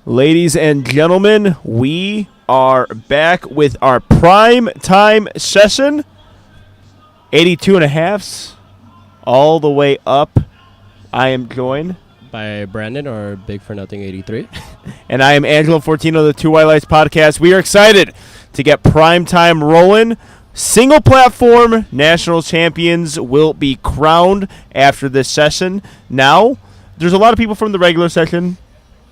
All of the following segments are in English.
Ladies and gentlemen, we are back with our prime time session. 82.5s all the way up. I am joined by Brandon, or Big for Nothing 83. And I am Angelo Fortino of the Two White Lights podcast. We are excited to get prime time rolling. Single platform national champions will be crowned after this session. Now, there's a lot of people from the regular session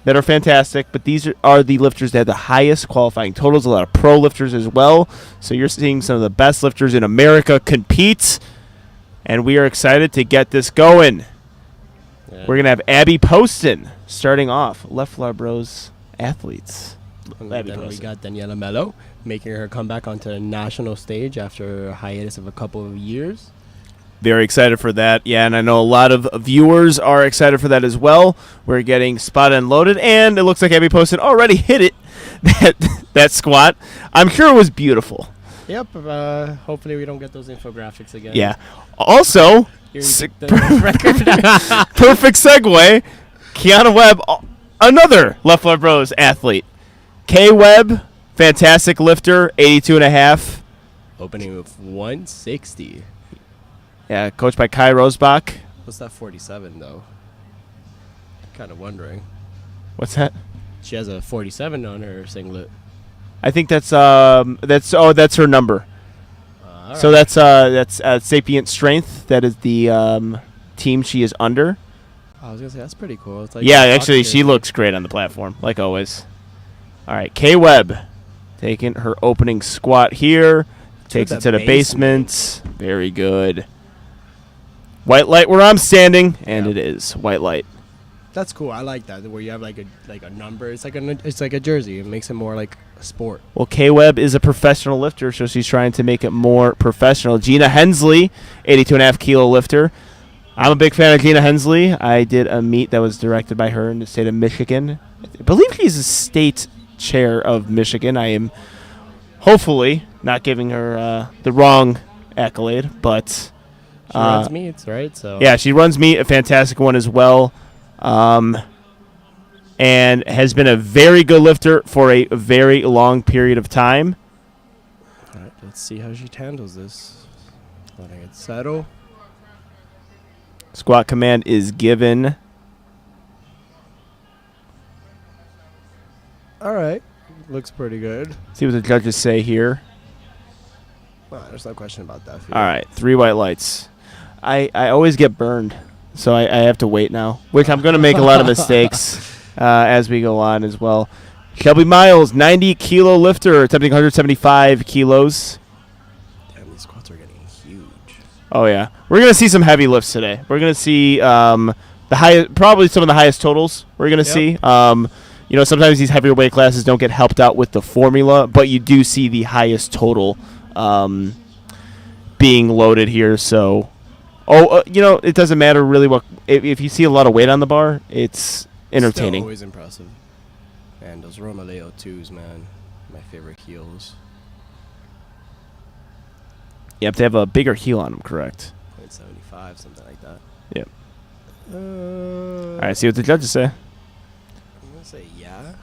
that are fantastic, but these are the lifters that have the highest qualifying totals, a lot of pro lifters as well. So you're seeing some of the best lifters in America compete, and we are excited to get this going. Yeah. We're going to have Abby Poston starting off, Left Lar Bros athletes. And then we got Daniela Mello making her comeback onto the national stage after a hiatus of a couple of years. Very excited for that. Yeah, and I know a lot of viewers are excited for that as well. We're getting spot and loaded, and it looks like Abby Poston already hit it, that squat. I'm sure it was beautiful. Yep. Hopefully we don't get those infographics again. Yeah. Also, perfect segue, Kiana Webb, another Left Lar Bros athlete. K. Webb, fantastic lifter, 82.5. Opening with 160. Yeah, coached by Kai Rosbach. What's that 47 though? Kind of wondering. What's that? She has a 47 on her singlet. I think that's her number. So right. that's Sapient Strength. That is the team she is under. I was gonna say that's pretty cool. It's like yeah, actually, she looks great on the platform, like always. All right, K. Webb taking her opening squat here. Takes it to the basement. Very good. White light where I'm standing, and it is white light. That's cool. I like that, where you have like a number. It's like a jersey. It makes it more like a sport. Well, K. Webb is a professional lifter, so she's trying to make it more professional. Gina Hensley, 82.5 kilo lifter. I'm a big fan of Gina Hensley. I did a meet that was directed by her in the state of Michigan. I believe she's a state chair of Michigan. I am hopefully not giving her the wrong accolade, but she runs meets, right? So yeah, she runs meet, a fantastic one as well, and has been a very good lifter for a very long period of time. All right, let's see how she handles this. Letting it settle. Squat command is given. All right. Looks pretty good. See what the judges say here. There's no question about that. All right, 3 white lights. I always get burned, so I have to wait now, which I'm going to make a lot of mistakes as we go on as well. Shelby Miles, 90-kilo lifter, attempting 175 kilos. Damn, these squats are getting huge. Oh, yeah. We're going to see some heavy lifts today. We're going to see probably some of the highest totals we're going to see. You know, sometimes these heavier weight classes don't get helped out with the formula, but you do see the highest total being loaded here. So, you know, it doesn't matter really what if you see a lot of weight on the bar, it's entertaining. Still always impressive. And those Romaleo 2s, man, my favorite heels. You have to have a bigger heel on them, correct? 0.75, something like that. Yep. All right, see what the judges say. I'm going to say yeah.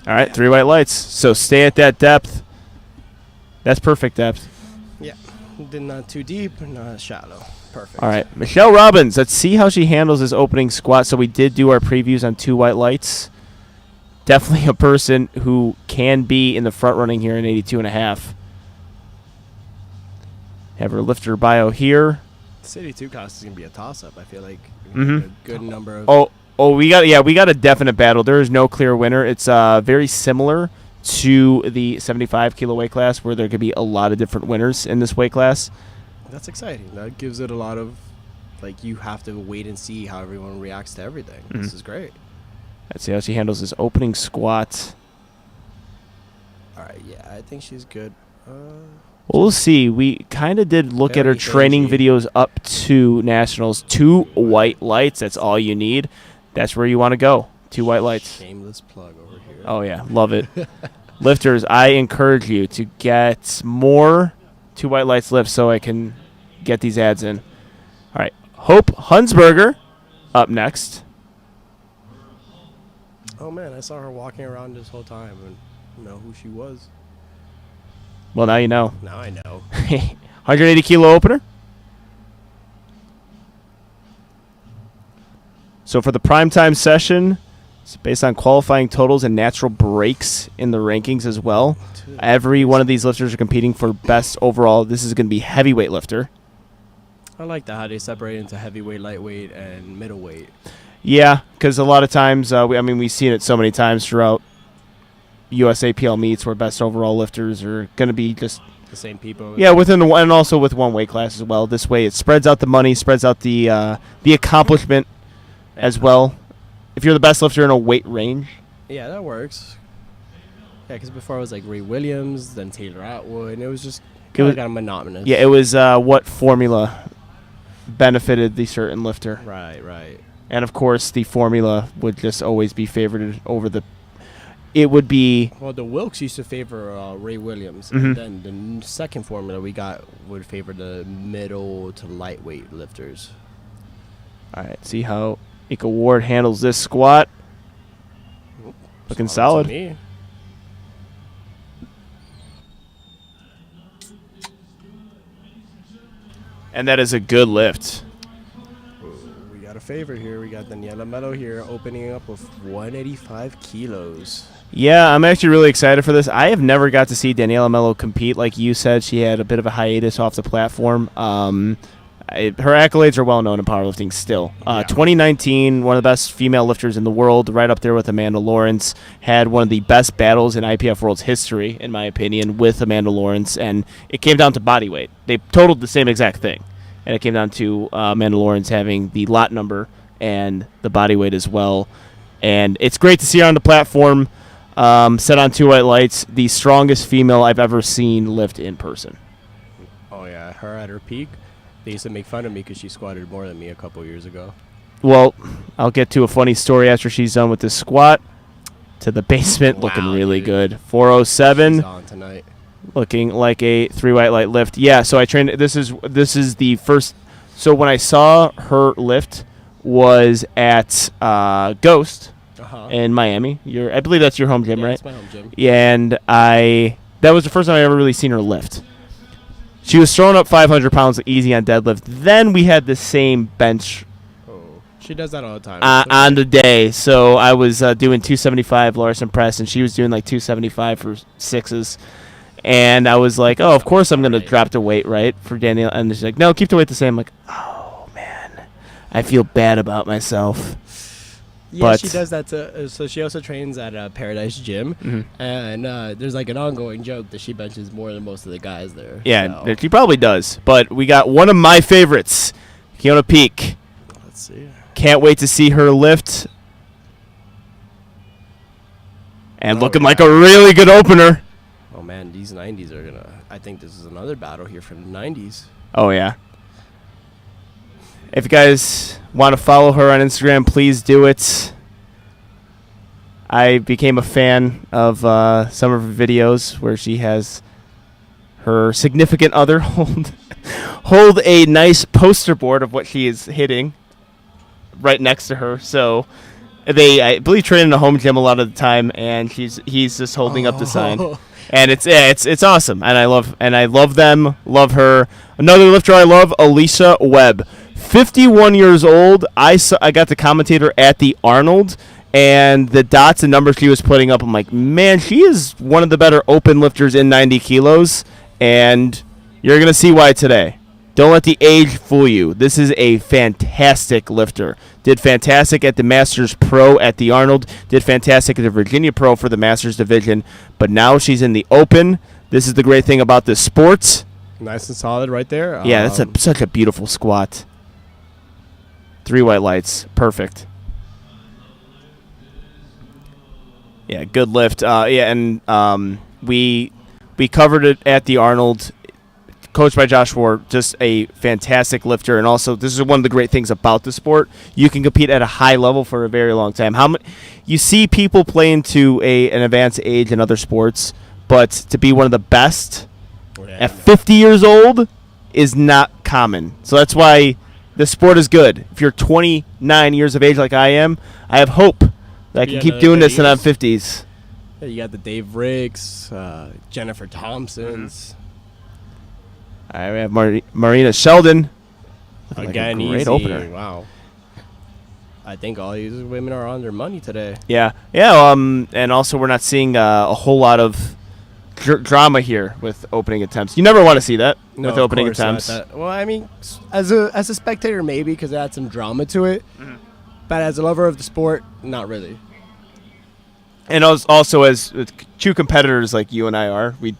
All right, 3 white lights. So stay at that depth. That's perfect depth. Yeah. Not too deep, not shallow. Perfect. All right, Michelle Robbins. Let's see how she handles this opening squat. So we did do our previews on 2 white lights. Definitely a person who can be in the front running here in 82.5. Have her lifter bio here. This 82 cost is going to be a toss-up. I feel like a good number of... we got a definite battle. There is no clear winner. It's very similar to the 75 kilo weight class, where there could be a lot of different winners in this weight class. That's exciting. That gives it a lot of, like, you have to wait and see how everyone reacts to everything. This is great. Let's see how she handles this opening squat. All right, yeah, I think she's good. Well, we'll see. We kind of did look at her training videos up to nationals. 2 white lights. That's all you need. That's where you want to go. 2 white lights. Shameless plug over here. Oh, yeah. Love it. Lifters, I encourage you to get more 2 white lights lifts so I can get these ads in. All right. Hope Hunsberger up next. Oh, man, I saw her walking around this whole time and know who she was. Well, now you know. Now I know. 180 kilo opener. So for the primetime session, it's based on qualifying totals and natural breaks in the rankings as well. Every one of these lifters are competing for best overall. This is going to be heavyweight lifter. I like that how they separate into heavyweight, lightweight, and middleweight. Yeah, because a lot of times, we've seen it so many times throughout USAPL meets where best overall lifters are going to be just the same people. Yeah, and also with one weight class as well. This way, it spreads out the money, spreads out the accomplishment as well. If you're the best lifter in a weight range. Yeah, that works. Yeah, because before it was like Ray Williams, then Taylor Atwood, and it was just kind of monotonous. Yeah, it was what formula benefited the certain lifter. Right. And of course, the formula would just always be favored over the. It would be. Well, the Wilks used to favor Ray Williams, Mm-hmm. and then the second formula we got would favor the middle to lightweight lifters. All right, see how Ika Ward handles this squat. Looking solid. To me. And that is a good lift. We got a favorite here. We got Daniela Mello here opening up with 185 kilos. Yeah, I'm actually really excited for this. I have never got to see Daniela Mello compete. Like you said, she had a bit of a hiatus off the platform. Her accolades are well known in powerlifting still. 2019, one of the best female lifters in the world, right up there with Amanda Lawrence. Had one of the best battles in IPF World's history, in my opinion, with Amanda Lawrence, and it came down to body weight. They totaled the same exact thing, and it came down to Amanda Lawrence having the lot number and the body weight as well. And it's great to see her on the platform, set on 2 white lights, the strongest female I've ever seen lift in person. Oh, yeah, her at her peak. They used to make fun of me because she squatted more than me a couple years ago. Well, I'll get to a funny story after she's done with this squat. To the basement, looking really good. 407. She's on tonight. Looking like a 3 white light lift. Yeah, so I trained. This is the first. So when I saw her lift was at Ghost in Miami. I believe that's your home gym, right? That's my home gym. And that was the first time I ever really seen her lift. She was throwing up 500 pounds easy on deadlift. Then we had the same bench She does that all the time. on the day. So I was doing 275 Larson press, and she was doing like 275 for sixes. And I was like, oh, of course I'm going to drop the weight, right, for Danielle. And she's like, no, keep the weight the same. I'm like, oh, man, I feel bad about myself. Yeah, but she does that. So she also trains at Paradise Gym, Mm-hmm. and there's like an ongoing joke that she benches more than most of the guys there. Yeah, so. she probably does. But we got one of my favorites, Keona Peak. Let's see. Can't wait to see her lift. And looking like a really good opener. Oh, man, these 90s are going to... I think this is another battle here for the 90s. Oh, yeah. If you guys want to follow her on Instagram, please do it. I became a fan of some of her videos where she has her significant other hold a nice poster board of what she is hitting right next to her. So they, I believe, train in a home gym a lot of the time, and he's just holding up the sign. And it's awesome, and I love them, love her. Another lifter I love, Alicia Webb, 51 years old. I got to commentate her at the Arnold, and the dots and numbers she was putting up, I'm like, man, she is one of the better open lifters in 90 kilos, and you're gonna see why today. Don't let the age fool you. This is a fantastic lifter. Did fantastic at the Masters Pro at the Arnold. Did fantastic at the Virginia Pro for the Masters Division. But now she's in the Open. This is the great thing about this sport. Nice and solid right there. Yeah, that's such a beautiful squat. 3 white lights. Perfect. Yeah, good lift. We covered it at the Arnold. Coached by Josh Ward, just a fantastic lifter, and also this is one of the great things about the sport. You can compete at a high level for a very long time. You see people playing to an advanced age in other sports, but to be one of the best at 50 years old is not common. So that's why the sport is good. If you're 29 years of age like I am, I have hope that can Yeah, keep another doing good this and have years. 50s. Yeah, you got the Dave Riggs, Jennifer Thompsons. All right, we have Marina Sheldon. Looking Again, like a great easy. opener. Wow. I think all these women are on their money today. Yeah. And also we're not seeing a whole lot of drama here with opening attempts. You never want to see that No, with of opening course not attempts. that. Well, I mean, as a spectator, maybe because it adds some drama to it. Mm-hmm. But as a lover of the sport, not really. And also as true competitors like you and I are, we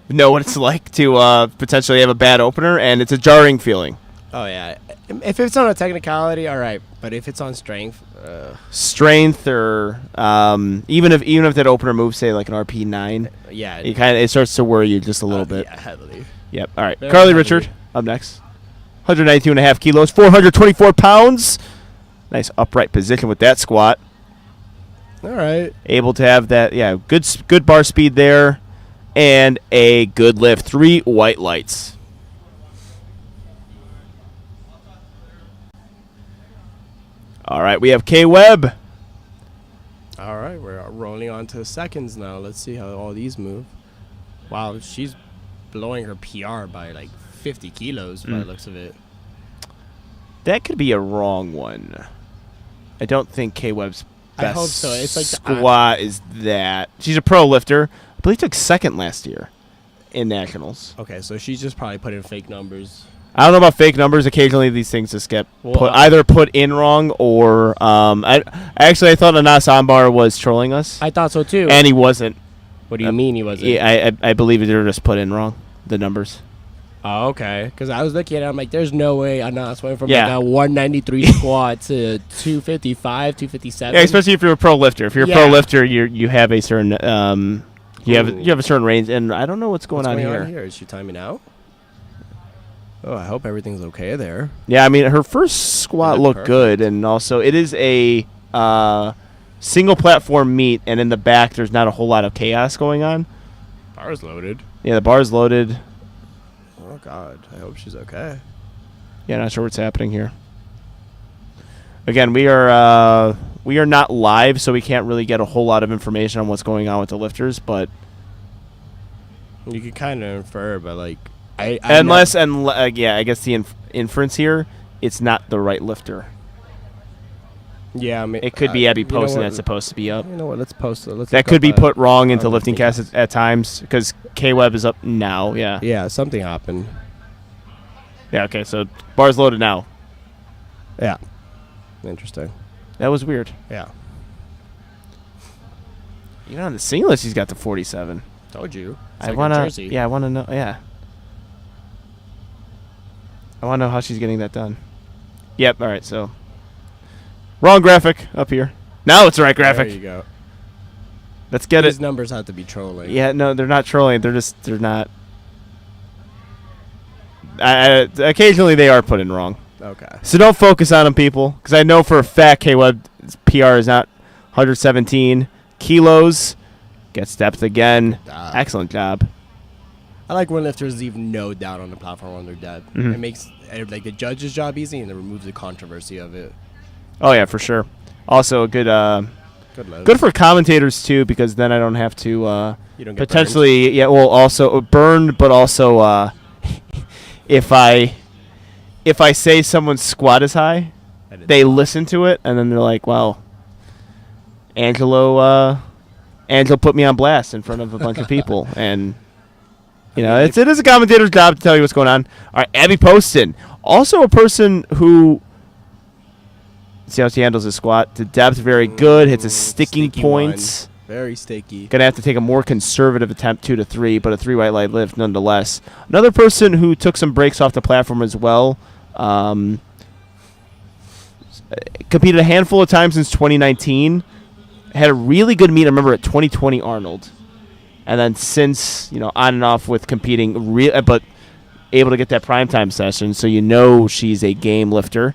know what it's like to potentially have a bad opener, and it's a jarring feeling. Oh yeah, if it's on a technicality, all right. But if it's on strength, Strength or even if that opener moves, say like an RP9, yeah, it starts to worry you just a little bit. Yeah, heavily. Yep. All right. Very Carly heavily. Richard up next. 192.5 kilos, 424 pounds. Nice upright position with that squat. All right. Able to have that, good bar speed there, and a good lift. 3 white lights. All right, we have K Webb. All right, we're rolling on to seconds now. Let's see how all these move. Wow, she's blowing her PR by like 50 kilos by the looks of it. That could be a wrong one. I don't think K Webb's I best hope so. It's like squat is that. She's a pro lifter. I believe took second last year in nationals. Okay, so she's just probably put in fake numbers. I don't know about fake numbers. Occasionally, these things just get Well, either put in wrong or I thought Anas Ambar was trolling us, I thought so too. and he wasn't. What do you mean he wasn't? Yeah, I believe they were just put in wrong, the numbers. Oh, okay. Because I was looking at it, I'm like, there's no way Anas went from Yeah. like a 193 squat to 255, 257. Yeah, especially if you're a pro lifter. If you're a pro Yeah. lifter, you have a certain you have Ooh. a certain range, and I don't know what's going on here. Is she timing out? Oh, I hope everything's okay there. Yeah, I mean her first squat It looked looked good, and also it is a single platform meet, and in the back there's not a whole lot of chaos going on. Bar's loaded. Yeah, the bar's loaded. Oh, God. I hope she's okay. Yeah, not sure what's happening here. Again, we are not live, so we can't really get a whole lot of information on what's going on with the lifters. But You could kind of infer, but like, I guess the inference here, it's not the right lifter. yeah, I mean, It could be Abby you know Poston what? that's supposed to be up. You know what? Let's post it. Let's That look could up be a- put wrong into a lifting cast at times because K Webb is up now. Yeah. Yeah, something happened. Yeah. Okay. So bar's loaded now. Yeah. Interesting. That was weird. Yeah. You know, on the singlet, she's got the 47. Told you. It's I like her wanna. jersey. Yeah, I wanna know. Yeah. I wanna know how she's getting that done. Yep. All right. So. Wrong graphic up here. Now it's the right graphic. There you go. Let's get These it. numbers have to be trolling. Yeah. No, they're not trolling. They're not. Occasionally they are put in wrong. Okay. So don't focus on them, people, because I know for a fact K-Web's PR is not 117 kilos. Gets depth again. Excellent job. I like when lifters leave no doubt on the platform when they're dead. Mhm. It makes like the judge's job easy, and it removes the controversy of it. Oh yeah, for sure. Also a good Good load. good for commentators too, because then I don't have to You don't get potentially also burned, but also if I say someone's squat is high, burned. they listen to it and then they're like, "Wow, Angelo put me on blast in front of a bunch of people," and it is a commentator's job to tell you what's going on. All right, Abby Poston, also a person who. See how she handles his squat to depth, very good. Hits a sticking sticky points. Very sticky. Gonna have to take a more conservative attempt, 2 to 3, but a 3 white light lift nonetheless. Another person who took some breaks off the platform as well. Competed a handful of times since 2019. Had a really good meet, I remember, at 2020 Arnold. And then since, on and off with competing, but able to get that primetime session, so she's a game lifter.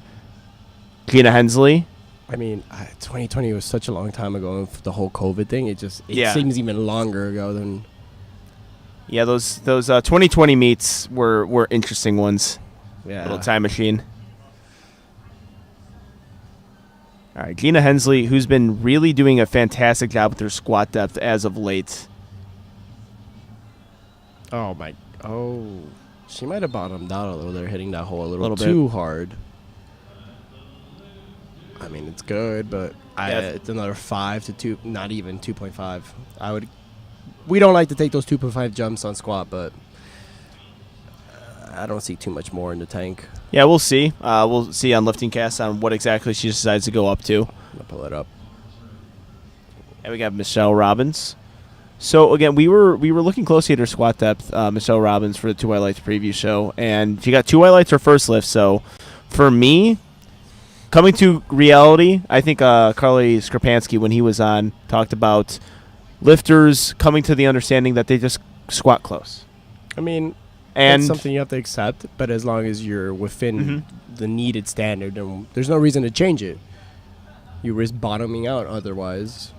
Gina Hensley. I mean, 2020 was such a long time ago. And the whole COVID thing, it Yeah. seems even longer ago than. Yeah, those 2020 meets were interesting ones. Yeah. Little time machine. All right, Gina Hensley, who's been really doing a fantastic job with her squat depth as of late. Oh, my. Oh. She might have bottomed out a little there, hitting that hole a little bit too hard. I mean, it's good, but it's another 5 to 2, not even 2.5. We don't like to take those 2.5 jumps on squat, but I don't see too much more in the tank. Yeah, we'll see. We'll see on Lifting Cast on what exactly she decides to go up to. I'm going to pull it up. And we got Michelle Robbins. So, again, we were looking closely at her squat depth, Michelle Robbins, for the 2 Highlights preview show. And she got 2 highlights her first lift. So, for me, coming to reality, I think Carly Skripansky, when he was on, talked about lifters coming to the understanding that they just squat close. I mean, and that's something you have to accept, but as long as you're within the needed standard, then there's no reason to change it. You risk bottoming out otherwise.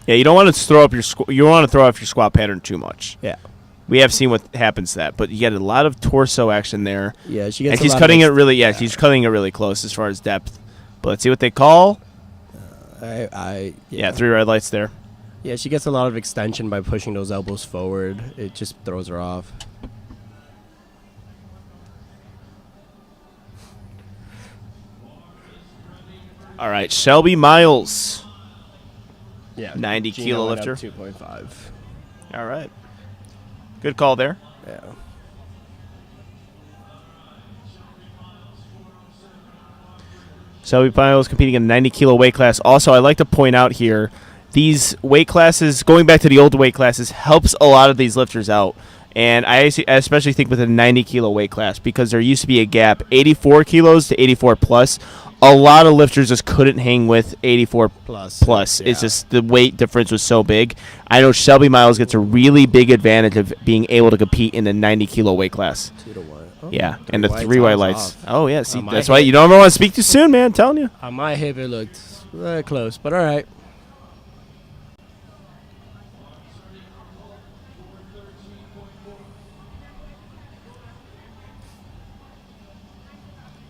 Yeah, you don't want to throw up your squat pattern too much. Yeah. We have seen what happens to that, but you get a lot of torso action there. Yeah, she gets. And she's cutting it really. Yeah, she's cutting it really close as far as depth. But let's see what they call. 3 red lights there. Yeah, she gets a lot of extension by pushing those elbows forward. It just throws her off. All right, Shelby Miles. Yeah, 90 kilo lifter. 2.5. All right. Good call there. Yeah. Shelby Miles competing in a 90 kilo weight class. Also, I'd like to point out here, these weight classes, going back to the old weight classes, helps a lot of these lifters out. And I especially think with a 90 kilo weight class, because there used to be a gap, 84 kilos to 84 plus. A lot of lifters just couldn't hang with 84 plus. Yeah. It's just the weight difference was so big. I know Shelby Miles gets a really big advantage of being able to compete in the 90 kilo weight class. 2 to 1. Oh, Yeah, and the 3 white lights. Oh, yeah, see, that's hip. why you don't want to speak too soon, man. I'm telling you. On my hip, it looked very close, but all right.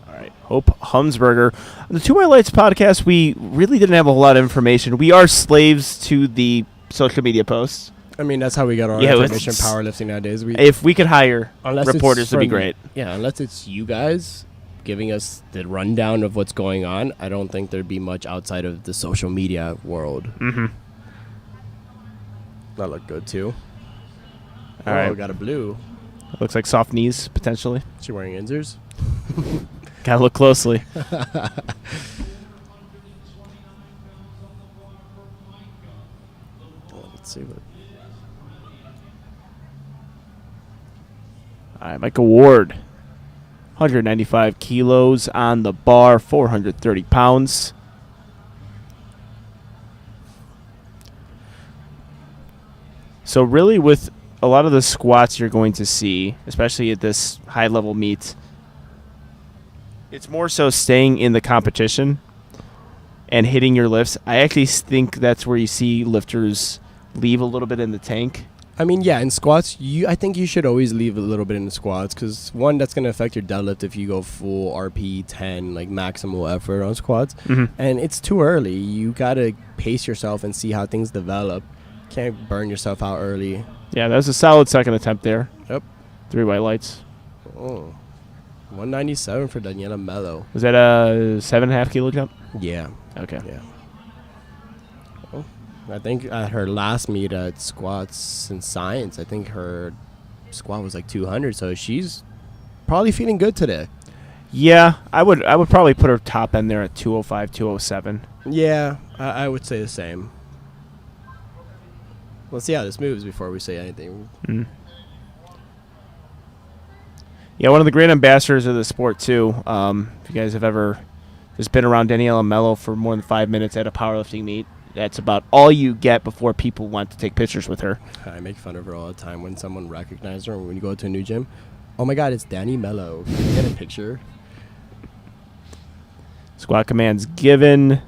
All right, Hope Humsberger. On the 2 White Lights podcast, we really didn't have a whole lot of information. We are slaves to the social media posts. I mean, that's how we got our Yeah, information powerlifting nowadays. If we could hire Unless reporters, it's it'd be from- great. Yeah, unless it's you guys giving us the rundown of what's going on, I don't think there'd be much outside of the social media world. Mm-hmm. That looked good, too. All right. Got a blue. Looks like soft knees, potentially. She wearing Inzers? Got to look closely. Let's see what... All right, Michael Ward. 195 kilos on the bar, 430 pounds. So really with a lot of the squats you're going to see, especially at this high-level meet, it's more so staying in the competition and hitting your lifts. I actually think that's where you see lifters leave a little bit in the tank. I mean, yeah, in squats, I think you should always leave a little bit in the squats because, one, that's going to affect your deadlift if you go full RP 10, like maximal effort on squats. Mm-hmm. And it's too early. You got to pace yourself and see how things develop. Can't burn yourself out early. Yeah, that was a solid second attempt there. Yep. 3 white lights. Oh, 197 for Daniela Mello. Was that a 7.5 kilo jump? Yeah. Okay. Yeah. Oh, I think at her last meet at Squats and Science, I think her squat was like 200. So she's probably feeling good today. Yeah, I would probably put her top end there at 205, 207. Yeah, I would say the same. Let's see how this moves before we say anything. Mm. Yeah, one of the great ambassadors of the sport, too. If you guys have ever just been around Daniela Mello for more than 5 minutes at a powerlifting meet, that's about all you get before people want to take pictures with her. I make fun of her all the time when someone recognizes her when you go to a new gym. Oh, my God, it's Danny Mello. Can you get a picture? Squat commands given.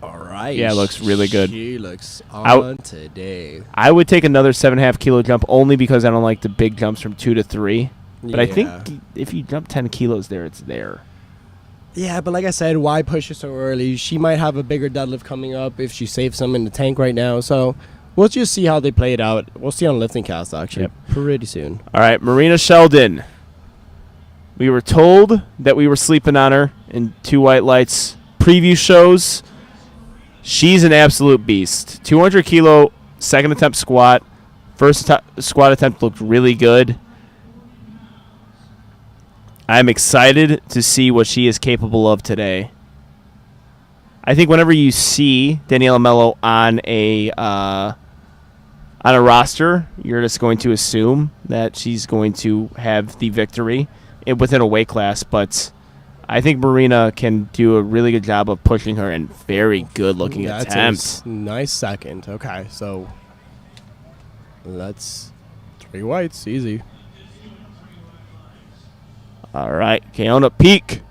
All right. Yeah, looks really good. She looks on today. I would take another 7.5 kilo jump only because I don't like the big jumps from 2 to 3. But I think if you jump 10 kilos there, it's there. Yeah, but like I said, why push her so early? She might have a bigger deadlift coming up if she saves some in the tank right now. So we'll just see how they play it out. We'll see on Lifting Cast, actually, pretty soon. All right, Marina Sheldon. We were told that we were sleeping on her in 2 White Lights preview shows. She's an absolute beast. 200 kilo, second attempt squat. First squat attempt looked really good. I'm excited to see what she is capable of today. I think whenever you see Daniela Mello on a roster, you're just going to assume that she's going to have the victory within a weight class. But I think Marina can do a really good job of pushing her in very good-looking attempts. Nice second. Okay, so let's 3 whites, easy. All right, Keona peak.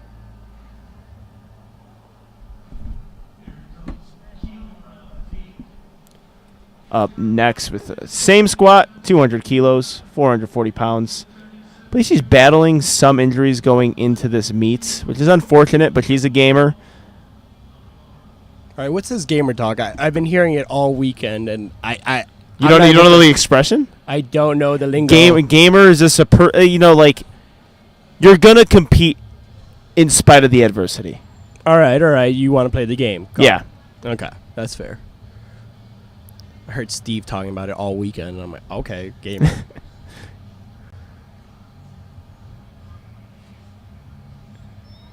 Up next with the same squat, 200 kilos, 440 pounds. I believe she's battling some injuries going into this meet, which is unfortunate, but she's a gamer. All right, what's this gamer talk? I've been hearing it all weekend, and You don't know the expression? I don't know the lingo. Gamer is just like you're gonna compete in spite of the adversity. All right. You want to play the game? Yeah. Okay, that's fair. I heard Steve talking about it all weekend, and I'm like, okay, gamer.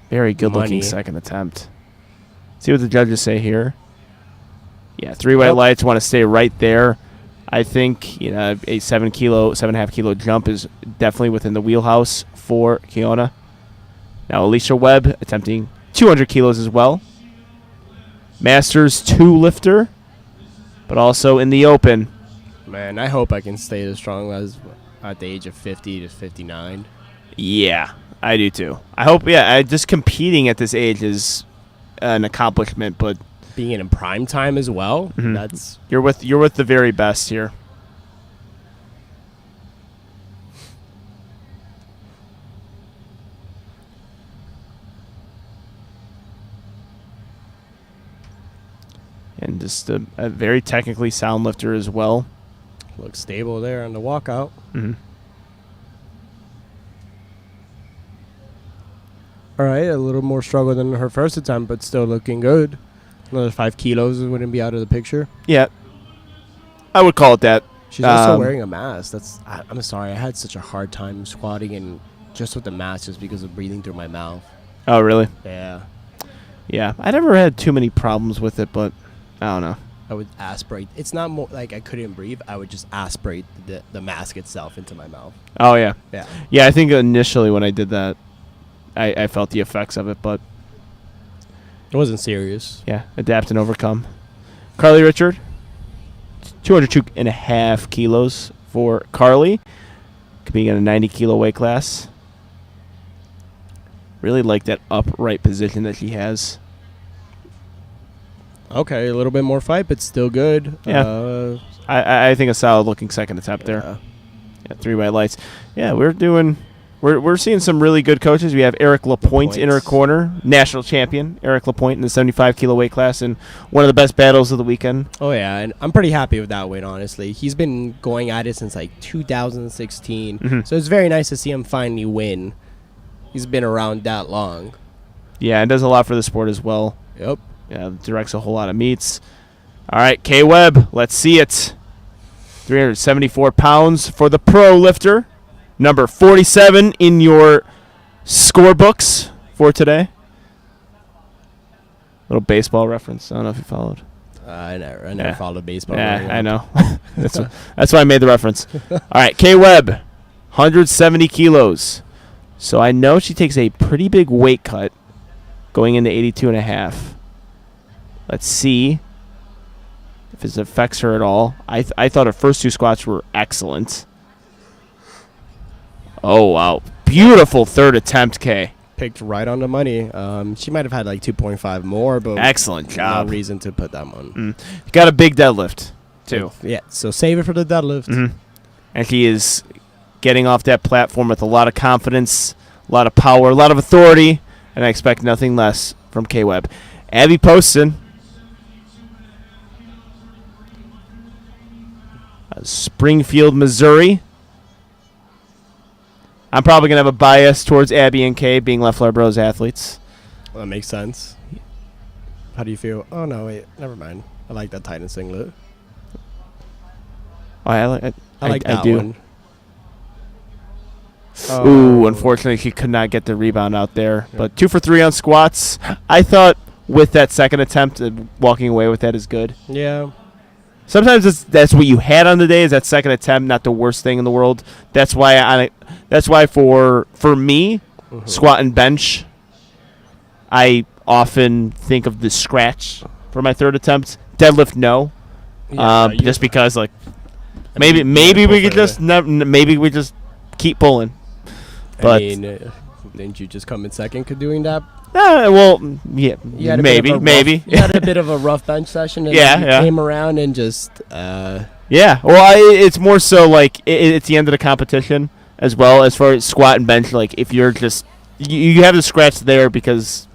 Very good-looking second attempt. See what the judges say here. Yeah, 3 white lights want to stay right there. I think a 7.5 kilo jump is definitely within the wheelhouse for Keona. Now Alicia Webb attempting 200 kilos as well. Masters 2 lifter, but also in the open. Man, I hope I can stay as strong as at the age of 50 to 59. Yeah, I do too. I hope. Yeah, just competing at this age is an accomplishment, but being in prime time as well. Mm-hmm. That's you're with the very best here. And just a very technically sound lifter as well. Looks stable there on the walkout. Mm-hmm. All right, a little more struggle than her first attempt, but still looking good. Another 5 kilos wouldn't be out of the picture. Yeah, I would call it that. She's also wearing a mask. I'm sorry, I had such a hard time squatting and just with the mask, just because of breathing through my mouth. Oh, really? Yeah. Yeah, I never had too many problems with it, but I don't know. I would aspirate. It's not more like I couldn't breathe. I would just aspirate the mask itself into my mouth. Oh, yeah. Yeah. Yeah, I think initially when I did that, I felt the effects of it, but it wasn't serious. Yeah, adapt and overcome. Carly Richard, 202.5 kilos for Carly. Competing in a 90 kilo weight class. Really like that upright position that she has. Okay, a little bit more fight, but still good. Yeah. I think a solid looking second attempt there. Yeah, 3 white lights. Yeah, we're seeing some really good coaches. We have Eric Lapointe in our corner, national champion Eric Lapointe in the 75 kilo weight class, and one of the best battles of the weekend. Oh yeah, and I'm pretty happy with that weight, honestly. He's been going at it since like 2016, Mm-hmm. so it's very nice to see him finally win. He's been around that long. Yeah, and does a lot for the sport as well. Yep. Yeah, directs a whole lot of meets. All right, K Webb, let's see it. 374 pounds for the pro lifter. Number 47 in your scorebooks for today. Little baseball reference. I don't know if you followed. I never followed baseball. Yeah, I know. That's why I made the reference. All right, K Webb, 170 kilos. So I know she takes a pretty big weight cut going into 82.5. Let's see if this affects her at all. I thought her first 2 squats were excellent. Oh, wow. Beautiful third attempt, Kay. Picked right on the money. She might have had like 2.5 more, but excellent job. No reason to put that one. You got a big deadlift, too. Yeah, so save it for the deadlift. Mm-hmm. And she is getting off that platform with a lot of confidence, a lot of power, a lot of authority. and I expect nothing less from K-Web. Abby Poston. Springfield, Missouri. I'm probably going to have a bias towards Abby and Kay being Left Flare Bros athletes. Well, that makes sense. How do you feel? Oh, no, wait. Never mind. I like that Titan singlet. Oh, I like that I do. one. Ooh, unfortunately, she could not get the rebound out there. Yeah. But 2 for 3 on squats. I thought with that second attempt, walking away with that is good. Yeah. Sometimes that's what you had on the day is that second attempt, not the worst thing in the world. That's why for me, squat and bench, I often think of the scratch for my third attempt. Deadlift, no. Yeah, just because maybe we could just maybe we just keep pulling. But I mean, didn't you just come in second doing that? Well, yeah, You had a maybe. You had a bit of a rough bench session, and Yeah, then you yeah. came around and just. Yeah, well, it's more so it's the end of the competition as well as far as squat and bench. Like if you're just you have the scratch there because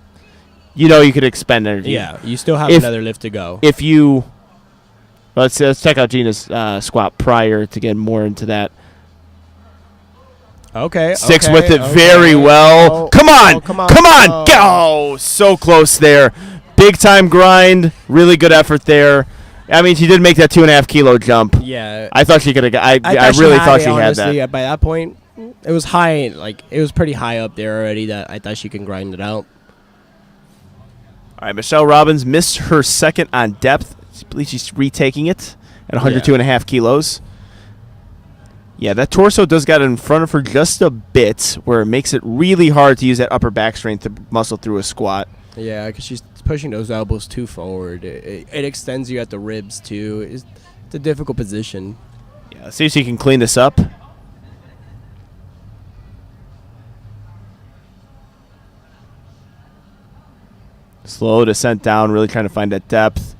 you could expend energy. Yeah, you still have another lift to go. If you let's check out Gina's squat prior to get more into that. Okay. Sticks with it very well. Come on. Go! So close there. Big time grind. Really good effort there. I mean, she did make that 2.5 kilo jump. Yeah. I thought she could have. I really thought she had that. Yeah, by that point, it was high. It was pretty high up there already. That I thought she can grind it out. All right, Michelle Robbins missed her second on depth. I believe she's retaking it at 102.5 kilos. Yeah, that torso does got in front of her just a bit, where it makes it really hard to use that upper back strength to muscle through a squat. Yeah, because she's pushing those elbows too forward. It extends you at the ribs too. It's a difficult position. Yeah, let's see if she can clean this up. Slow descent down, really trying to find that depth.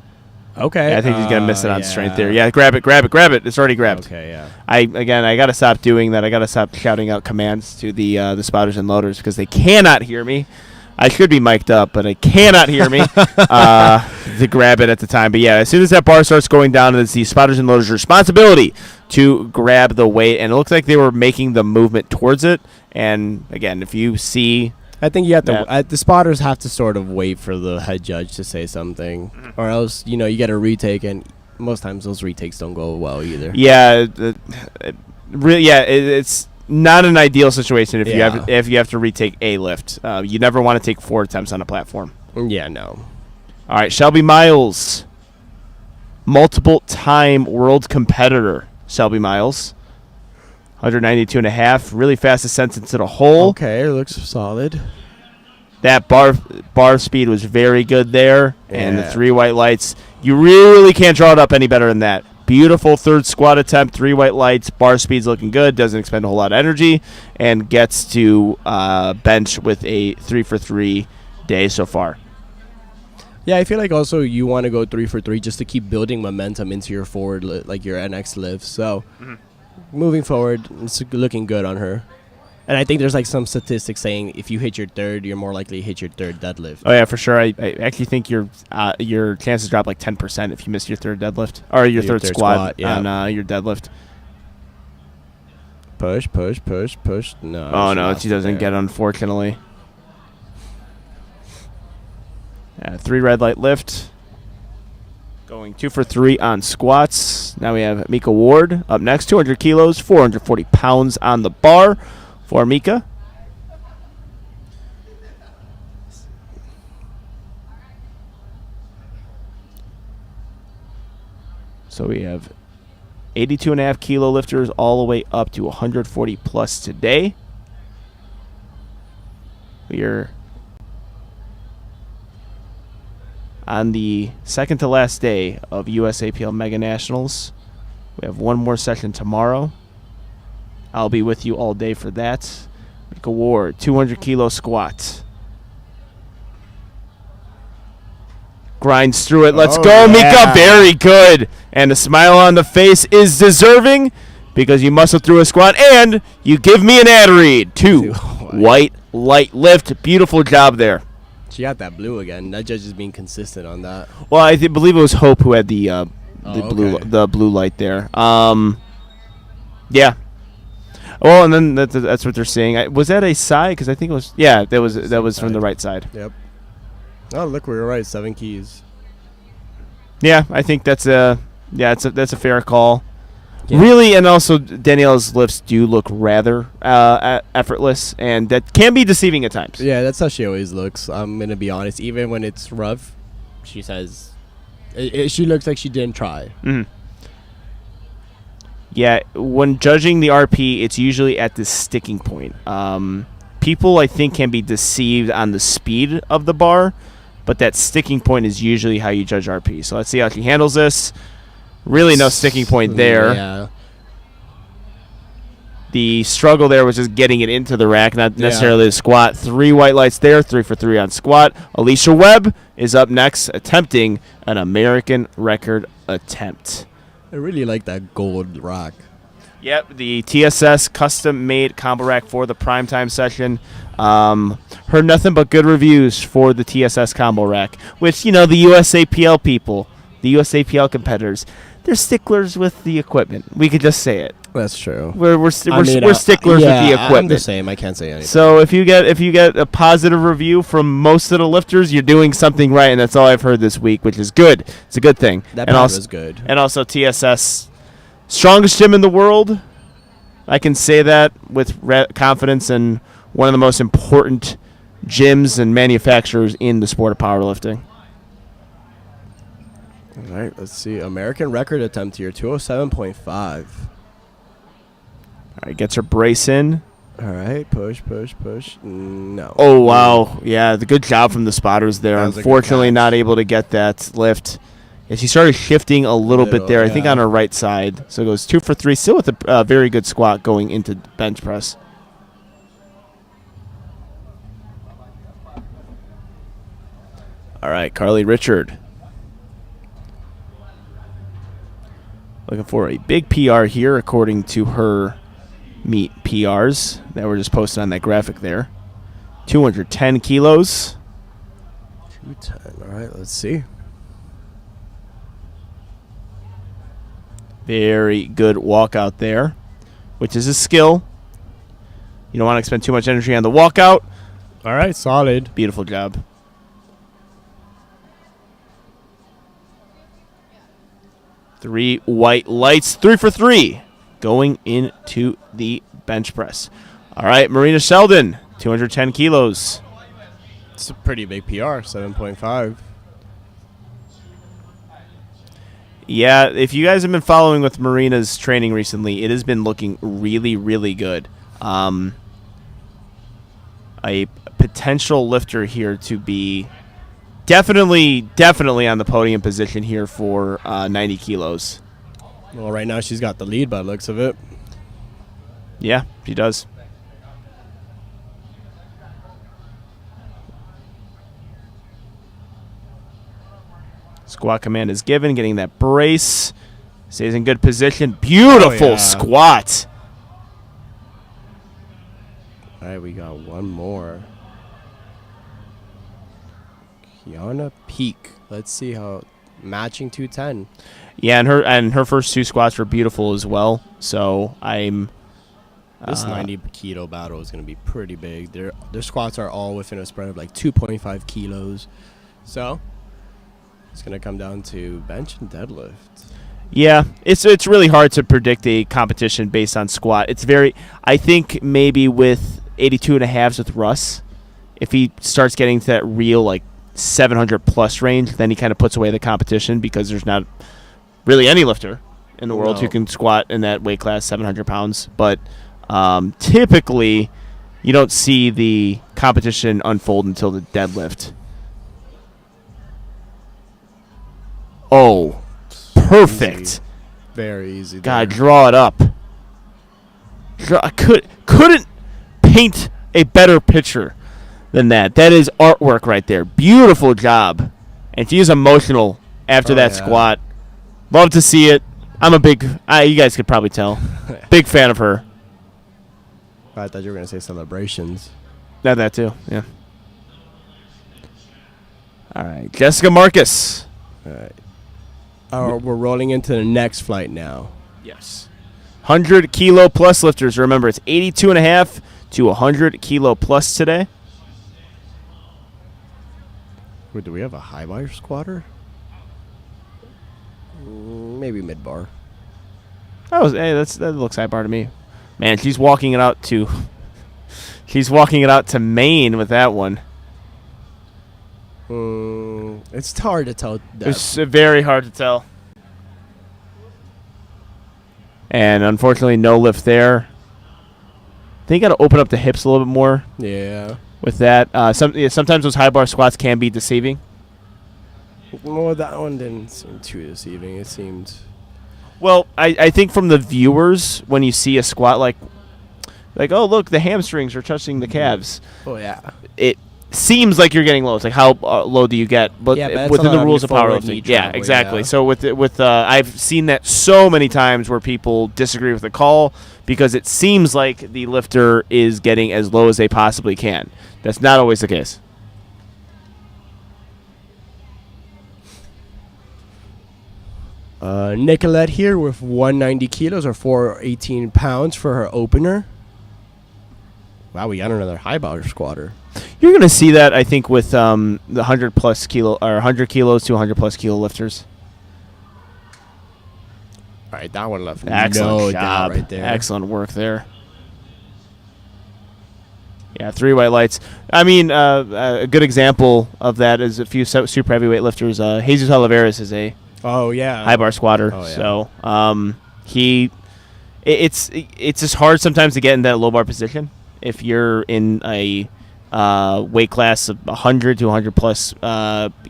Okay. Yeah, I think he's going to miss it on strength there. Yeah, grab it. It's already grabbed. Okay, yeah. I got to stop doing that. I got to stop shouting out commands to the spotters and loaders because they cannot hear me. I should be mic'd up, but I cannot hear me to grab it at the time. But, yeah, as soon as that bar starts going down, it's the spotters and loaders' responsibility to grab the weight. And it looks like they were making the movement towards it. And, again, if you see – I think you have to. The spotters have to sort of wait for the head judge to say something, or else you get a retake, and most times those retakes don't go well either. Yeah, it's not an ideal situation if you have to retake a lift. You never want to take 4 attempts on a platform. Yeah, no. All right, Shelby Miles, multiple-time world competitor. Shelby Miles, 192.5, really fast ascent into the hole. Okay, it looks solid. That bar speed was very good there, and the Yeah. 3 white lights. You really can't draw it up any better than that. Beautiful third squat attempt, 3 white lights, bar speed's looking good, doesn't expend a whole lot of energy, and gets to bench with a 3 for 3 day so far. Yeah, I feel like also you want to go 3 for 3 just to keep building momentum into your forward, like your NX lift. So moving forward, it's looking good on her. And I think there's some statistics saying if you hit your third, you're more likely to hit your third deadlift. Oh yeah, for sure. I actually think your chances drop 10% if you miss your third deadlift or your third squat on your deadlift. Push. No. Oh no, she doesn't get it, unfortunately. 3 red light lift. Going 2 for 3 on squats. Now we have Mika Ward up next, 200 kilos, 440 pounds on the bar for Mika. So we have 82.5 kilo lifters all the way up to 140 plus today. We are on the second to last day of USAPL Mega Nationals. We have one more session tomorrow. I'll be with you all day for that. Mika Ward, 200 kilo squat. Grinds through it. Let's go, Mika. Very good. And a smile on the face is deserving because you muscle through a squat and you give me an ad read. 2 white light lift. Beautiful job there. She got that blue again. That judge is being consistent on that. Well, I believe it was Hope who had the okay. the blue light there. Yeah. Well, and then that's what they're saying. Was that a side? Because I think it was. Yeah, that was from the right side. Yep. Oh, look, we were right. 7 keys. Yeah, I think that's a fair call. Yeah. Really, and also Danielle's lifts do look rather effortless, and that can be deceiving at times. Yeah, that's how she always looks. I'm gonna be honest. Even when it's rough, she says she looks like she didn't try. Mm-hmm. Yeah, when judging the RP, it's usually at the sticking point. People, I think, can be deceived on the speed of the bar, but that sticking point is usually how you judge RP. So let's see how she handles this. Really no sticking point there. Yeah. The struggle there was just getting it into the rack, not necessarily the squat. 3 white lights there, 3 for 3 on squat. Alicia Webb is up next, attempting an American record attempt. I really like that gold rack. Yep, the TSS custom-made combo rack for the primetime session. Heard nothing but good reviews for the TSS combo rack, which, the USAPL people, the USAPL competitors, they're sticklers with the equipment. We could just say it. That's true. We're sticklers with the equipment. I'm the same. I can't say anything. So if you get a positive review from most of the lifters, you're doing something right, and that's all I've heard this week, which is good. It's a good thing. That was good. And also TSS, strongest gym in the world. I can say that with confidence, and one of the most important gyms and manufacturers in the sport of powerlifting. All right, let's see. American record attempt here, 207.5. All right, gets her brace in. All right, push. No. Oh, wow. Yeah, the good job from the spotters there. Unfortunately, not able to get that lift. Yeah, she started shifting a little bit there, I think on her right side. So it goes 2 for 3, still with a very good squat going into bench press. All right, Carly Richard. Looking for a big PR here, according to her meet PRs that were just posted on that graphic there. 210 kilos. 210. All right, let's see. Very good walkout there, which is a skill. You don't want to expend too much energy on the walkout. All right, solid. Beautiful job. Three white lights, 3 for 3, going into the bench press. All right, Marina Sheldon, 210 kilos. It's a pretty big PR, 7.5. Yeah, if you guys have been following with Marina's training recently, it has been looking really, really good. A potential lifter here to be definitely on the podium position here for 90 kilos. Well, right now she's got the lead by the looks of it. Yeah, she does. Squat command is given, getting that brace. Stays in good position. Beautiful squat. All right, we got one more. Kiana Peak. Let's see how matching 210. Yeah, and her first 2 squats were beautiful as well. So I'm. This 90 kilo battle is going to be pretty big. Their squats are all within a spread of like 2.5 kilos. So it's going to come down to bench and deadlift. Yeah, it's really hard to predict a competition based on squat. It's I think maybe with 82.5s with Russ, if he starts getting to that real like 700 plus range, then he kind of puts away the competition, because there's not really any lifter in the world who can squat in that weight class, 700 pounds. But typically, you don't see the competition unfold until the deadlift. Oh, perfect. Easy. Very easy. God, draw it up. I couldn't paint a better picture than that. That is artwork right there. Beautiful job. And she's emotional after that squat. Love to see it. I'm a big, you guys could probably tell, big fan of her. I thought you were going to say celebrations. That too, yeah. All right, Jessica Marcus. All right. We're rolling into the next flight now. Yes. 100 kilo plus lifters. Remember, it's 82.5 to 100 kilo plus today. Wait, do we have a high bar squatter? Maybe mid bar. Oh, hey, that looks high bar to me. Man, she's walking it out to. She's walking it out to Maine with that one. It's hard to tell. It's very hard to tell. And unfortunately, no lift there. I think you got to open up the hips a little bit more. Yeah. With that, sometimes those high bar squats can be deceiving. Well, that one didn't seem too deceiving. It seemed. Well, I think from the viewers, when you see a squat like, oh look, the hamstrings are touching the calves. Oh yeah. It seems like you're getting low. It's like how low do you get? But yeah, within the rules of powerlifting. Yeah, exactly. Yeah. So with I've seen that so many times where people disagree with the call because it seems like the lifter is getting as low as they possibly can. That's not always the case. Nicolette here with 190 kilos or 418 pounds for her opener. Wow, we got another high bar squatter. You're going to see that, I think, with the 100 plus kilo or 100 kilos to 100 plus kilo lifters. All right, that one left. Excellent job right there. Excellent work there. Yeah, 3 white lights. I mean, a good example of that is a few super heavyweight lifters. Jesus Oliveras is a high bar squatter. Oh, yeah. So it's just hard sometimes to get in that low bar position if you're in a weight class of 100 to 100 plus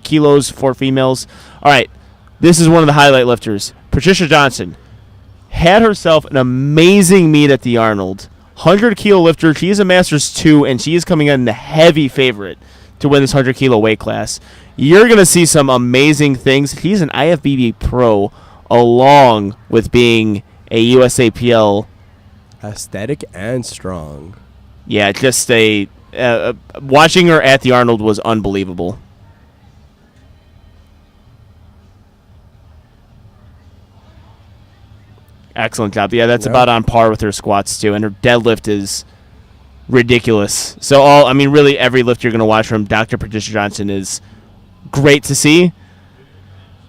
kilos for females. All right, this is one of the highlight lifters. Patricia Johnson had herself an amazing meet at the Arnold. 100 kilo lifter. She is a Masters 2, and she is coming in the heavy favorite to win this 100 kilo weight class. You're going to see some amazing things. She's an IFBB pro along with being a USAPL. Aesthetic and strong. Yeah, just watching her at the Arnold was unbelievable. Excellent job. Yeah, that's about on par with her squats, too. And her deadlift is ridiculous. So, really every lift you're going to watch from Dr. Patricia Johnson is great to see.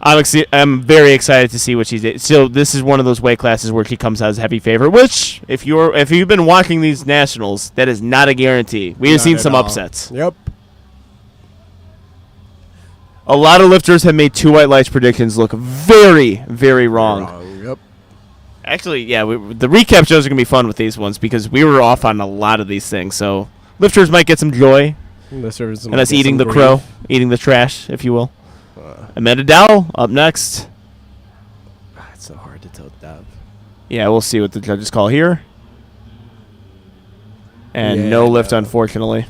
I'm very excited to see what she did. So, this is one of those weight classes where she comes out as a heavy favorite, which, if you've been watching these nationals, that is not a guarantee. We have seen some upsets. Yep. A lot of lifters have made 2 white lights predictions look very, very wrong. Yep. Actually, yeah, the recap shows are going to be fun with these ones because we were off on a lot of these things. So lifters might get some joy. And us eating the crow, eating the trash, if you will. Amanda Dowell up next. It's so hard to tell that. Yeah, we'll see what the judges call here. And no lift, unfortunately.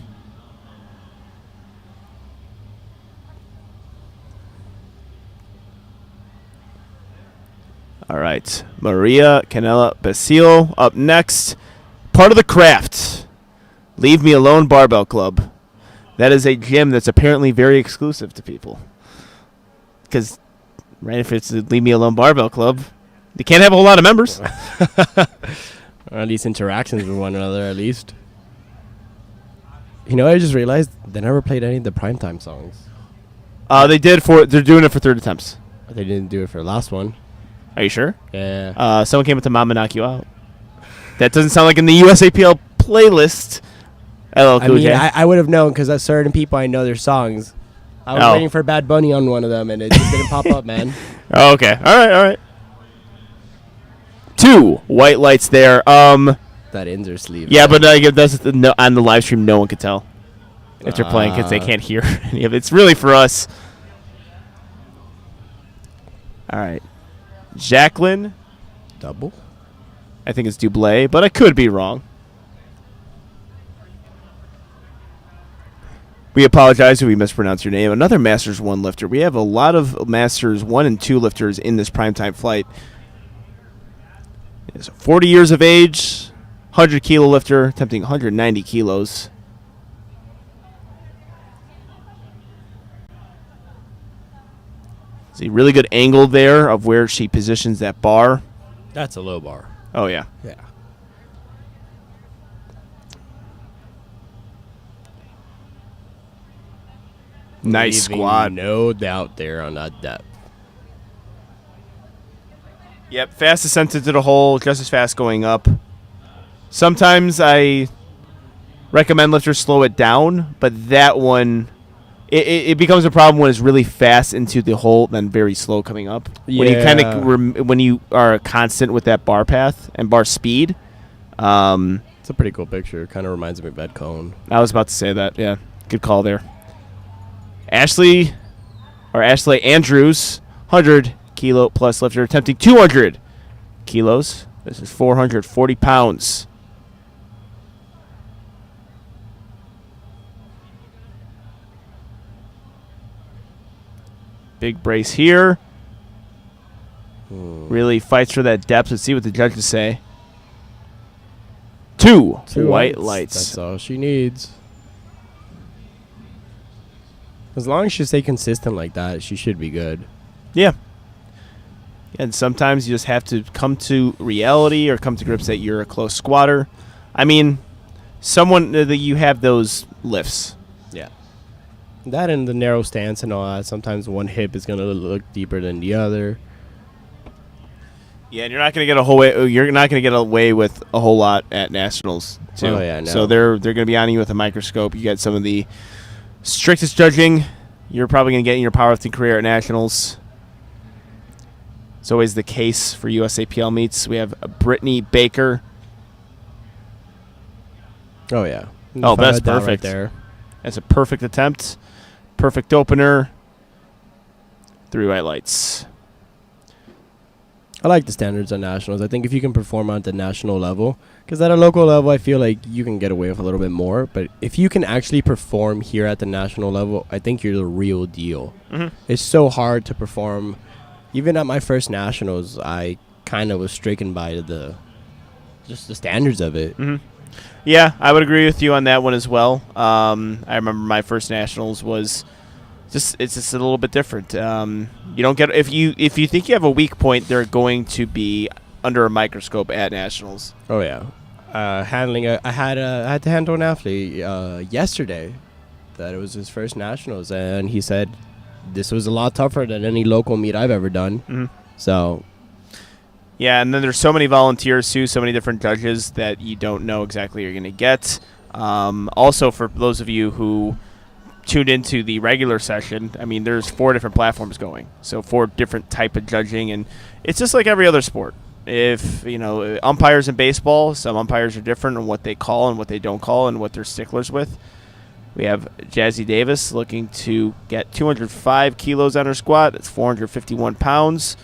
All right, Maria Canela Basile up next. Part of the craft. Leave Me Alone Barbell Club. That is a gym that's apparently very exclusive to people. Because, right, if it's the Leave Me Alone Barbell Club, they can't have a whole lot of members. Or at least interactions with one another, at least. You know, I just realized they never played any of the Primetime songs. They're doing it for 3rd attempts. They didn't do it for the last one. Are you sure? Yeah. Someone came up to Mama Knock You Out. That doesn't sound like in the USAPL playlist. I would have known because certain people I know their songs. I was waiting for Bad Bunny on one of them, and it just didn't pop up, man. Oh, okay. All right. 2 white lights there. That ends her sleeve. Yeah, but on the live stream, no one could tell if they're playing because they can't hear any of it. It's really for us. All right. Jacqueline. Double? I think it's Dublé, but I could be wrong. We apologize if we mispronounced your name. Another Masters 1 lifter. We have a lot of Masters 1 and 2 lifters in this primetime flight. Is 40 years of age, 100 kilo lifter, attempting 190 kilos. See, really good angle there of where she positions that bar. That's a low bar. Oh, yeah. Yeah. Nice Leaving squat. No doubt there on that depth. Yep, fast ascent to the hole, just as fast going up. Sometimes I recommend lifters slow it down, but that one, it becomes a problem when it's really fast into the hole, then very slow coming up. When you kind of when you are constant with that bar path and bar speed. It's a pretty cool picture. Kind of reminds me of Ed Cohn. I was about to say that. Yeah, good call there. Ashley Andrews, 100 kilo plus lifter, attempting 200 kilos. This is 440 pounds. Big brace here. Really fights for that depth. Let's see what the judges say. Two white lights. That's all she needs. As long as she stay consistent like that, she should be good. Yeah. And sometimes you just have to come to reality or come to grips that you're a close squatter. I mean, that you have those lifts. Yeah. That and the narrow stance and all that. Sometimes one hip is going to look deeper than the other. Yeah, and you're not going to get away with a whole lot at nationals too. Oh yeah, no. So they're going to be on you with a microscope. You get some of the strictest judging you're probably going to get in your powerlifting career at nationals. It's always the case for USAPL meets. We have Brittany Baker. Oh yeah. Oh, that's perfect. Right there. That's a perfect attempt. Perfect opener. 3 white lights. I like the standards on nationals. I think if you can perform at the national level, because at a local level, I feel like you can get away with a little bit more. But if you can actually perform here at the national level, I think you're the real deal. Mm-hmm. It's so hard to perform. Even at my first nationals, I kind of was stricken by the standards of it. Mm-hmm. Yeah, I would agree with you on that one as well. I remember my first nationals was it's just a little bit different. You don't get if you think you have a weak point, they're going to be under a microscope at nationals. Oh yeah, I had to handle an athlete yesterday that it was his first nationals, and he said this was a lot tougher than any local meet I've ever done. Mm-hmm. So. Yeah, and then there's so many volunteers too, so many different judges that you don't know exactly you're going to get. Also, for those of you who tuned into the regular session, I mean, there's 4 different platforms going, so 4 different type of judging, and it's just like every other sport. If, umpires in baseball, some umpires are different on what they call and what they don't call and what they're sticklers with. We have Jazzy Davis looking to get 205 kilos on her squat. That's 451 pounds.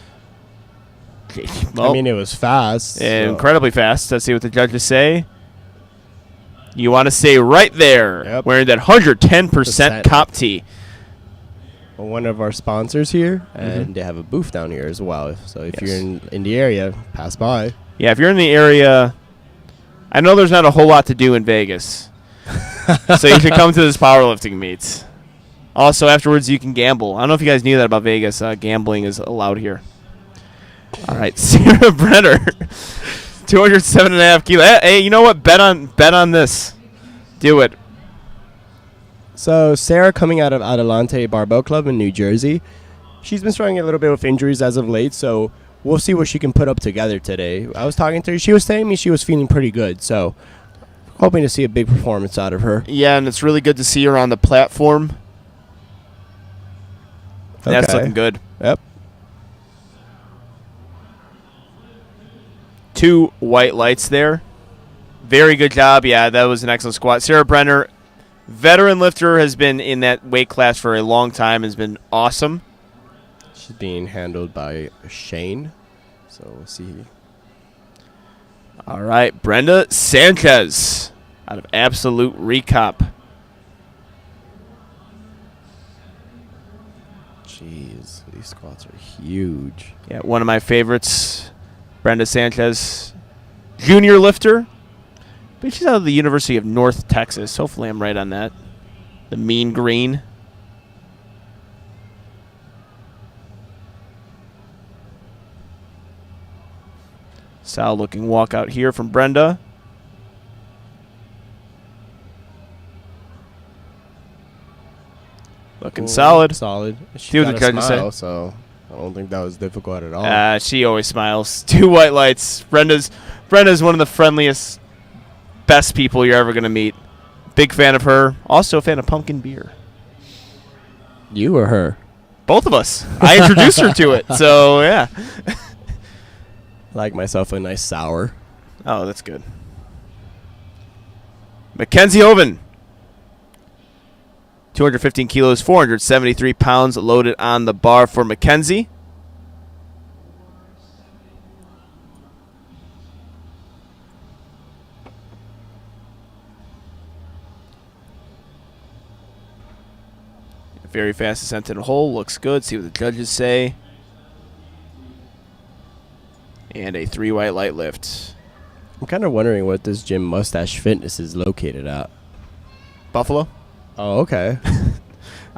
Well, I mean, it was fast. Incredibly fast. Let's see what the judges say. You want to stay right there, yep. Wearing that 110% comp tee. One of our sponsors here, and they have a booth down here as well. So if you're in the area, pass by. Yeah, if you're in the area, I know there's not a whole lot to do in Vegas. So you should come to this powerlifting meet. Also, afterwards, you can gamble. I don't know if you guys knew that about Vegas. Gambling is allowed here. All right, Sarah Brenner, 207.5 kilos. Hey, you know what? Bet on this. Do it. So Sarah, coming out of Adelante Barbell Club in New Jersey, she's been struggling a little bit with injuries as of late. So we'll see what she can put up together today. I was talking to her. She was telling me she was feeling pretty good. So hoping to see a big performance out of her. Yeah, and it's really good to see her on the platform. Okay. That's looking good. Yep. 2 white lights there. Very good job. Yeah, that was an excellent squat. Sarah Brenner, veteran lifter, has been in that weight class for a long time, has been awesome. She's being handled by Shane. So we'll see. All right, Brenda Sanchez out of Absolute Recop. Jeez, these squats are huge. Yeah, one of my favorites. Brenda Sanchez, junior lifter. But she's out of the University of North Texas. Hopefully I'm right on that. The Mean Green. Solid looking walkout here from Brenda. Looking solid. Solid. She See what got the a judges smile, say. so I don't think that was difficult at all. She always smiles. 2 white lights. Brenda's one of the friendliest, best people you're ever going to meet. Big fan of her. Also a fan of pumpkin beer. You or her? Both of us. I introduced her to it. So, yeah. Like myself a nice sour. Oh, that's good. Mackenzie Hoven. 215 kilos, 473 pounds loaded on the bar for Mackenzie. Very fast ascent to the hole. Looks good. See what the judges say. And a 3 white light lift. I'm kind of wondering what this gym Mustache Fitness is located at. Buffalo? Oh, okay.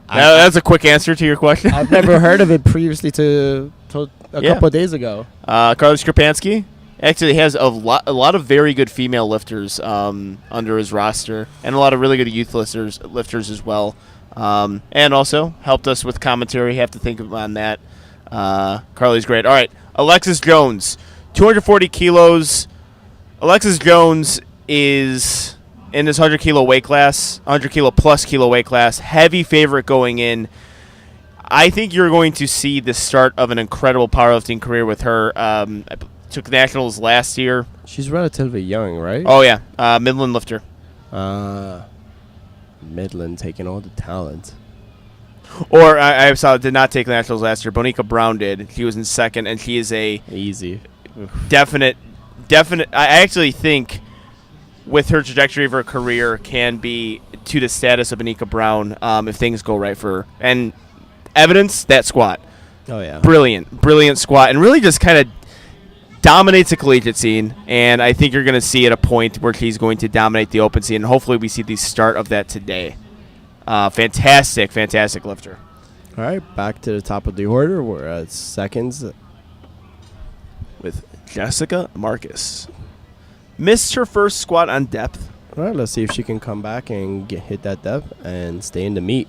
That's a quick answer to your question. I've never heard of it previously to a couple of days ago. Carly Skripansky actually has a lot of very good female lifters under his roster, and a lot of really good youth lifters as well. And also helped us with commentary. Have to think on that. Carly's great. All right, Alexis Jones, 240 kilos. Alexis Jones is in this 100 kilo weight class, 100 kilo plus kilo weight class. Heavy favorite going in. I think you're going to see the start of an incredible powerlifting career with her. Took nationals last year. She's relatively young, right? Oh yeah, Midland lifter. Midland taking all the talent. Or I saw did not take nationals last year. Bonica Brown did. She was in second, and she is a Easy. definite. I actually think with her trajectory of her career can be to the status of Bonica Brown if things go right for her. And evidence, that squat. Oh, yeah. Brilliant squat. And really just kind of dominates the collegiate scene. And I think you're going to see at a point where she's going to dominate the open scene. And hopefully we see the start of that today. Fantastic lifter. All right, back to the top of the order. We're at seconds. With Jessica Marcus. Missed her first squat on depth. All right, let's see if she can come back and hit that depth and stay in the meet.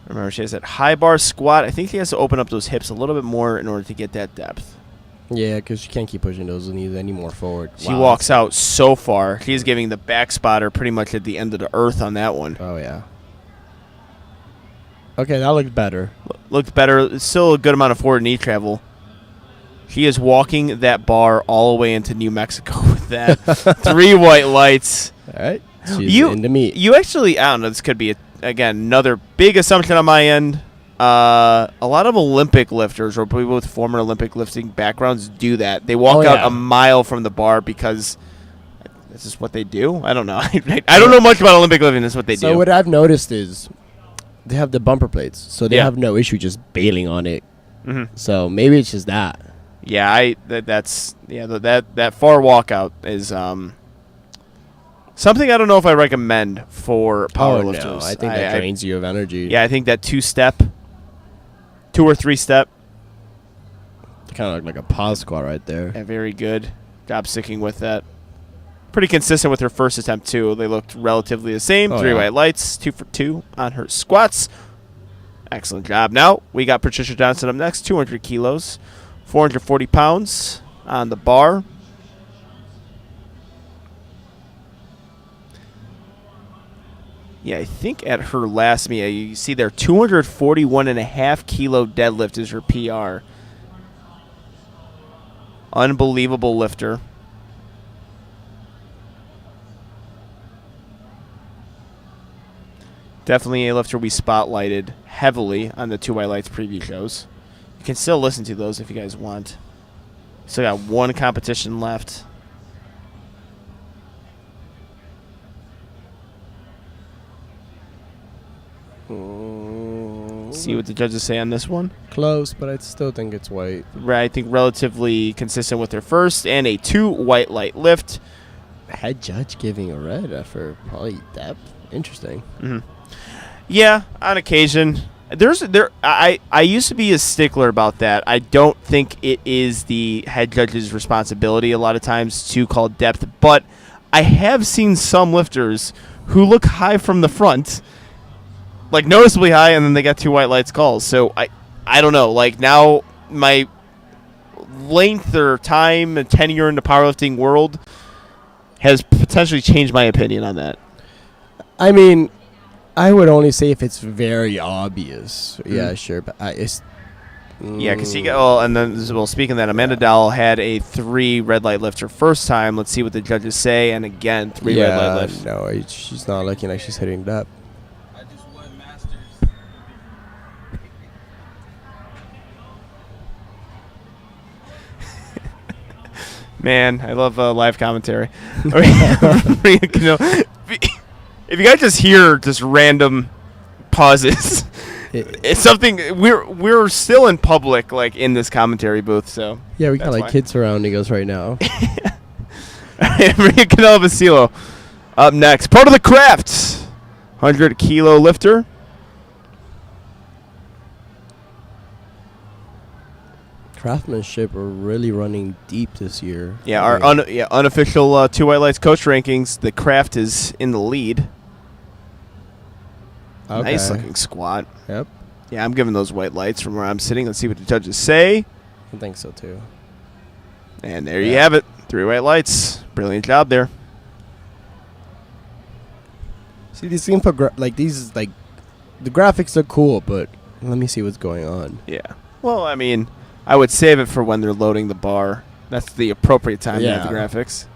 Remember, she has that high bar squat. I think she has to open up those hips a little bit more in order to get that depth. Yeah, because she can't keep pushing those knees any more forward. She walks out so far. She's giving the back spotter pretty much at the end of the earth on that one. Oh, yeah. Okay, that looked better. Looked better. It's still a good amount of forward knee travel. She is walking that bar all the way into New Mexico with that 3 white lights. All right. She's in the meet. You actually, I don't know, this could be, again, another big assumption on my end. A lot of Olympic lifters or people with former Olympic lifting backgrounds do that. They walk out a mile from the bar because this is what they do. I don't know. I don't know much about Olympic lifting. That's what they do. So what I've noticed is they have the bumper plates, so they have no issue just bailing on it. Mm-hmm. So maybe it's just that. Yeah, that far walkout is something I don't know if I recommend for powerlifters. Oh, no. I think that drains you of energy. Yeah, I think that 2 or 3 step. Kind of look like a pause squat right there. Yeah, very good job sticking with that. Pretty consistent with her first attempt, too. They looked relatively the same. 3 white lights, 2 for 2 on her squats. Excellent job. Now, we got Patricia Johnson up next, 200 kilos, 440 pounds on the bar. Yeah, I think at her last meet, you see there, 241.5 kilo deadlift is her PR. Unbelievable lifter. Definitely a lifter we spotlighted heavily on the 2 White Lights preview shows. You can still listen to those if you guys want. Still got 1 competition left. See what the judges say on this one. Close, but I still think it's white. Right, I think relatively consistent with their first. And a 2 white light lift. Head judge giving a red for probably depth. Interesting. Mm-hmm. Yeah, on occasion. I used to be a stickler about that. I don't think it is the head judge's responsibility a lot of times to call depth, but I have seen some lifters who look high from the front, like noticeably high, and then they got 2 white lights calls. So I don't know. Like now my length or time and tenure in the powerlifting world has potentially changed my opinion on that. I mean, I would only say if it's very obvious. Yeah, sure, but Yeah, because you got and then speaking of that, Amanda Dowell had a 3 red light lift her first time. Let's see what the judges say, and again 3 red light lifts. No, she's not looking like she's hitting that. I just won Masters. Man, I love live commentary. If you guys just hear just random pauses. It's something we're still in public, like in this commentary booth. So yeah, we got like kids surrounding us right now. Maria Canelo Vasilo up next. Part of the craft, 100-kilo lifter. Craftsmanship are really running deep this year. Yeah, our unofficial 2 white lights coach rankings. The craft is in the lead. Okay. Nice looking squat. Yep. Yeah, I'm giving those white lights from where I'm sitting. Let's see what the judges say. I think so too. And there you have it. 3 white lights. Brilliant job there. See, these the graphics look cool, but let me see what's going on. Yeah. Well, I mean, I would save it for when they're loading the bar. That's the appropriate time to have the graphics.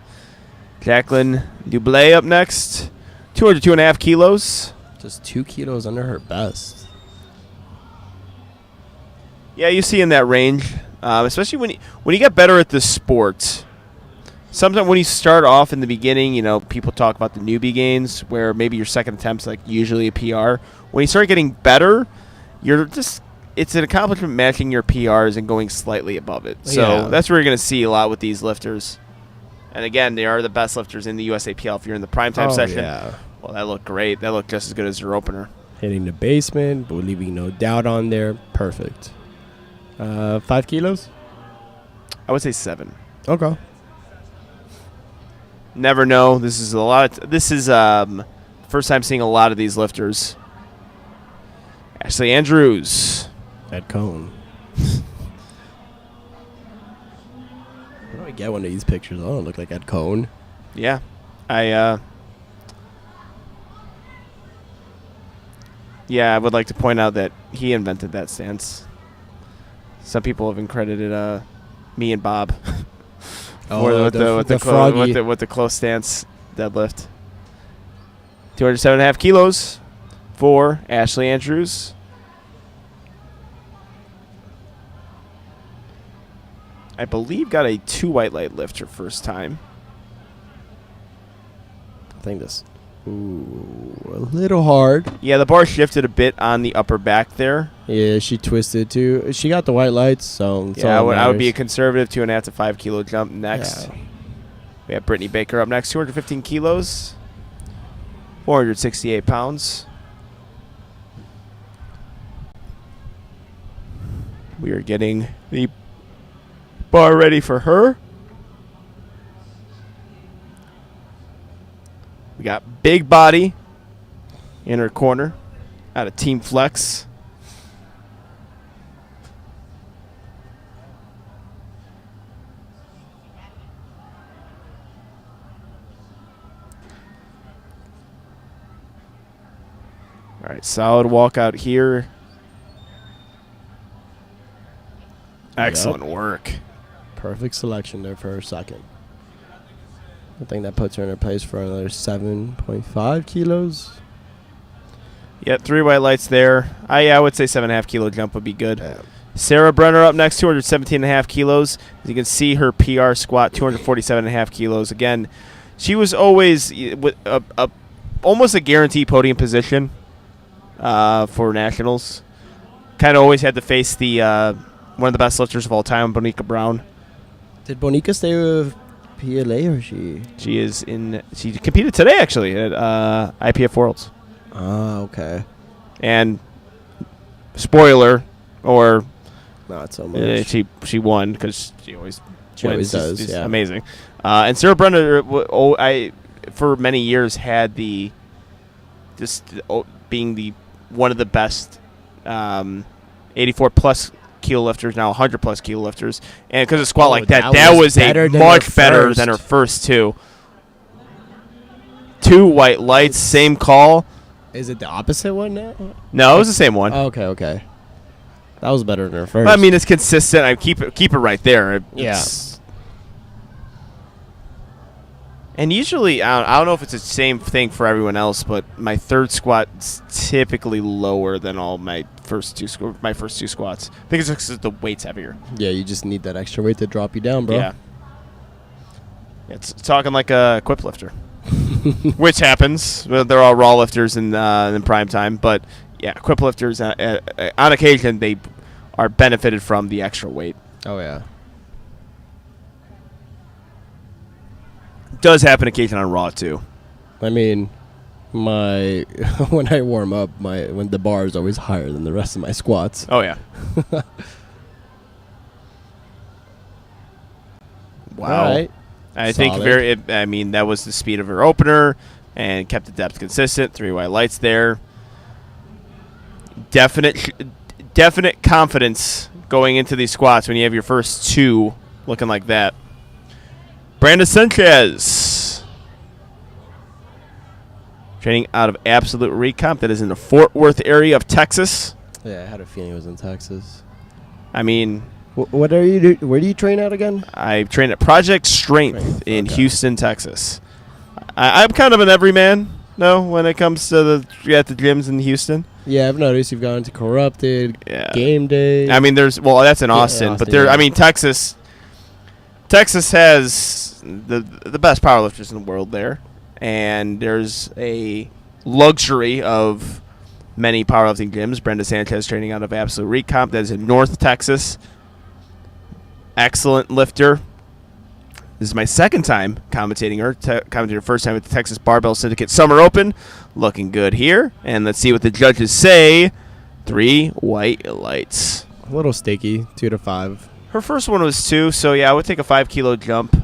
Jacqueline Dublé up next. 202.5 kilos. Just 2 kilos under her best. Yeah, you see in that range, especially when you get better at the sport. Sometimes when you start off in the beginning, people talk about the newbie gains, where maybe your second attempt's like usually a PR. When you start getting better, it's an accomplishment matching your PRs and going slightly above it. So that's where you're going to see a lot with these lifters. And again, they are the best lifters in the USAPL. If you're in the primetime session, well, that looked great. That looked just as good as your opener. Hitting the basement, but leaving no doubt on there. Perfect. 5 kilos? I would say 7. Okay. Never know. This is first time seeing a lot of these lifters. Ashley Andrews. Ed Cohn. How do I get one of these pictures? I don't look like Ed Cohn. Yeah. I would like to point out that he invented that stance. Some people have credited me and Bob with the close stance deadlift. 207.5 kilos for Ashley Andrews. I believe got a 2 white light lift her first time. I think this. Ooh, a little hard. Yeah, the bar shifted a bit on the upper back there. Yeah, she twisted too. She got the white lights, so yeah, I would be a conservative 2.5 to 5 kilo jump next. Yeah. We have Brittany Baker up next, 215 kilos, 468 pounds. We are getting the bar ready for her. We got Big Body in her corner out of Team Flex. All right, solid walkout here. Excellent work. Perfect selection there for her second. I think that puts her in her place for another 7.5 kilos. Yeah, 3 white lights there. I would say 7.5 kilo jump would be good. Yeah. Sarah Brenner up next, 217.5 kilos. As you can see, her PR squat, 247.5 kilos. Again, she was always with almost a guaranteed podium position for nationals. Kind of always had to face the one of the best lifters of all time, Bonica Brown. Did Bonica stay with PLA or she? She competed today actually at IPF Worlds. Oh, okay. And spoiler, or Not so much. she won because she always wins. does, She's yeah. amazing. And Sarah Brenner, for many years had being one of the best 84 plus kilo lifters, now 100 plus kilo lifters, and because of squat like that was much better than her first two. 2 white lights, same call. Is it the opposite one now? No, it was the same one. Okay. That was better than her first. I mean, it's consistent. I keep it right there. Yeah. And usually, I don't know if it's the same thing for everyone else, but my third squat's typically lower than all my first two squats. I think it's because the weight's heavier. Yeah, you just need that extra weight to drop you down, bro. Yeah. It's talking like a equip lifter, which happens. Well, they're all raw lifters in prime time, but yeah, equip lifters on occasion they are benefited from the extra weight. Oh yeah. Does happen occasionally on raw too. I mean, when I warm up, when the bar is always higher than the rest of my squats. Oh yeah. Wow. All right. I think that was the speed of her opener and kept the depth consistent. 3 white lights there. Definite confidence going into these squats when you have your first 2 looking like that. Brandon Sanchez, training out of Absolute Recomp. That is in the Fort Worth area of Texas. Yeah, I had a feeling it was in Texas. I mean, what are you do? Where do you train at again? I train at Project Strength in Houston, Texas. I'm kind of an everyman, when it comes to the gyms in Houston. Yeah, I've noticed you've gone to Corrupted, Yeah. Game Day. I mean, that's in Austin, but there. Yeah. I mean, Texas has the best powerlifters in the world there, and there's a luxury of many powerlifting gyms. Brenda Sanchez training out of Absolute Recomp. That is in North Texas. Excellent lifter. This is my second time commentating her. Commentated her first time at the Texas Barbell Syndicate Summer Open. Looking good here. And let's see what the judges say. 3 white lights. A little sticky, 2 to 5. Her first one was 2, so yeah, I would take a 5 kilo jump.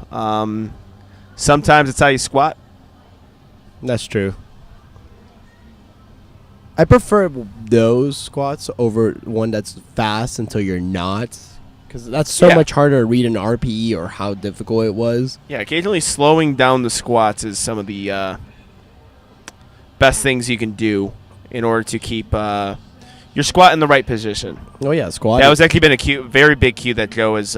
Sometimes it's how you squat. That's true. I prefer those squats over one that's fast until you're not. Because that's so much harder to read an RPE or how difficult it was. Yeah, occasionally slowing down the squats is some of the best things you can do in order to keep your squat in the right position. Oh, yeah, squat. That was actually been a very big cue that Joe has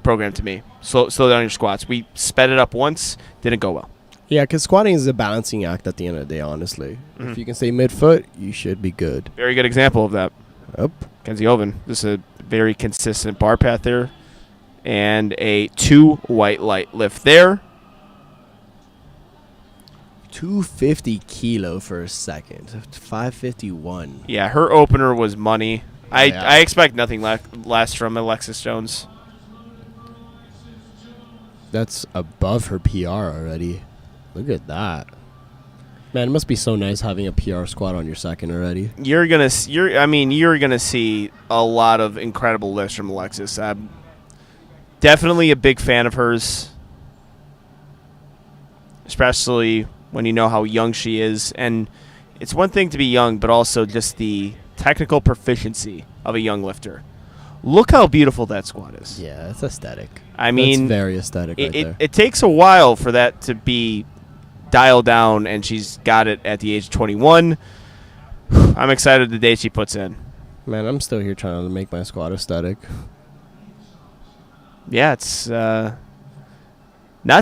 programmed to me. Slow down your squats. We sped it up once, didn't go well. Yeah, because squatting is a balancing act at the end of the day, honestly. Mm-hmm. If you can stay mid-foot, you should be good. Very good example of that. Yep. Kenzie Oven. This is a very consistent bar path there. And a 2 white light lift there. 250 kilo for a second. 551. Yeah, her opener was money. I Yeah. I expect nothing less from Alexis Jones. That's above her PR already. Look at that. Man, it must be so nice having a PR squat on your second already. You're gonna see a lot of incredible lifts from Alexis. I'm definitely a big fan of hers, especially when you know how young she is. And it's one thing to be young, but also just the technical proficiency of a young lifter. Look how beautiful that squat is. Yeah, it's aesthetic. I mean, it's very aesthetic right there. It takes a while for that to be dialed down, and she's got it at the age of 21. I'm excited the day she puts in. Man, I'm still here trying to make my squat aesthetic. Yeah, it's not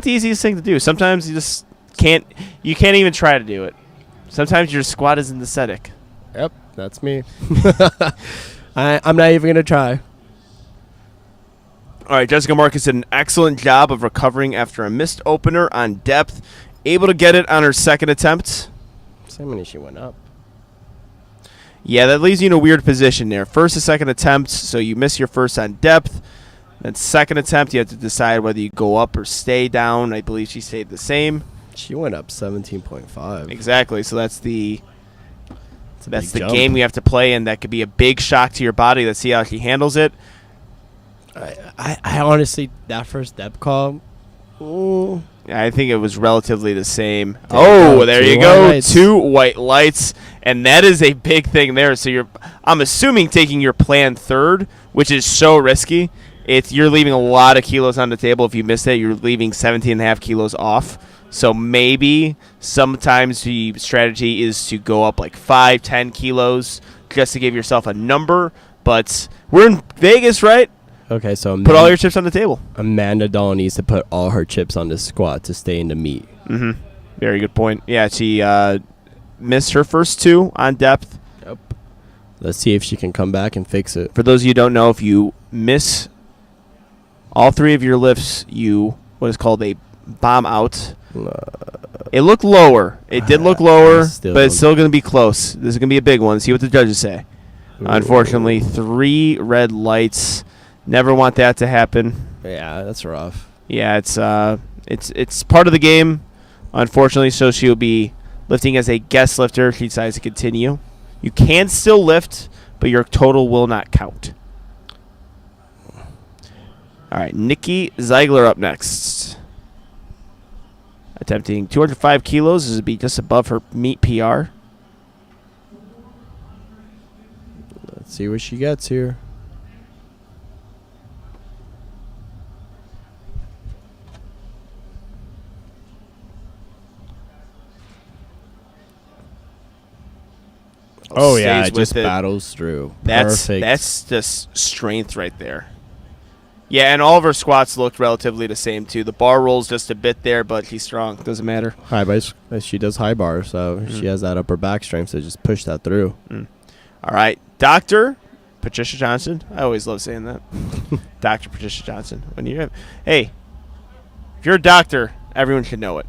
the easiest thing to do. Sometimes you just can't even try to do it. Sometimes your squat isn't aesthetic. Yep, that's me. I'm not even going to try. All right, Jessica Marcus did an excellent job of recovering after a missed opener on depth. Able to get it on her second attempt. So many she went up. Yeah, that leaves you in a weird position there. First and second attempts, so you miss your first on depth. Then second attempt, you have to decide whether you go up or stay down. I believe she stayed the same. She went up 17.5. Exactly, so that's That's the game we have to play, and that could be a big shock to your body. Let's see how he handles it. I honestly, that first depth call, I think it was relatively the same. There There you you go. go. Lights. 2 white lights, and that is a big thing there. So I'm assuming taking your planned third, which is so risky. You're leaving a lot of kilos on the table. If you miss that, you're leaving 17.5 kilos off. So maybe sometimes the strategy is to go up like 5, 10 kilos just to give yourself a number. But we're in Vegas, right? Okay, so Put all your chips on the table. Amanda Dahl needs to put all her chips on the squat to stay in the meet. Mm-hmm. Very good point. Yeah, she missed her first 2 on depth. Yep. Let's see if she can come back and fix it. For those of you who don't know, if you miss all 3 of your lifts, what is called a bomb out. It looked lower. It did look lower, but it's still going to be close. This is going to be a big one. See what the judges say. Ooh. Unfortunately, 3 red lights. Never want that to happen. Yeah, that's rough. Yeah, it's part of the game, unfortunately. So she'll be lifting as a guest lifter if she decides to continue. You can still lift, but your total will not count. All right, Nikki Ziegler up next. Attempting 205 kilos. This would be just above her meet PR. Let's see what she gets here. Oh, yeah, Stays it with just battles through. Perfect. That's just strength right there. Yeah, and all of her squats looked relatively the same, too. The bar rolls just a bit there, but she's strong. Doesn't matter. High bars. She does high bar, so she has that upper back strength, so just push that through. All right, Dr. Patricia Johnson. I always love saying that. Dr. Patricia Johnson. Hey, if you're a doctor, everyone should know it.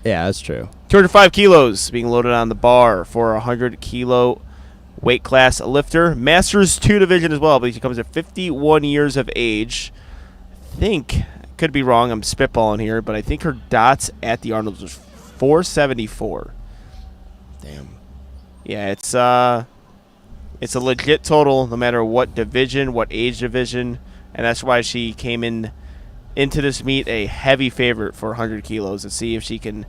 Yeah, that's true. 205 kilos being loaded on the bar for a 100-kilo weight class lifter. Masters 2 division as well, but she comes at 51 years of age. I think, could be wrong, I'm spitballing here, but I think her dots at the Arnold's was 474. Damn. Yeah, it's a legit total no matter what division, what age division, and that's why she came into this meet a heavy favorite for 100 kilos. Let's see if she can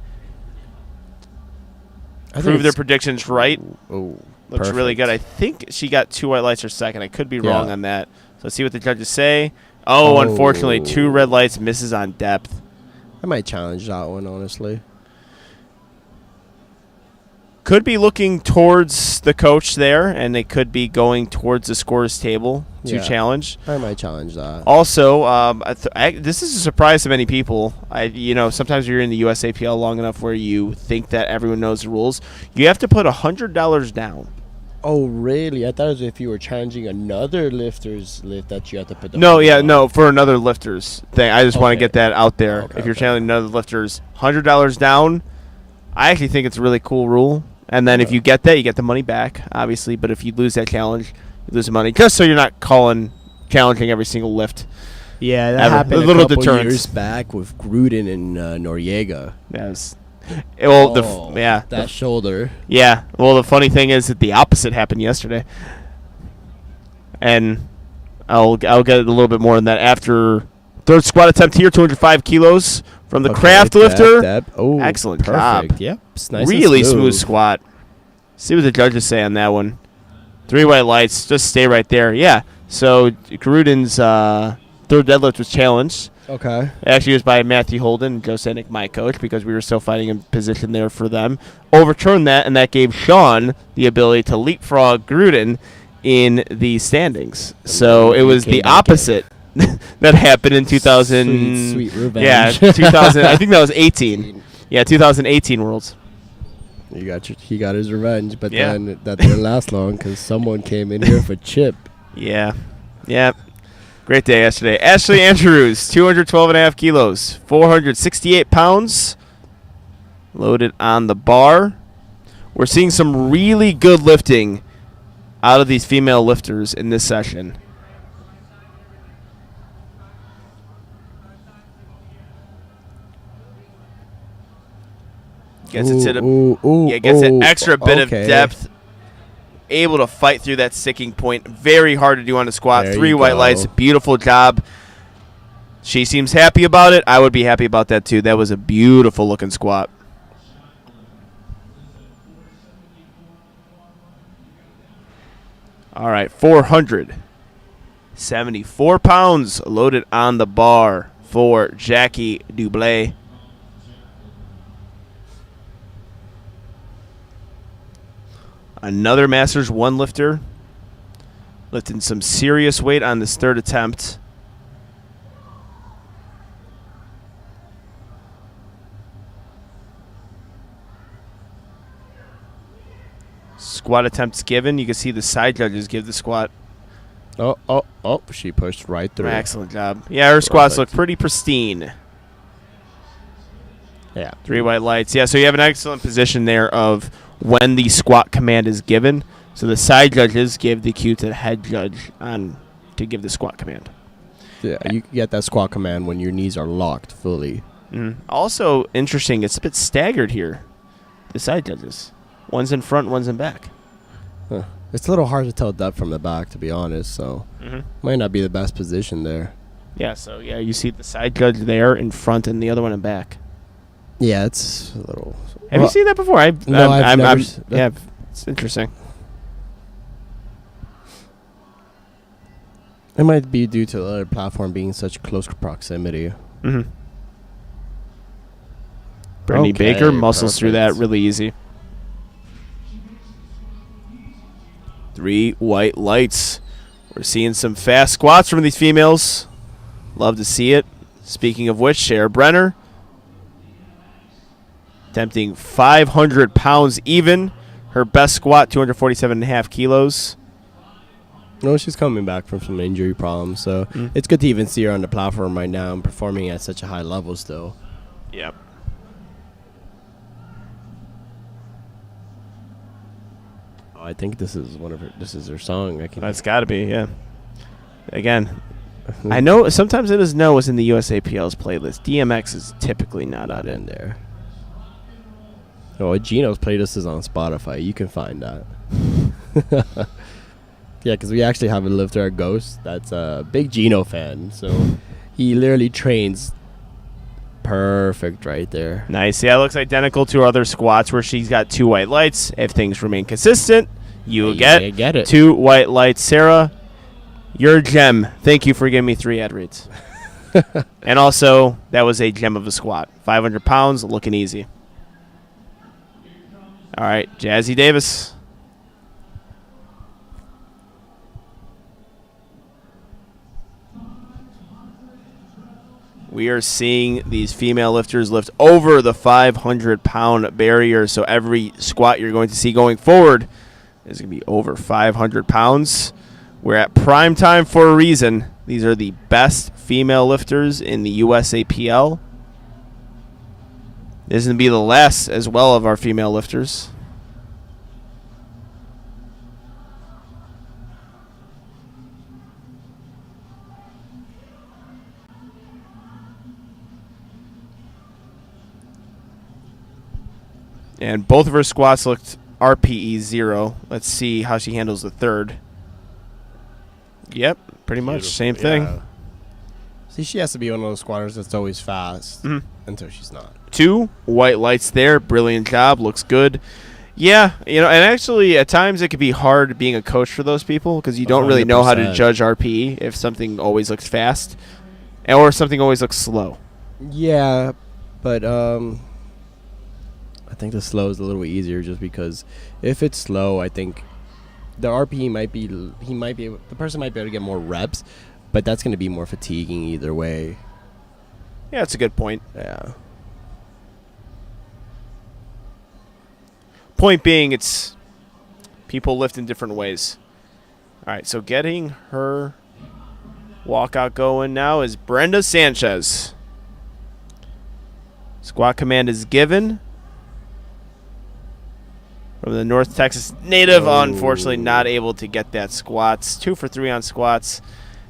prove their predictions right. Oh, looks really good. I think she got 2 white lights her second. I could be wrong on that. So let's see what the judges say. Oh, unfortunately, 2 red lights, misses on depth. I might challenge that one, honestly. Could be looking towards the coach there, and they could be going towards the scorer's table to challenge. I might challenge that. Also, this is a surprise to many people. Sometimes you're in the USAPL long enough where you think that everyone knows the rules. You have to put $100 down. Oh, really? I thought it was if you were challenging another lifter's lift that you had to put the No, for another lifter's thing. I just want to get that out there. Okay, if you're challenging another lifter's, $100 down, I actually think it's a really cool rule. And then if you get that, you get the money back, obviously. But if you lose that challenge, you lose the money. Just so you're not challenging every single lift. Yeah, that happened a little couple deterrence. years back with Gruden and Noriega. Yes. That shoulder. Yeah. Well, the funny thing is that the opposite happened yesterday. And I'll get a little bit more on that after third squat attempt here, 205 kilos from the craft lifter. Oh, excellent perfect. job. Yep. It's nice really smooth squat. See what the judges say on that one. 3 white lights. Just stay right there. Yeah. So Gruden's third deadlift was challenged. Okay. It actually was by Matthew Holden and Joe Sanik, my coach, because we were still fighting in position there for them. Overturned that, and that gave Sean the ability to leapfrog Gruden in the standings. So it was the opposite that happened in 2000. Sweet revenge. Yeah, 2000. I think that was 18. Yeah, 2018 Worlds. He got his revenge, but then that didn't last long because someone came in here for chip. Yeah. Great day yesterday. Ashley Andrews, 212.5 kilos, 468 pounds, loaded on the bar. We're seeing some really good lifting out of these female lifters in this session. Gets it to the gets an extra bit of depth. able to fight through that sticking point. Very hard to do on the squat. There 3 you white go. lights. Beautiful job. She seems happy about it. I would be happy about that too. That was a beautiful looking squat. All right, 474 pounds loaded on the bar for Jackie Dublé. Another Masters 1 lifter, lifting some serious weight on this third attempt. Squat attempts given. You can see the side judges give the squat. Oh, she pushed right through. Excellent job. Yeah, her squats Perfect. look pretty pristine. Yeah. 3 white lights. Yeah, so you have an excellent position there of when the squat command is given. So the side judges give the cue to the head judge on to give the squat command. Yeah, you get that squat command when your knees are locked fully. Also interesting, it's a bit staggered here. The side judges. One's in front, one's in back. Huh. It's a little hard to tell depth from the back, to be honest, so might not be the best position there. Yeah, so yeah, you see the side judge there in front and the other one in back. Yeah, it's a little... Have you seen that before? I've never yeah, it's interesting. It might be due to the other platform being such close proximity. Brittany Okay, Baker muscles through that perfect. really easy. 3 white lights. We're seeing some fast squats from these females. Love to see it. Speaking of which, Cher Brenner attempting 500 pounds even. Her best squat, 247.5 kilos. No, she's coming back from some injury problems, so it's good to even see her on the platform right now and performing at such a high level still. Yep. Oh, I think this is this is her song. That's got to be, yeah. Again, I know sometimes it is no is in the USAPL's playlist. DMX is typically not out in there. Oh, Gino's playlist is on Spotify. You can find that. Yeah, because we actually have a lifter at Ghost that's a big Gino fan. So he literally trains perfect right there. Nice. Yeah, it looks identical to her other squats where she's got 2 white lights. If things remain consistent, you will get it. 2 white lights. Sarah, you're a gem. Thank you for giving me 3 ad reads. And also, that was a gem of a squat. 500 pounds, looking easy. All right, Jazzy Davis. We are seeing these female lifters lift over the 500-pound barrier. So every squat you're going to see going forward is going to be over 500 pounds. We're at prime time for a reason. These are the best female lifters in the USAPL. This is going to be the last as well of our female lifters. And both of her squats looked RPE 0. Let's see how she handles the third. Yep, pretty much. Same thing. Yeah. See, she has to be one of those squatters that's always fast until she's not. 2 white lights there. Brilliant job. Looks good. Yeah, and actually at times it could be hard being a coach for those people because you don't really know how to 100%. judge RPE if something always looks fast or something always looks slow. Yeah, but I think the slow is a little easier just because if it's slow, I think the RPE the person might be able to get more reps, but that's going to be more fatiguing either way. Yeah, that's a good point. Yeah. Point being, it's people lift in different ways. All right, so getting her walkout going now is Brenda Sanchez. Squat command is given. From the North Texas native, unfortunately not able to get that squats. 2 for 3 on squats.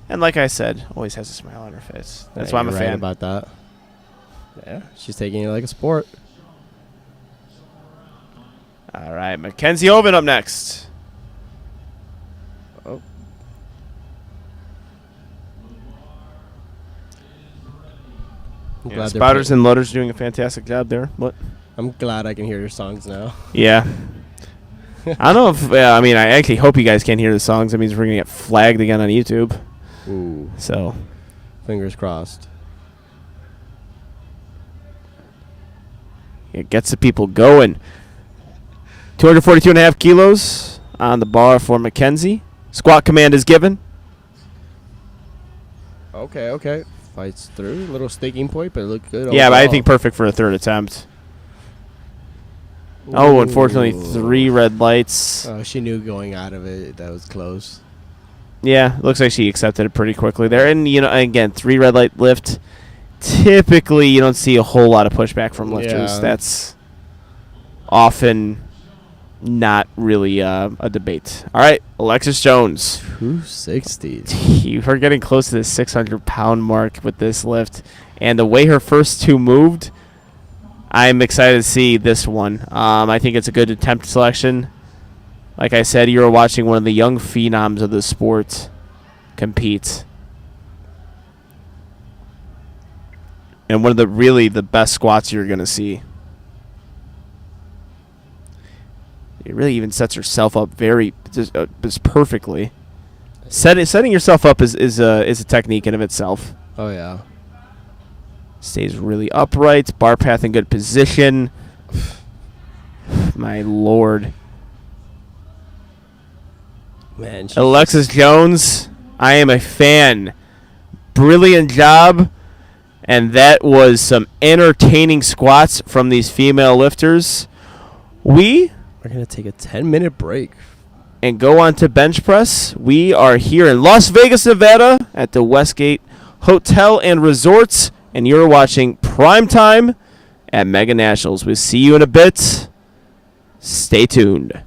And like I said, always has a smile on her face. That's why I'm a You're fan. right about that. Yeah, she's taking it like a sport. All right, Mackenzie Hoven up next. Oh. I'm Yeah, glad they're spotters play- and loaders doing a fantastic job there. What? I'm glad I can hear your songs now. Yeah. I don't know if I mean I actually hope you guys can't hear the songs. That means we're gonna get flagged again on YouTube. Ooh, So fingers crossed. it gets the people going. 242.5 kilos on the bar for Mackenzie. Squat command is given. Okay. Fights through. Little staking point, but it looked good. Yeah, but I overall. think perfect for a third attempt. Oh, unfortunately, Ooh. 3 red lights. Oh, she knew going out of it that was close. Yeah, looks like she accepted it pretty quickly there. And, again, 3 red light lift. Typically, you don't see a whole lot of pushback from lifters. Yeah. That's often not really a debate. All right, Alexis Jones. 260. You are getting close to the 600-pound mark with this lift. And the way her first 2 moved, I'm excited to see this one. I think it's a good attempt selection. Like I said, you're watching one of the young phenoms of the sport compete. And one of the best squats you're going to see. It really even sets herself up just perfectly. Setting yourself up is a technique in of itself. Oh, yeah. Stays really upright. Bar path in good position. My lord. Man, she's Alexis Jones, I am a fan. Brilliant job. And that was some entertaining squats from these female lifters. We're going to take a 10-minute break. And go on to bench press. We are here in Las Vegas, Nevada at the Westgate Hotel and Resorts. And you're watching Primetime at Mega Nationals. We'll see you in a bit. Stay tuned.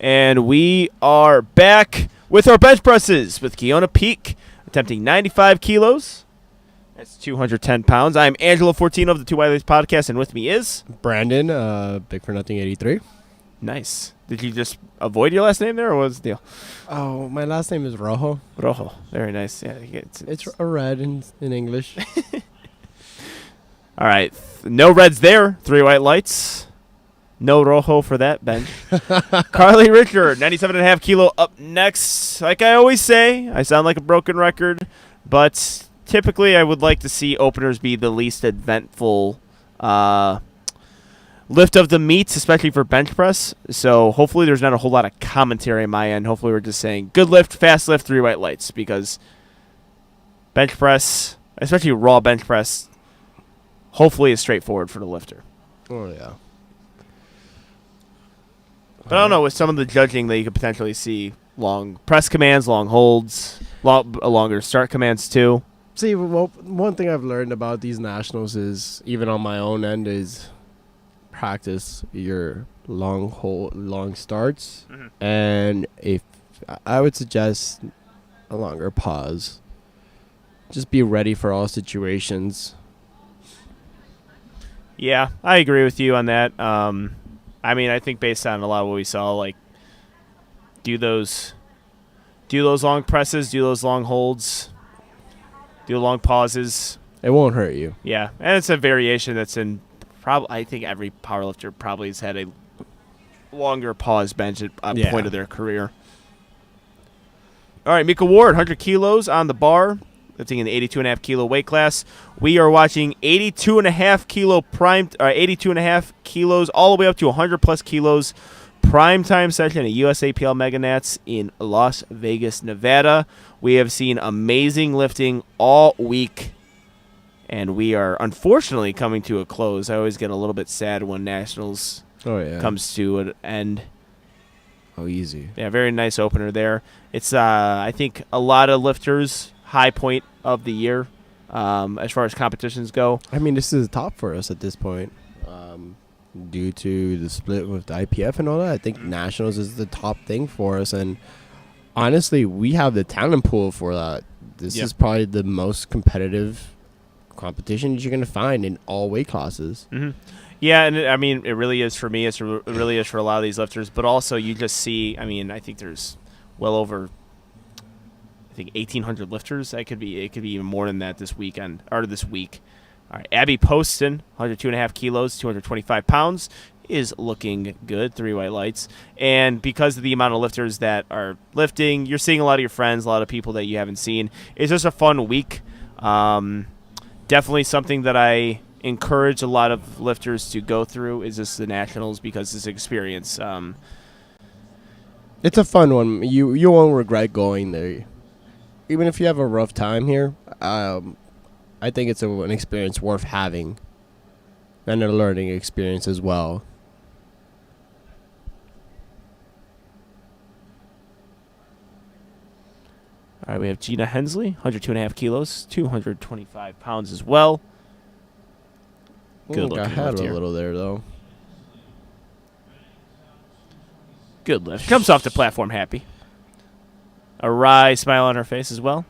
And we are back with our bench presses with Keona Peak attempting 95 kilos. That's 210 pounds. I'm Angelo Fortino of the Two White Ladies podcast, and with me is Brandon, Big for Nothing 83. Nice. Did you just avoid your last name there, or what was the deal? Oh, my last name is Rojo. Rojo. Very nice. Yeah, It's a red in English. All right. No reds there. 3 white lights. No Rojo for that bench. Carly Richard, 97.5 kilo up next. Like I always say, I sound like a broken record, but typically I would like to see openers be the least eventful lift of the meets, especially for bench press. So hopefully there's not a whole lot of commentary on my end. Hopefully we're just saying good lift, fast lift, 3 white lights, because bench press, especially raw bench press, hopefully is straightforward for the lifter. Oh, yeah. But I don't know, with some of the judging that you could potentially see long press commands, long holds, longer start commands too. See, well, one thing I've learned about these nationals is, even on my own end, is practice your long starts. Mm-hmm. And if I would suggest a longer pause. Just be ready for all situations. Yeah, I agree with you on that. I mean, I think based on a lot of what we saw, like do those long presses, do those long holds, do long pauses. It won't hurt you. Yeah, and it's a variation that's in I think every powerlifter probably has had a longer pause bench at a point of their career. All right, Mika Ward, 100 kilos on the bar, lifting in the 82.5 kilo weight class. We are watching 82.5 kilos all the way up to 100 plus kilos. Primetime session at USAPL Mega Nats in Las Vegas, Nevada. We have seen amazing lifting all week, and we are unfortunately coming to a close. I always get a little bit sad when Nationals comes to an end. Oh, easy. Yeah, very nice opener there. It's, I think, a lot of lifters' high point of the year as far as competitions go. I mean, this is the top for us at this point. Due to the split with the IPF and all that, I think Nationals is the top thing for us. And honestly, we have the talent pool for that. This is probably the most competitive competition you're going to find in all weight classes. Mm-hmm. Yeah, and I mean, it really is for me. It really is for a lot of these lifters. But also, you just see, I mean, I think there's well over, I think 1,800 lifters. It could be even more than that this weekend, or this week. All right, Abby Poston, 102.5 kilos, 225 pounds, is looking good, 3 white lights. And because of the amount of lifters that are lifting, you're seeing a lot of your friends, a lot of people that you haven't seen. It's just a fun week. Definitely something that I encourage a lot of lifters to go through is just the Nationals, because it's experience. It's a fun one. You won't regret going there. Even if you have a rough time here, I think it's an experience worth having, and a learning experience as well. All right, we have Gina Hensley, 102.5 kilos, 225 pounds as well. Good looking I had lift a here. little there, though. Good lift. Comes off the platform happy. A wry smile on her face as well.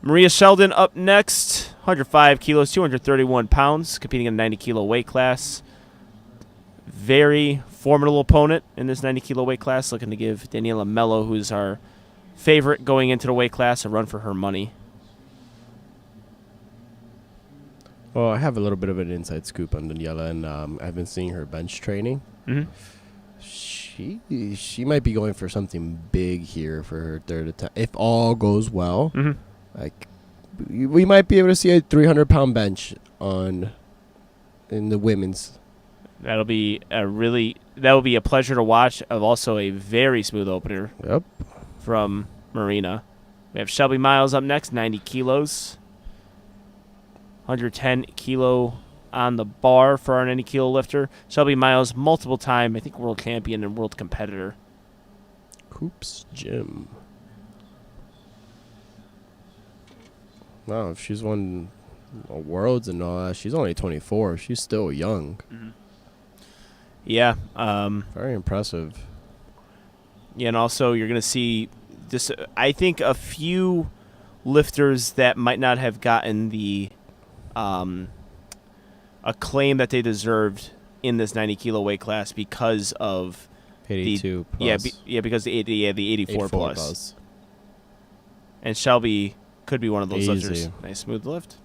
Maria Sheldon up next, 105 kilos, 231 pounds, competing in a 90 kilo weight class. Very formidable opponent in this 90 kilo weight class, looking to give Daniela Mello, who's our favorite going into the weight class, a run for her money. Well, I have a little bit of an inside scoop on Daniela, and I've been seeing her bench training. Mm-hmm. She might be going for something big here for her third attempt. If all goes well, like we might be able to see a 300-pound bench in the women's. That'll be a pleasure to watch. Of also a very smooth opener. Yep. From Marina. We have Shelby Miles up next, 90 kilos. 110 kilo on the bar for our 90 kilo lifter. Shelby Miles, multiple time, I think, world champion and world competitor. Coops Gym. Wow, if she's won worlds and all that, she's only 24. She's still young. Yeah. Very impressive. Yeah, and also you're going to see this. I think a few lifters that might not have gotten the acclaim that they deserved in this 90 kilo weight class because of 82 the plus. because the 84 plus. plus. And Shelby could be one of those Easy. lifters. Nice smooth lift.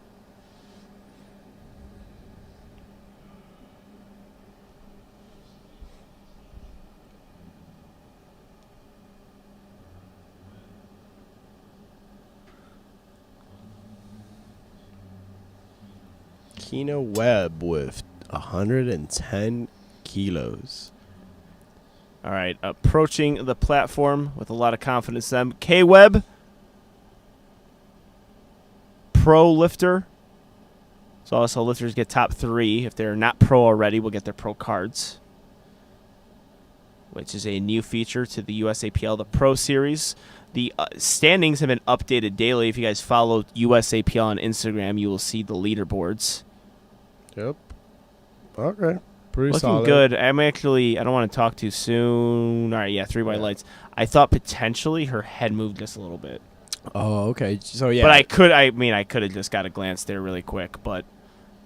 Keena Webb with 110 kilos. All right, approaching the platform with a lot of confidence. Them K Webb, pro lifter. So also lifters get top 3. If they're not pro already, will get their pro cards, which is a new feature to the USAPL, the Pro Series. The standings have been updated daily. If you guys follow USAPL on Instagram, you will see the leaderboards. Yep. Okay. Pretty Looking solid. good. I don't want to talk too soon. All right, yeah, 3 white lights. I thought potentially her head moved just a little bit. Oh, okay. So, yeah. But I could have just got a glance there really quick, but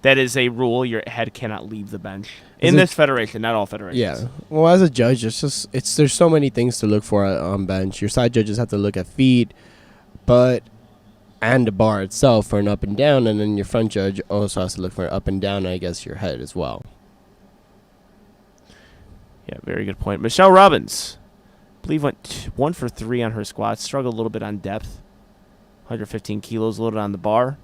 that is a rule. Your head cannot leave the bench. In this federation, not all federations. Yeah. Well, as a judge, there's so many things to look for on bench. Your side judges have to look at feet, butt, and the bar itself for an up and down, and then your front judge also has to look for an up and down, and I guess your head as well. Yeah, very good point. Michelle Robbins, I believe, went 1 for 3 on her squats. Struggled a little bit on depth. 115 kilos loaded on the bar.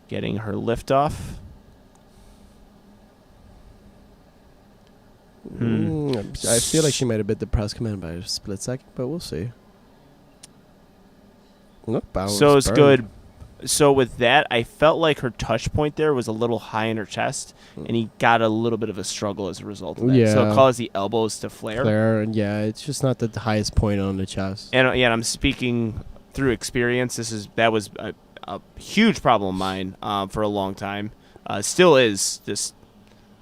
Getting her lift off. I feel like she might have bit the press command by a split second, but we'll see. Look, So it's good. So with that, I felt like her touch point there was a little high in her chest, and he got a little bit of a struggle as a result of that. Yeah. So it caused the elbows to flare. And yeah, it's just not the highest point on the chest. And yeah, I'm speaking through experience. That was a huge problem of mine for a long time. Still is, just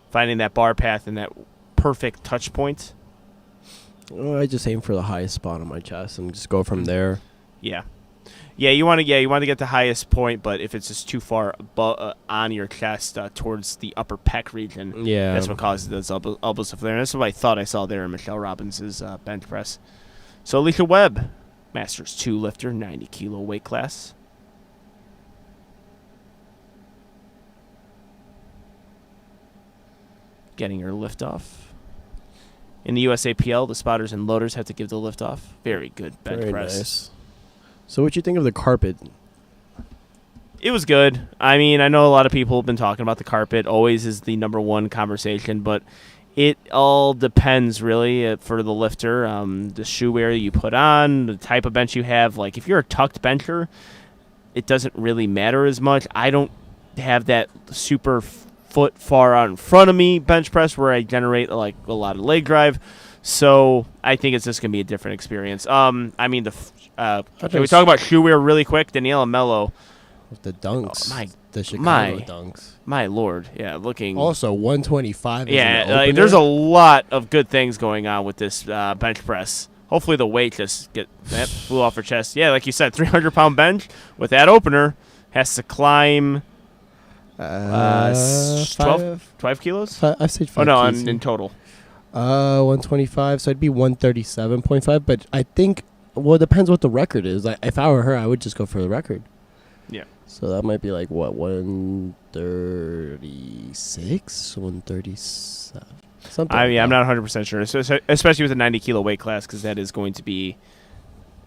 finding that bar path and that perfect touch point. I just aim for the highest spot on my chest and just go from there. Yeah. Yeah, you want to get the highest point, but if it's just too far on your chest towards the upper pec region, that's what causes those elbows to flare. And that's what I thought I saw there in Michelle Robbins' bench press. So Alicia Webb, Masters 2 lifter, 90 kilo weight class. Getting her lift off. In the USAPL, the spotters and loaders have to give the lift off. Very good bench press. Nice. So what you think of the carpet? It was good. I mean, I know a lot of people have been talking about the carpet. Always is the number one conversation, but it all depends really for the lifter. The shoe wear you put on, the type of bench you have. Like if you're a tucked bencher, it doesn't really matter as much. I don't have that super foot far out in front of me bench press where I generate like a lot of leg drive. So I think it's just gonna be a different experience. I mean, can we talk about shoe wear really quick? Daniela Mello. With the dunks. Oh, the Chicago dunks. My lord. Yeah, looking. Also, 125. Yeah, there's a lot of good things going on with this bench press. Hopefully the weight just flew off her chest. Yeah, like you said, 300-pound bench with that opener has to climb 12 kilos? I've said 5 Oh, no, kilos. in total. 125, so it'd be 137.5. But I think, well, it depends what the record is. Like, if I were her, I would just go for the record. Yeah. So that might be like, what, 136, 137? Something like I'm that. not 100% sure, especially with a 90-kilo weight class, because that is going to be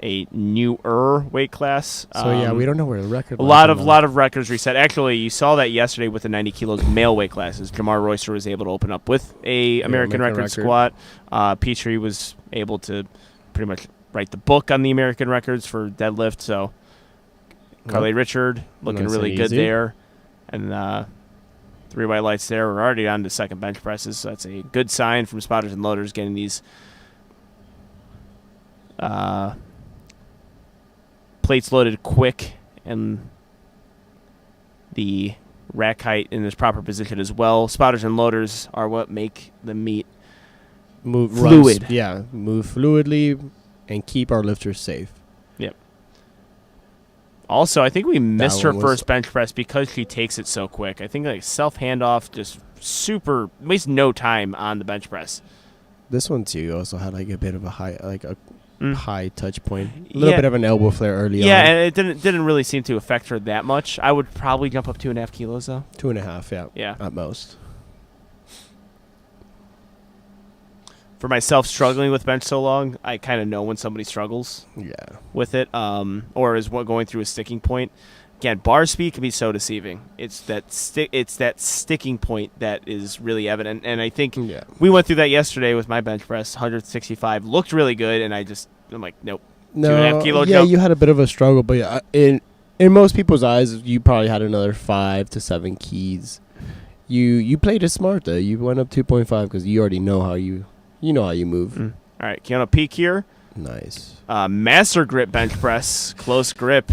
a newer weight class. So, yeah, we don't know where the record A lot of records reset. Actually, you saw that yesterday with the 90 kilos male weight classes. Jamar Royster was able to open up with a American record squat. Petrie was able to pretty much write the book on the American records for deadlift. So Carly Richard looking Nice really and good easy. there. And 3 white lights there. We're already on to second bench presses. So that's a good sign from spotters and loaders getting these plates loaded quick and the rack height in its proper position as well. Spotters and loaders are what make the meet move fluid. Move fluidly and keep our lifters safe. Yep. Also, I think we missed her one was- first bench press because she takes it so quick. I think like self handoff just super wastes no time on the bench press. This one too also had like a bit of a high, Mm. high touch point. A little Yeah. bit of an elbow flare early on. Yeah, and it didn't really seem to affect her that much. I would probably jump up 2.5 kilos though. 2.5, yeah. Yeah. At most. For myself, struggling with bench so long, I kind of know when somebody struggles Yeah. with it, or is going through a sticking point. Again, bar speed can be so deceiving. It's that sticking point that is really evident, and I think Yeah. we went through that yesterday with my bench press. 165 looked really good, and I'm like, nope. No, 2.5 kilo yeah, jump. you had a bit of a struggle, but yeah, in most people's eyes, you probably had another 5 to 7 keys. You played it smart though. You went up 2.5 because you already know how you know how you move. All right, Keanu peak here. Nice. Master grip bench press, close grip.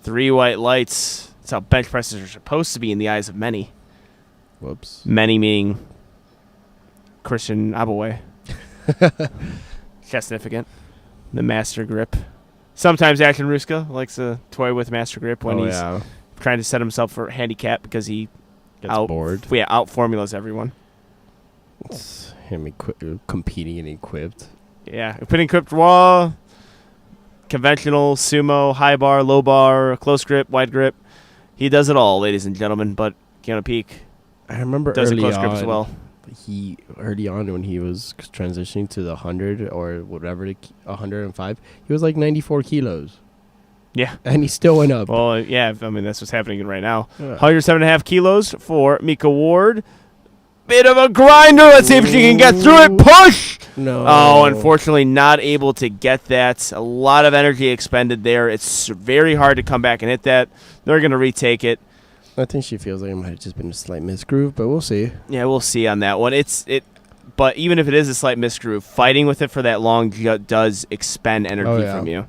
3 white lights. That's how bench presses are supposed to be in the eyes of many. Whoops. Many meaning Christian Abaway. That's significant. The master grip. Sometimes Action Ruska likes to toy with master grip when he's trying to set himself for handicap because he Gets bored. out formulas everyone. It's him competing and equipped. Yeah, putting equipped wall, conventional, sumo, high bar, low bar, close grip, wide grip. He does it all, ladies and gentlemen. But Keanu Peak I remember does a early close on, grip as well. Early on when he was transitioning to the 100 or whatever, 105, he was like 94 kilos. Yeah. And he still went up. Well, yeah. I mean, that's what's happening right now. Yeah. 107.5 kilos for Mika Ward. Bit of a grinder. Let's see if she can get through it. Push. No. Oh, unfortunately, not able to get that. A lot of energy expended there. It's very hard to come back and hit that. They're going to retake it. I think she feels like it might have just been a slight misgroove, but we'll see. Yeah, we'll see on that one. But even if it is a slight misgroove, fighting with it for that long does expend energy from you.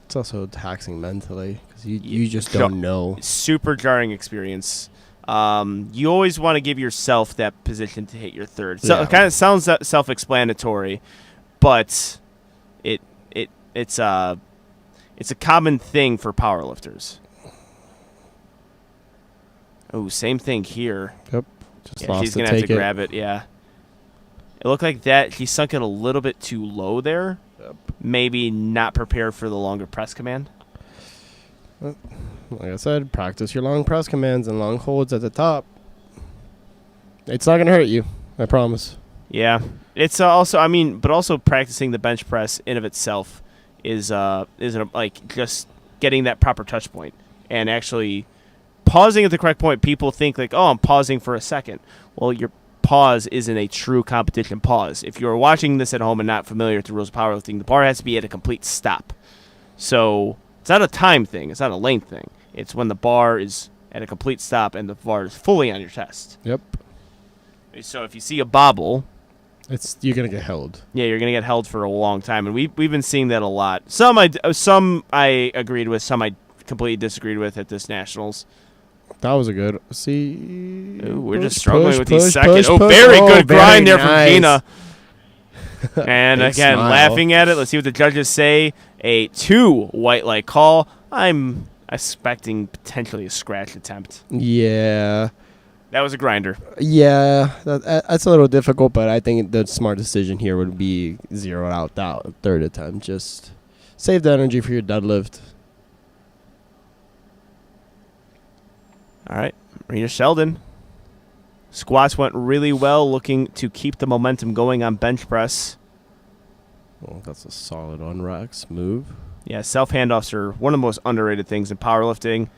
It's also taxing mentally because you just don't know. Super jarring experience. You always want to give yourself that position to hit your third. So it kind of sounds self-explanatory, but it's a common thing for powerlifters. Oh, same thing here. Yep. Just Yeah, lost she's to gonna have take to it. grab it. Yeah. It looked like that he sunk it a little bit too low there. Yep. Maybe not prepared for the longer press command. Like I said, practice your long press commands and long holds at the top. It's not going to hurt you. I promise. Yeah. It's also practicing the bench press in of itself isn't like just getting that proper touch point and actually pausing at the correct point. People think like, oh, I'm pausing for a second. Well, your pause isn't a true competition pause. If you're watching this at home and not familiar with the rules of powerlifting, the bar has to be at a complete stop. So it's not a time thing. It's not a length thing. It's when the bar is at a complete stop and the bar is fully on your chest. Yep. So if you see a bobble, You're going to get held. yeah, you're gonna get held for a long time, and we've been seeing that a lot. Some I agreed with, some I completely disagreed with at this nationals. That was a good. See. Ooh, we're just struggling with these seconds. Push. Very good Very grind there nice. from Gina. And Big again, smile. laughing at it. Let's see what the judges say. A 2 white light call. I'm expecting potentially a scratch attempt. Yeah. That was a grinder. Yeah. That's a little difficult, but I think the smart decision here would be zero out that third attempt. Just save the energy for your deadlift. All right, Marina Sheldon. Squats went really well, looking to keep the momentum going on bench press. Oh, that's a solid on-racks move. Yeah, self-handoffs are one of the most underrated things in powerlifting.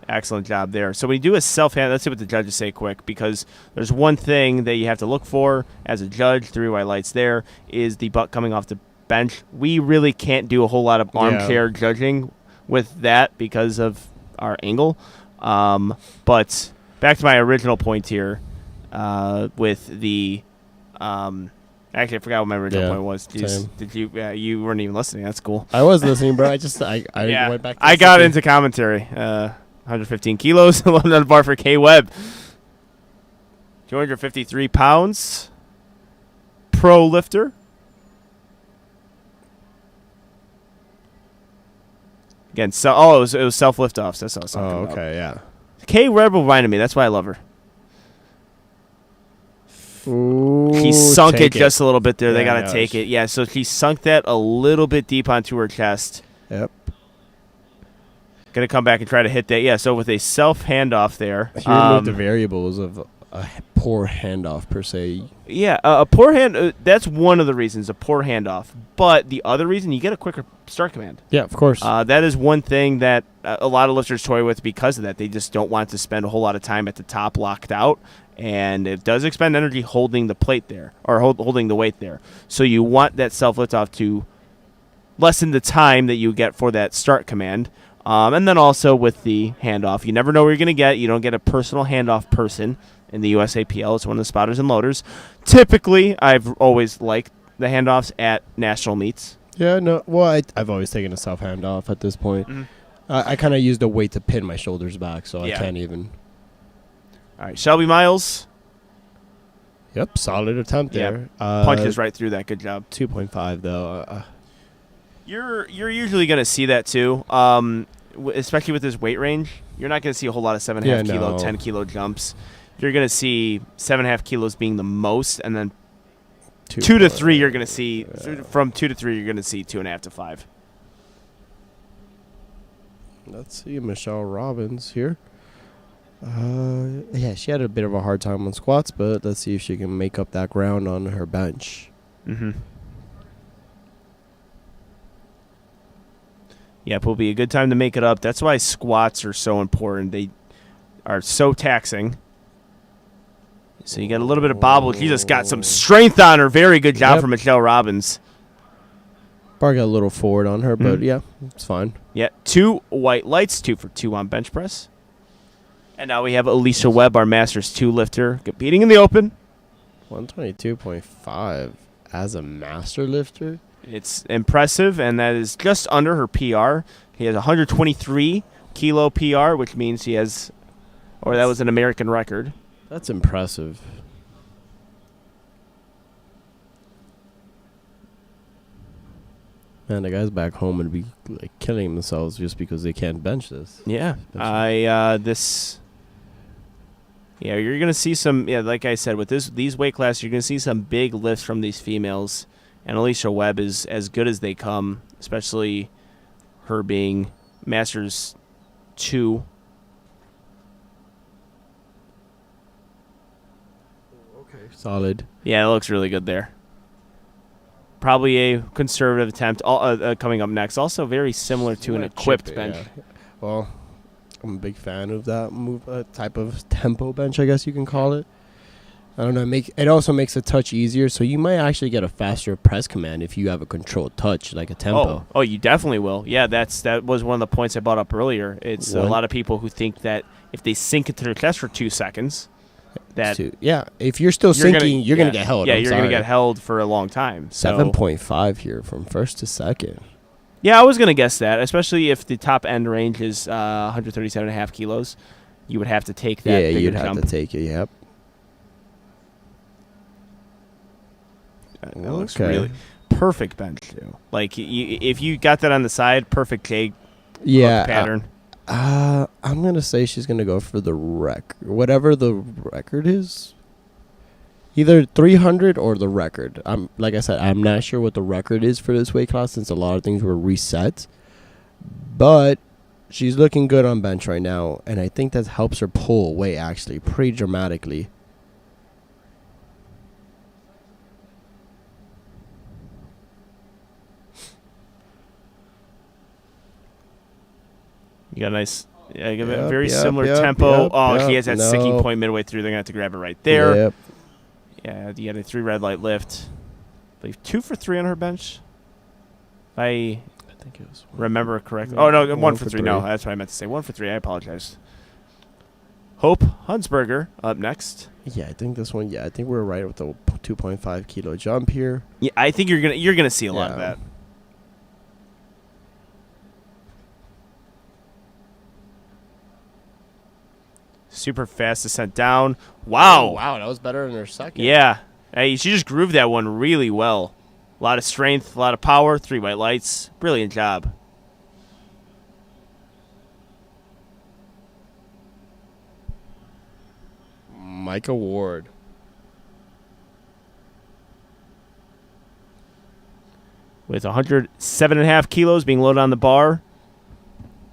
Excellent job there. So when you do a self-hand, let's see what the judges say quick, because there's one thing that you have to look for as a judge, 3 white lights there, is the butt coming off the bench. We really can't do a whole lot of armchair judging with that because of our angle. But back to my original point here with the actually, I forgot what my original point was. Same. Did you? You weren't even listening. That's cool. I was listening, bro. I Yeah, went back. I got into commentary. 115 kilos, 11 on the bar for K Webb. 253 pounds. Pro lifter. Again, it was self lift offs. That's what I was talking about. Okay, yeah. Kay Rebel reminded me. That's why I love her. Ooh, She sunk it take just a little bit there. Yeah, They got to no, take it. Yeah, so she sunk that a little bit deep onto her chest. Yep. Going to come back and try to hit that. Yeah, so with a self handoff there. He removed the variables of a poor handoff, per se. Yeah, a poor hand. That's one of the reasons, a poor handoff. But the other reason, you get a quicker start command. Yeah, of course. That is one thing that a lot of lifters toy with because of that. They just don't want to spend a whole lot of time at the top locked out. And it does expend energy holding the plate there, or holding the weight there. So you want that self-lift off to lessen the time that you get for that start command. And then also with the handoff, you never know where you're going to get. You don't get a personal handoff person in the USAPL. It's one of the spotters and loaders. Typically, I've always liked the handoffs at national meets. Yeah, no. Well, I've always taken a self handoff at this point. Mm-hmm. I kind of use the weight to pin my shoulders back, so Yeah. I can't even. All right, Shelby Miles. Yep, solid attempt there. Punches right through that. Good job. 2.5 though. You're usually going to see that too, especially with this weight range. You're not going to see a whole lot of 7.5 kilo, no. 10 kilo jumps. You're going to see 7.5 kilos being the most, and then 2 to 3 you're going to see. From 2 to 3 you're going to see 2.5 to 5. Let's see, Michelle Robbins here. Yeah, she had a bit of a hard time on squats, but let's see if she can make up that ground on her bench. Mm-hmm. Yep, will be a good time to make it up. That's why squats are so important. They are so taxing. So you got a little bit of bobble. She just got some strength on her. Very good job from Michelle Robbins. Bar got a little forward on her, but yeah, it's fine. Yeah, 2 white lights, 2 for 2 on bench press. And now we have Alicia Webb, our Masters 2 lifter, competing in the open. 122.5 as a master lifter. It's impressive, and that is just under her PR. He has 123 kilo PR, which means he has, or that was an American record. That's impressive. Man, the guys back home would be like killing themselves just because they can't bench this. Yeah, Yeah, you're gonna see some. Yeah, like I said, with these weight classes, you're gonna see some big lifts from these females. And Alicia Webb is as good as they come, especially her being Masters 2. Okay, solid. Yeah, it looks really good there. Probably a conservative attempt coming up next. Also very similar to an equipped bench. Yeah. Well, I'm a big fan of that type of tempo bench, I guess you can call it. I don't know. It also makes a touch easier, so you might actually get a faster press command if you have a controlled touch, like a tempo. Oh, you definitely will. Yeah, that was one of the points I brought up earlier. It's a lot of people who think that if they sink into their chest for 2 seconds, if you're still sinking, you're gonna get held. Yeah, you're gonna get held for a long time. 7.5 here from first to second. Yeah, I was gonna guess that, especially if the top end range is 137.5 kilos. You would have to take that. Yeah, you'd jump. have to take it. Yep. That looks really perfect bench too. Like if you got that on the side, perfect K pattern. I'm gonna say she's gonna go for the record, whatever the record is. Either 300 or the record. Like I said, I'm not sure what the record is for this weight class since a lot of things were reset. But she's looking good on bench right now, and I think that helps her pull weight actually pretty dramatically. You got a nice, very similar tempo. He has that sticking point midway through. They're going to have to grab it right there. Yep. Yeah, you got a 3 red light lift. I believe 2 for 3 on her bench. If I think it was remember correctly. Oh, no, 1 for 3. No, that's what I meant to say. 1 for 3. I apologize. Hope Hunsberger up next. Yeah, I think this one. Yeah, I think we're right with the 2.5 kilo jump here. Yeah, I think you're gonna see a lot of that. super fast descent down. Wow. Oh, wow, that was better than her second. Yeah. Hey, she just grooved that one really well. A lot of strength, a lot of power, 3 white lights. Brilliant job. Micah Ward. With 107.5 kilos being loaded on the bar.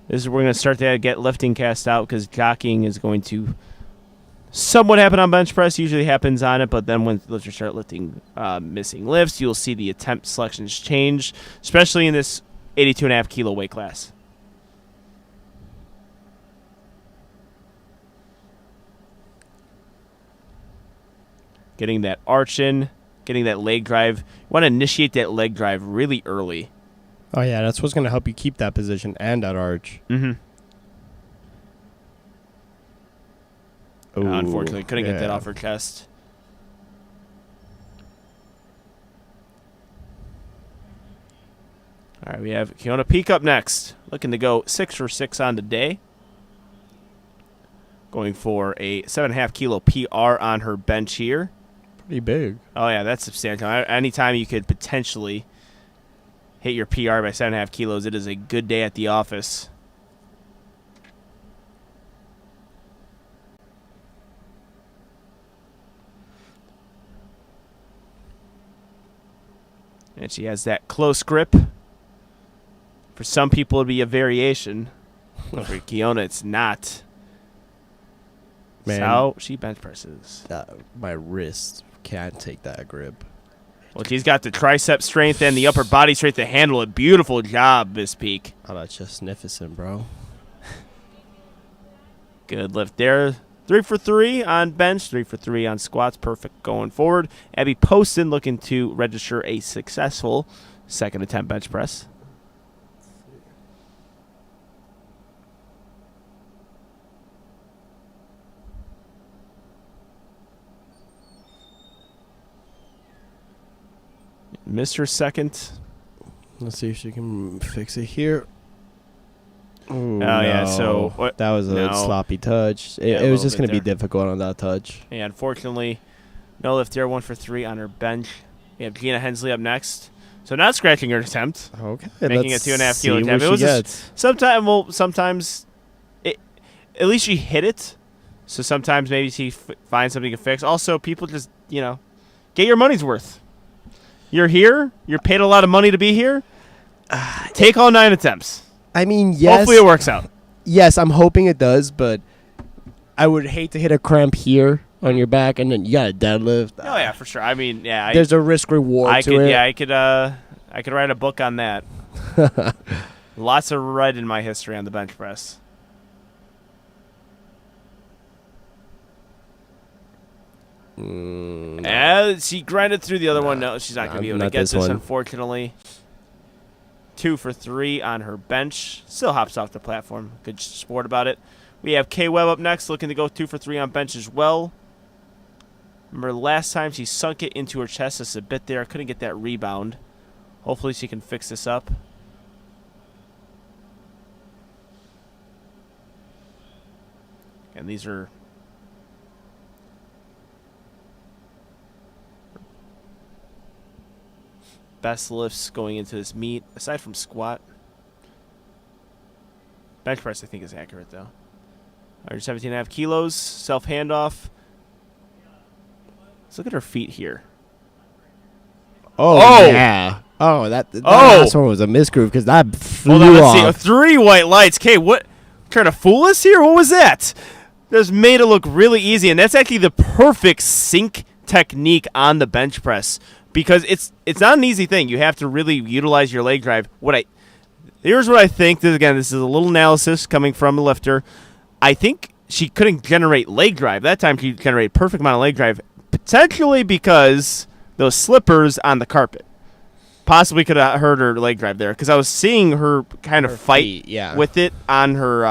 This is where we're going to start to get lifting cast out because jockeying is going to somewhat happen on bench press. Usually happens on it, but then when lifters start lifting missing lifts, you'll see the attempt selections change, especially in this 82.5 kilo weight class. Getting that arch in, getting that leg drive. You want to initiate that leg drive really early. Oh, yeah, that's what's going to help you keep that position and that arch. Mm-hmm. Unfortunately, couldn't get that off her chest. All right, we have Kiona Peak up next. Looking to go 6 for 6 on the day. Going for a 7.5 kilo PR on her bench here. Pretty big. Oh, yeah, that's substantial. Anytime you could potentially hit your PR by 7.5 kilos, it is a good day at the office. And she has that close grip. For some people, it'd be a variation. But for Kiona, it's not. Man. So she bench presses. My wrist can't take that grip. Well, she's got the tricep strength and the upper body strength to handle it. Beautiful job, Miss Peak. Oh, that's just magnificent, bro. Good lift there. 3 for 3 on bench, 3 for 3 on squats. Perfect going forward. Abby Poston looking to register a successful second attempt bench press. Missed her second. Let's see if she can fix it here. Ooh, yeah, so what? That was a sloppy touch. It was just going to be difficult on that touch. And unfortunately, no lift there. 1 for 3 on her bench. We have Gina Hensley up next. So not scratching her attempt. Okay, making a 2.5 kilo attempt. It was sometimes at least she hit it. So sometimes maybe she finds something to fix. Also, people just get your money's worth. You're here. You're paid a lot of money to be here. Take all 9 attempts. I mean, yes. Hopefully it works out. Yes, I'm hoping it does, but I would hate to hit a cramp here on your back, and then you got a deadlift. Oh yeah, for sure. I mean, yeah. There's a risk reward to it. Yeah, I could write a book on that. Lots of red in my history on the bench press. As she grinded through the other one. No, she's not going to be able to get this, unfortunately. 2 for 3 on her bench. Still hops off the platform. Good sport about it. We have Kay Webb up next, looking to go 2 for 3 on bench as well. Remember last time she sunk it into her chest just a bit there. Couldn't get that rebound. Hopefully she can fix this up. And these are best lifts going into this meet, aside from squat. Bench press, I think, is accurate, though. 117.5 kilos, self handoff. Let's look at her feet here. Oh, yeah. Oh, that last one was a misgroove because that flew off. Let's see. 3 white lights. Okay, what? Trying to fool us here? What was that? Just made it look really easy, and that's actually the perfect sink technique on the bench press. Because it's not an easy thing. You have to really utilize your leg drive. Here's what I think. This is a little analysis coming from a lifter. I think she couldn't generate leg drive. That time she generated perfect amount of leg drive, potentially because those slippers on the carpet possibly could have hurt her leg drive there. Because I was seeing her kind of fight with it on her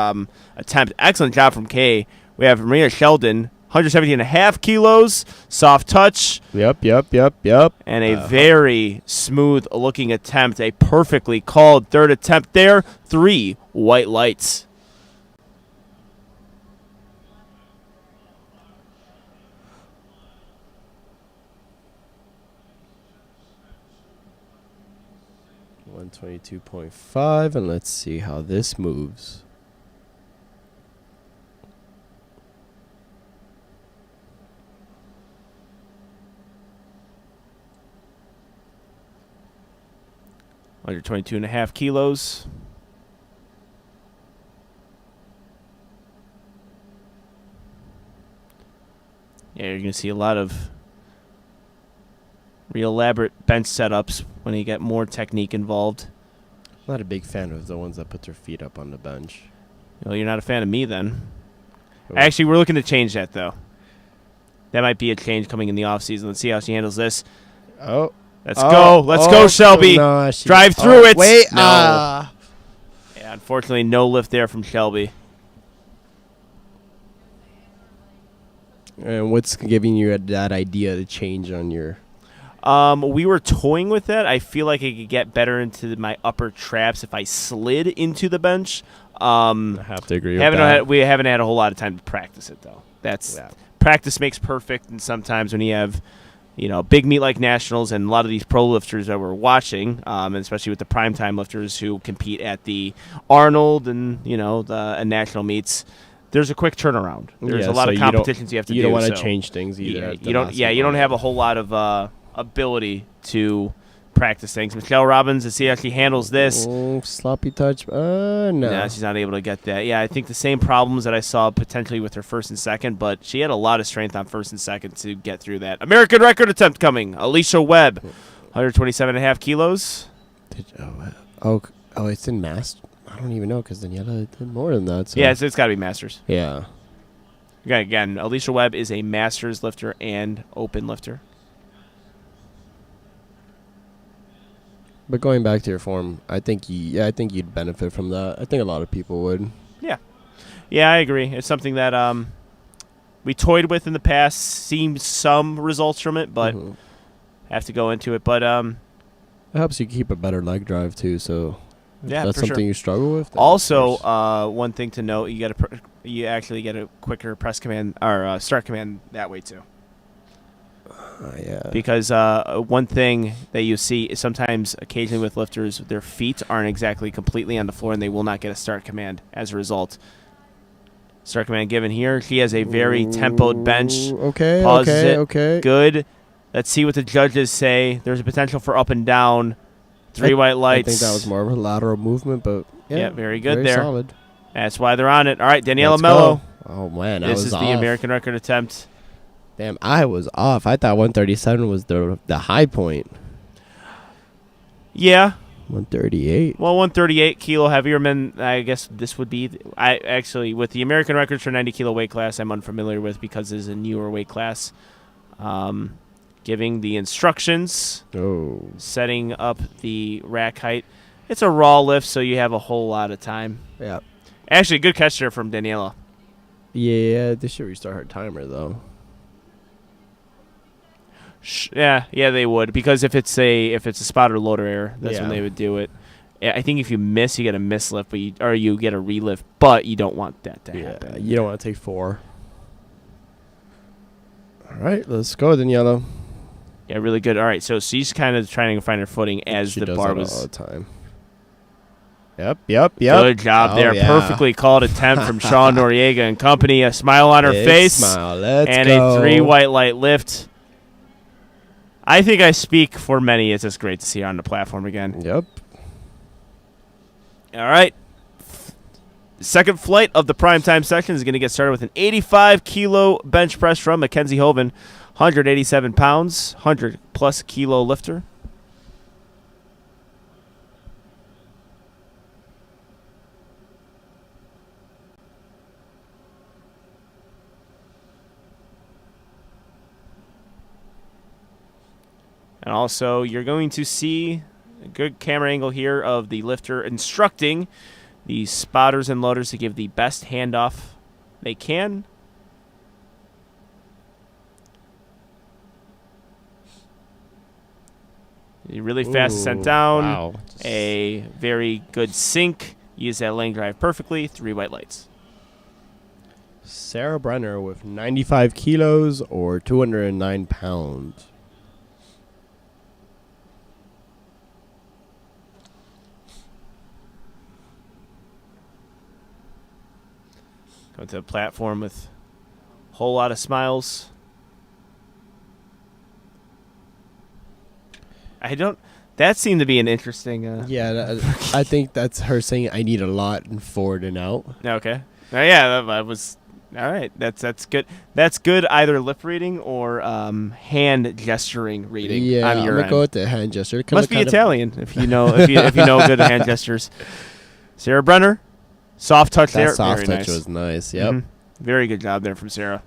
attempt. Excellent job from Kay. We have Maria Sheldon. 117.5 kilos, soft touch. Yep. And a very smooth-looking attempt. A perfectly called third attempt there. 3 white lights. 122.5, and let's see how this moves. Under 22.5 kilos. Yeah, you're going to see a lot of real elaborate bench setups when you get more technique involved. I'm not a big fan of the ones that put their feet up on the bench. Well, you're not a fan of me then. Oh. Actually, we're looking to change that, though. That might be a change coming in the offseason. Let's see how she handles this. Oh. Let's go. Let's go, Shelby. No, Drive through it. Wait. No. Yeah, unfortunately, no lift there from Shelby. And what's giving you that idea to change on your... We were toying with that. I feel like I could get better into my upper traps if I slid into the bench. I have to agree with that. We haven't had a whole lot of time to practice it, though. Practice makes perfect, and sometimes when you have big meet like nationals and a lot of these pro lifters that we're watching, and especially with the primetime lifters who compete at the Arnold and the national meets, there's a quick turnaround. There's a lot of competitions you have to do. You don't want to change things either. You don't have a whole lot of ability to practice things. Michelle Robbins, let's see how she handles this. Sloppy touch. No. No, she's not able to get that. Yeah, I think the same problems that I saw potentially with her first and second, but she had a lot of strength on first and second to get through that. American record attempt coming. Alicia Webb, 127.5 kilos. It's in master. I don't even know because Daniela did more than that. So. Yeah, it's got to be masters. Yeah. Again, Alicia Webb is a masters lifter and open lifter. But going back to your form, I think you'd benefit from that. I think a lot of people would. Yeah, I agree. It's something that we toyed with in the past, seen some results from it, but have to go into it. But it helps you keep a better leg drive too. So yeah, that's for something sure. you struggle with. Also, one thing to note: you actually get a quicker press command or start command that way too. Yeah. Because one thing that you see is sometimes, occasionally with lifters, their feet aren't exactly completely on the floor, and they will not get a start command as a result. Start command given here. She has a very tempoed bench. Okay. Pauses it. Okay. Good. Let's see what the judges say. There's a potential for up and down. Three white lights. I think that was more of a lateral movement, but yeah, very good very there. Solid. That's why they're on it. All right, Daniela Let's Mello. go. Oh man, This is the American record attempt. Damn, I was off. I thought 137 was the high point. Yeah. 138. Well, 138 kilo heavier men. I guess this would be. I actually, with the American records for 90 kilo weight class, I'm unfamiliar with because it's a newer weight class. Giving the instructions. Oh. Setting up the rack height. It's a raw lift, so you have a whole lot of time. Yeah. Actually, good catch there from Daniela. Yeah, they should restart her timer though. Yeah, they would, because if it's a spotter loader error, that's when they would do it. I think if you miss, you get a mislift, but you get a relift, but you don't want that to happen. You don't want to take 4. All right, let's go, Daniela. Yeah, really good. All right, so she's kind of trying to find her footing as the bar was all the time. Yep. Good job there. Yeah. Perfectly called attempt from Sean Noriega and company. A smile on her face. Smile. Let's and go. A 3 white light lift. I think I speak for many. It's just great to see her on the platform again. Yep. All right. The second flight of the primetime section is going to get started with an 85-kilo bench press from Mackenzie Hoven, 187 pounds, 100-plus kilo lifter. And also, you're going to see a good camera angle here of the lifter instructing the spotters and loaders to give the best handoff they can. A really fast ascent down. Wow. A very good sink. Use that leg drive perfectly. 3 white lights. Sarah Brenner with 95 kilos or 209 pounds. Going to the platform with a whole lot of smiles. That seemed to be an interesting. I think that's her saying I need a lot and forward and out. Okay. Yeah, that was. All right, that's good. That's good. Either lip reading or hand gesturing reading. Yeah, on I'm your gonna end. go with the hand gesture. Must be Italian if you know if you know good hand gestures. Sarah Brenner, soft touch there. That soft Very touch nice. was nice. Yep. Mhm. Very good job there from Sarah.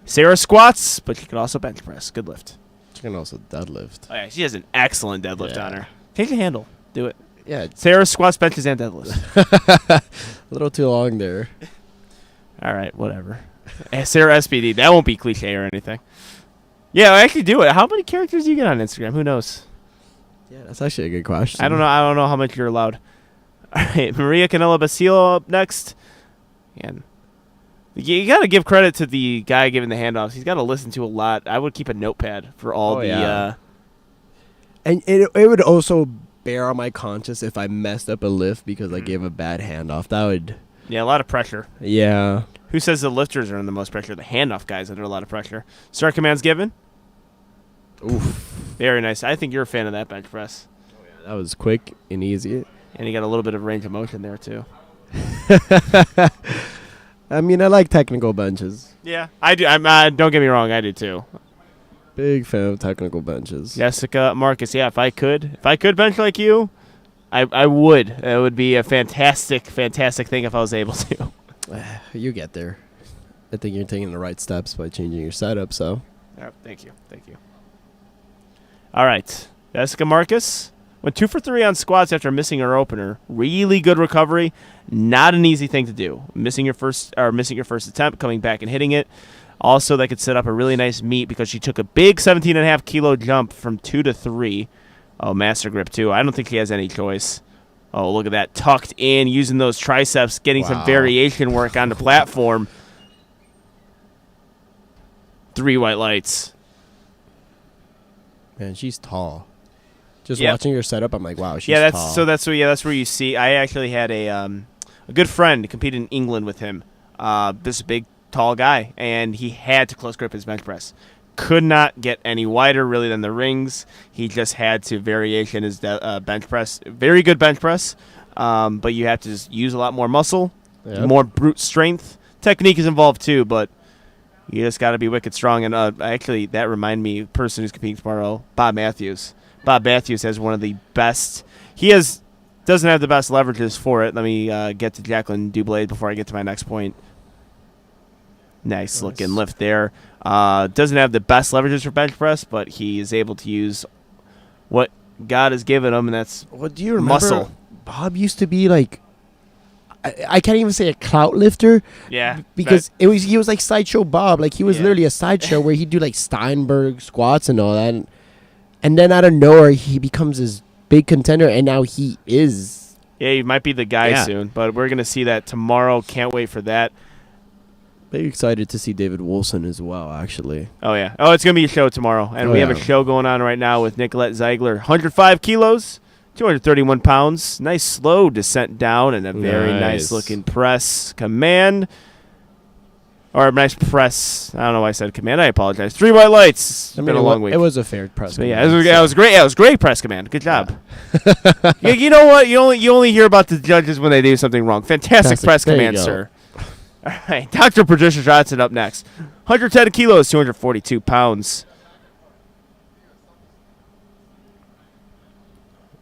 Sarah squats, but she can also bench press. Good lift. She can also deadlift. Oh yeah, she has an excellent deadlift Yeah. on her. Take the handle. Do it. Yeah, Sarah squats, benches, and deadlifts. a little too long there. All right, whatever. Sarah SPD. That won't be cliche or anything. Yeah, I actually do it. How many characters do you get on Instagram? Who knows? Yeah, that's actually a good question. I don't know. I don't know how much you're allowed. All right, Maria Canella Basile up next. And you got to give credit to the guy giving the handoffs. He's got to listen to a lot. I would keep a notepad for all Yeah. And it would also bear on my conscience if I messed up a lift because I gave a bad handoff. That would. a lot of pressure. Yeah. Who says the lifters are under the most pressure? The handoff guys under a lot of pressure. Start commands given. Oof. Very nice. I think you're a fan of that bench press. That was quick and easy. And you got a little bit of range of motion there, too. I mean, I like technical benches. Yeah, I do. Don't get me wrong, I do, too. Big fan of technical benches. Jessica Marcus, yeah, if I could bench like you, I would. It would be a fantastic thing if I was able to. You get there. I think you're taking the right steps by changing your setup, so. Thank you. All right, Jessica Marcus went 2 for 3 on squats after missing her opener. Really good recovery. Not an easy thing to do. Missing your first attempt, coming back and hitting it. Also, that could set up a really nice meet because she took a big 17.5 kilo jump from 2 to 3. Oh, master grip too. I don't think she has any choice. Oh, look at that. Tucked in, using those triceps, getting some variation work on the platform. 3 white lights. Man, she's tall. Just Yep. watching her setup, I'm like, wow, she's tall. that's where you see. I actually had a good friend compete in England with him. This big, tall guy, and he had to close grip his bench press. Could not get any wider really than the rings. He just had to variation his bench press. Very good bench press, but you have to just use a lot more muscle, more brute strength. Technique is involved too, but you just got to be wicked strong. And actually, that reminded me, person who's competing tomorrow, Bob Matthews. Bob Matthews has one of the best. Doesn't have the best leverages for it. Let me get to Jacqueline Dublade before I get to my next point. Nice looking lift there. Doesn't have the best leverages for bench press, but he is able to use what God has given him, and that's What do you remember? muscle. Bob used to be like, I can't even say a clout lifter. Yeah, Because he was like Sideshow Bob. Like he was literally a sideshow where he'd do like Steinberg squats and all that. And then out of nowhere, he becomes this big contender, and now he is. Yeah, he might be the guy Yeah. soon, but we're going to see that tomorrow. Can't wait for that. Very excited to see David Wilson as well, actually. Oh, yeah. Oh, it's going to be a show tomorrow. And we have a show going on right now with Nicolette Ziegler. 105 kilos, 231 pounds. Nice slow descent down and a very nice looking press command. Or nice press. I don't know why I said command. I apologize. 3 white lights. It's been a long week. It was a fair press. So, yeah, it was great. Yeah, it was great press command. Good job. You know what? You only hear about the judges when they do something wrong. Fantastic press There you command, go. sir. All right, Dr. Patricia Johnson up next. 110 kilos, 242 pounds.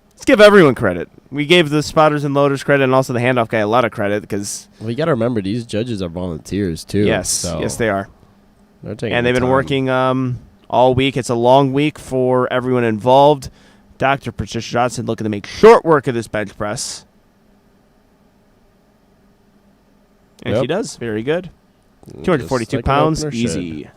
Let's give everyone credit. We gave the spotters and loaders credit and also the handoff guy a lot of credit because... Well, you got to remember, these judges are volunteers, too. Yes, they are. They're taking And they've the been time. working all week. It's a long week for everyone involved. Dr. Patricia Johnson looking to make short work of this bench press. And she does. Very good. 242 Just like an pounds. opener Easy. should.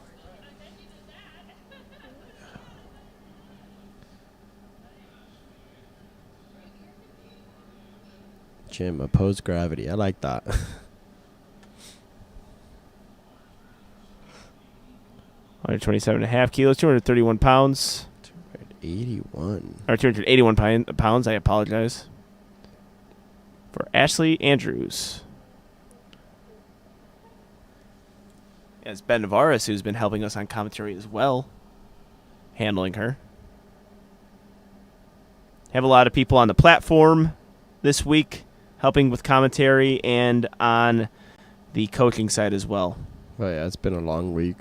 Jim, opposed gravity. I like that. 127.5 kilos, 231 pounds. 81. Or 281 pounds. I apologize. For Ashley Andrews. as Ben Navarez, who's been helping us on commentary as well, handling her. Have a lot of people on the platform this week helping with commentary and on the coaching side as well. Oh, yeah, it's been a long week.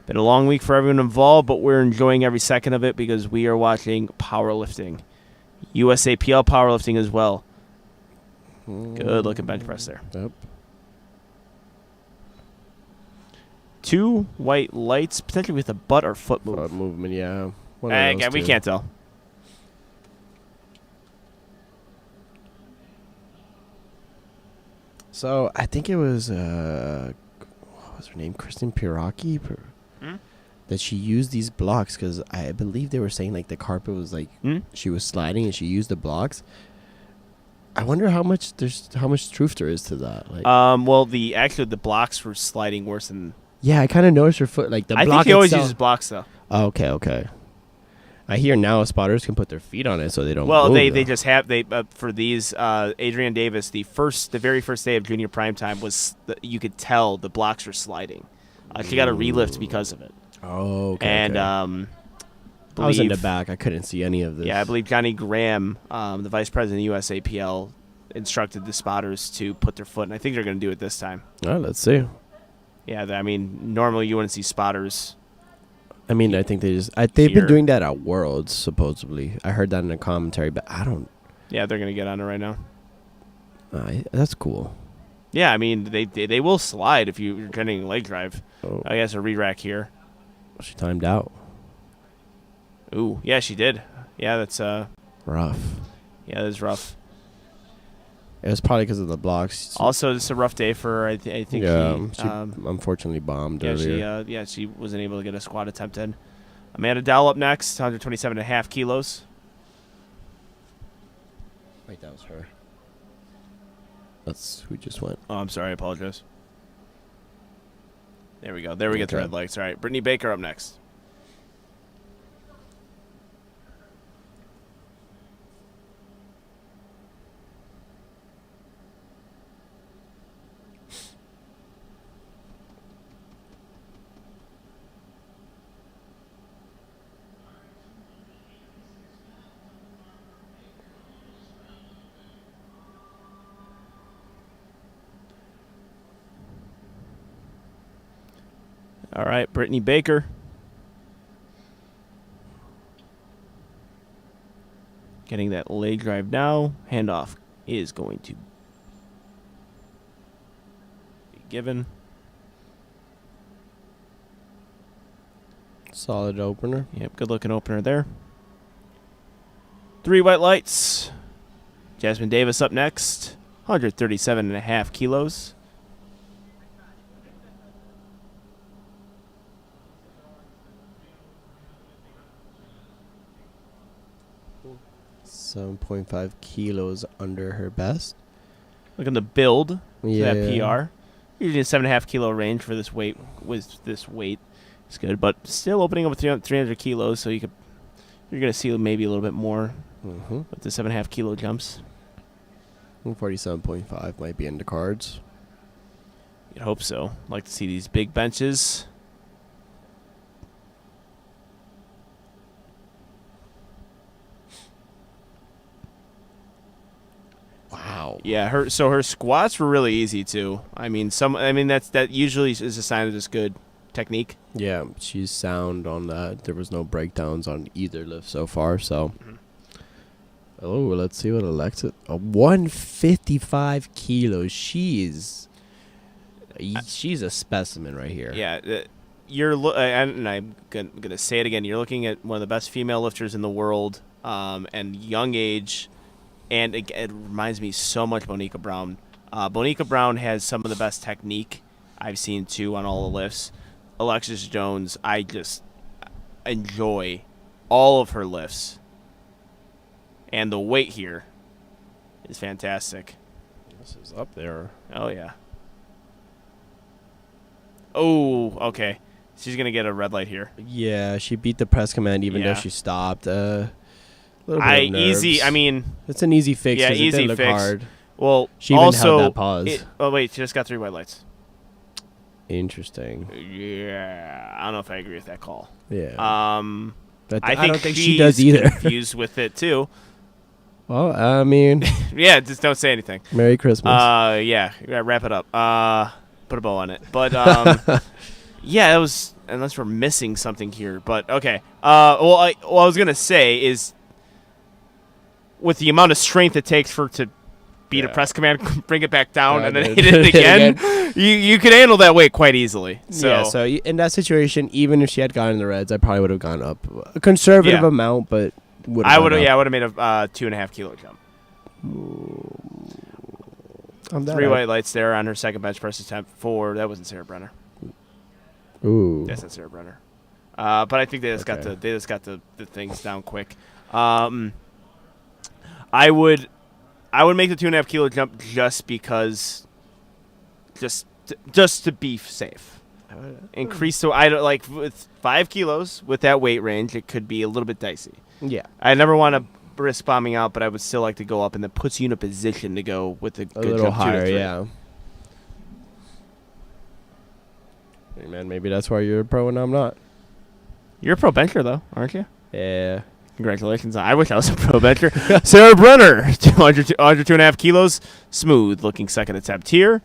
Been a long week for everyone involved, but we're enjoying every second of it because we are watching powerlifting. USAPL powerlifting as well. Good looking bench press there. Yep. 2 white lights, potentially with a butt or foot move. Foot movement, yeah. One of those We two. can't tell. So I think it was what was her name, Kristen Piraki, that she used these blocks because I believe they were saying like the carpet was like she was sliding and she used the blocks. I wonder how much truth there is to that. Like, Well, the blocks were sliding worse than. yeah, I kind of noticed her foot like the I block. think he always itself- uses blocks though. Oh, okay. I hear now spotters can put their feet on it so they don't. Well, move, they though. just have for these Adrienne Davis the very first day of junior primetime was you could tell the blocks were sliding. She got a relift because of it. Oh, okay. And okay. I was in the back. I couldn't see any of this. Yeah, I believe Johnny Graham, the vice president of USAPL, instructed the spotters to put their foot, and I think they're going to do it this time. All right, let's see. Yeah, I mean, normally you wouldn't see spotters. I mean, I think they've been Here. doing that at Worlds, supposedly. I heard that in the commentary, but I don't. Yeah, they're going to get on it right now. That's cool. Yeah, I mean, they will slide if you're getting a leg drive. Oh, I guess a re-rack here. she timed out. Ooh, yeah, she did. Yeah, that's Rough. yeah, that's rough. It was probably because of the blocks. Also, it's a rough day for I think. Yeah, she, she unfortunately bombed she earlier. she wasn't able to get a squat attempt in. Amanda Dowell up next, 127.5 kilos. Wait, that was her. That's who just went. Oh, I'm sorry, I apologize. There we go. There we get the Okay. red lights. All right, Brittany Baker up next. All right, Brittany Baker. Getting that leg drive now. Handoff is going to be given. Solid opener. Yep, good looking opener there. 3 white lights. Jasmine Davis up next. 137.5 kilos. .5 kilos under her best. Looking to build Yeah. that PR. Usually a 7.5 kilo range for this weight. With this weight, it's good, but still opening up with 300 kilos, so you're gonna see maybe a little bit more with the 7.5 kilo jumps. 47.5 might be in the cards. You'd hope so. Like to see these big benches. Wow. Yeah, her squats were really easy too. I mean, that usually is a sign of just good technique. Yeah, she's sound on that. There was no breakdowns on either lift so far. So, oh, let's see what Alexa. 155 kilos. She's a specimen right here. Yeah, and I'm gonna say it again. You're looking at one of the best female lifters in the world, and young age. And it reminds me so much of Bonica Brown. Bonica Brown has some of the best technique I've seen, too, on all the lifts. Alexis Jones, I just enjoy all of her lifts. And the weight here is fantastic. This is up there. Oh, yeah. Oh, okay. She's going to get a red light here. Yeah, she beat the press command even though Yeah. she stopped. Little bit of nerves. It's an easy fix. Yeah, 'cause it easy didn't look fix. hard. Well, She even also, held that pause. oh, wait, she just got 3 white lights. Interesting. Yeah, I don't know if I agree with that call. Yeah. But I don't think she's she does either. confused with it too. Well, I mean, Yeah, just don't say anything. Merry Christmas. Yeah, wrap it up. Put a bow on it. But yeah, it was. Unless we're missing something here, but okay. Well, I was gonna say is, with the amount of strength it takes to beat a press command, bring it back down, and then hit it again, you could handle that weight quite easily. So. Yeah. So in that situation, even if she had gotten the reds, I probably would have gone up a conservative amount, but I would have. Yeah, I would have made a 2.5 kilo jump. 3 white lights there on her second bench press attempt. 4. That wasn't Sarah Brenner. Ooh. That's not Sarah Brenner. But I think they just got the things down quick. I would make the 2.5 kilo jump just because, just to be safe. Increase so I don't like with 5 kilos with that weight range. It could be a little bit dicey. Yeah. I never want to risk bombing out, but I would still like to go up, and that puts you in a position to go with a good little jump, higher. 2 to 3. Yeah. Hey man, maybe that's why you're a pro and I'm not. You're a pro bencher though, aren't you? Yeah. Congratulations. I wish I was a pro bencher. Sarah Brenner, 2.5 kilos. Smooth looking second attempt here.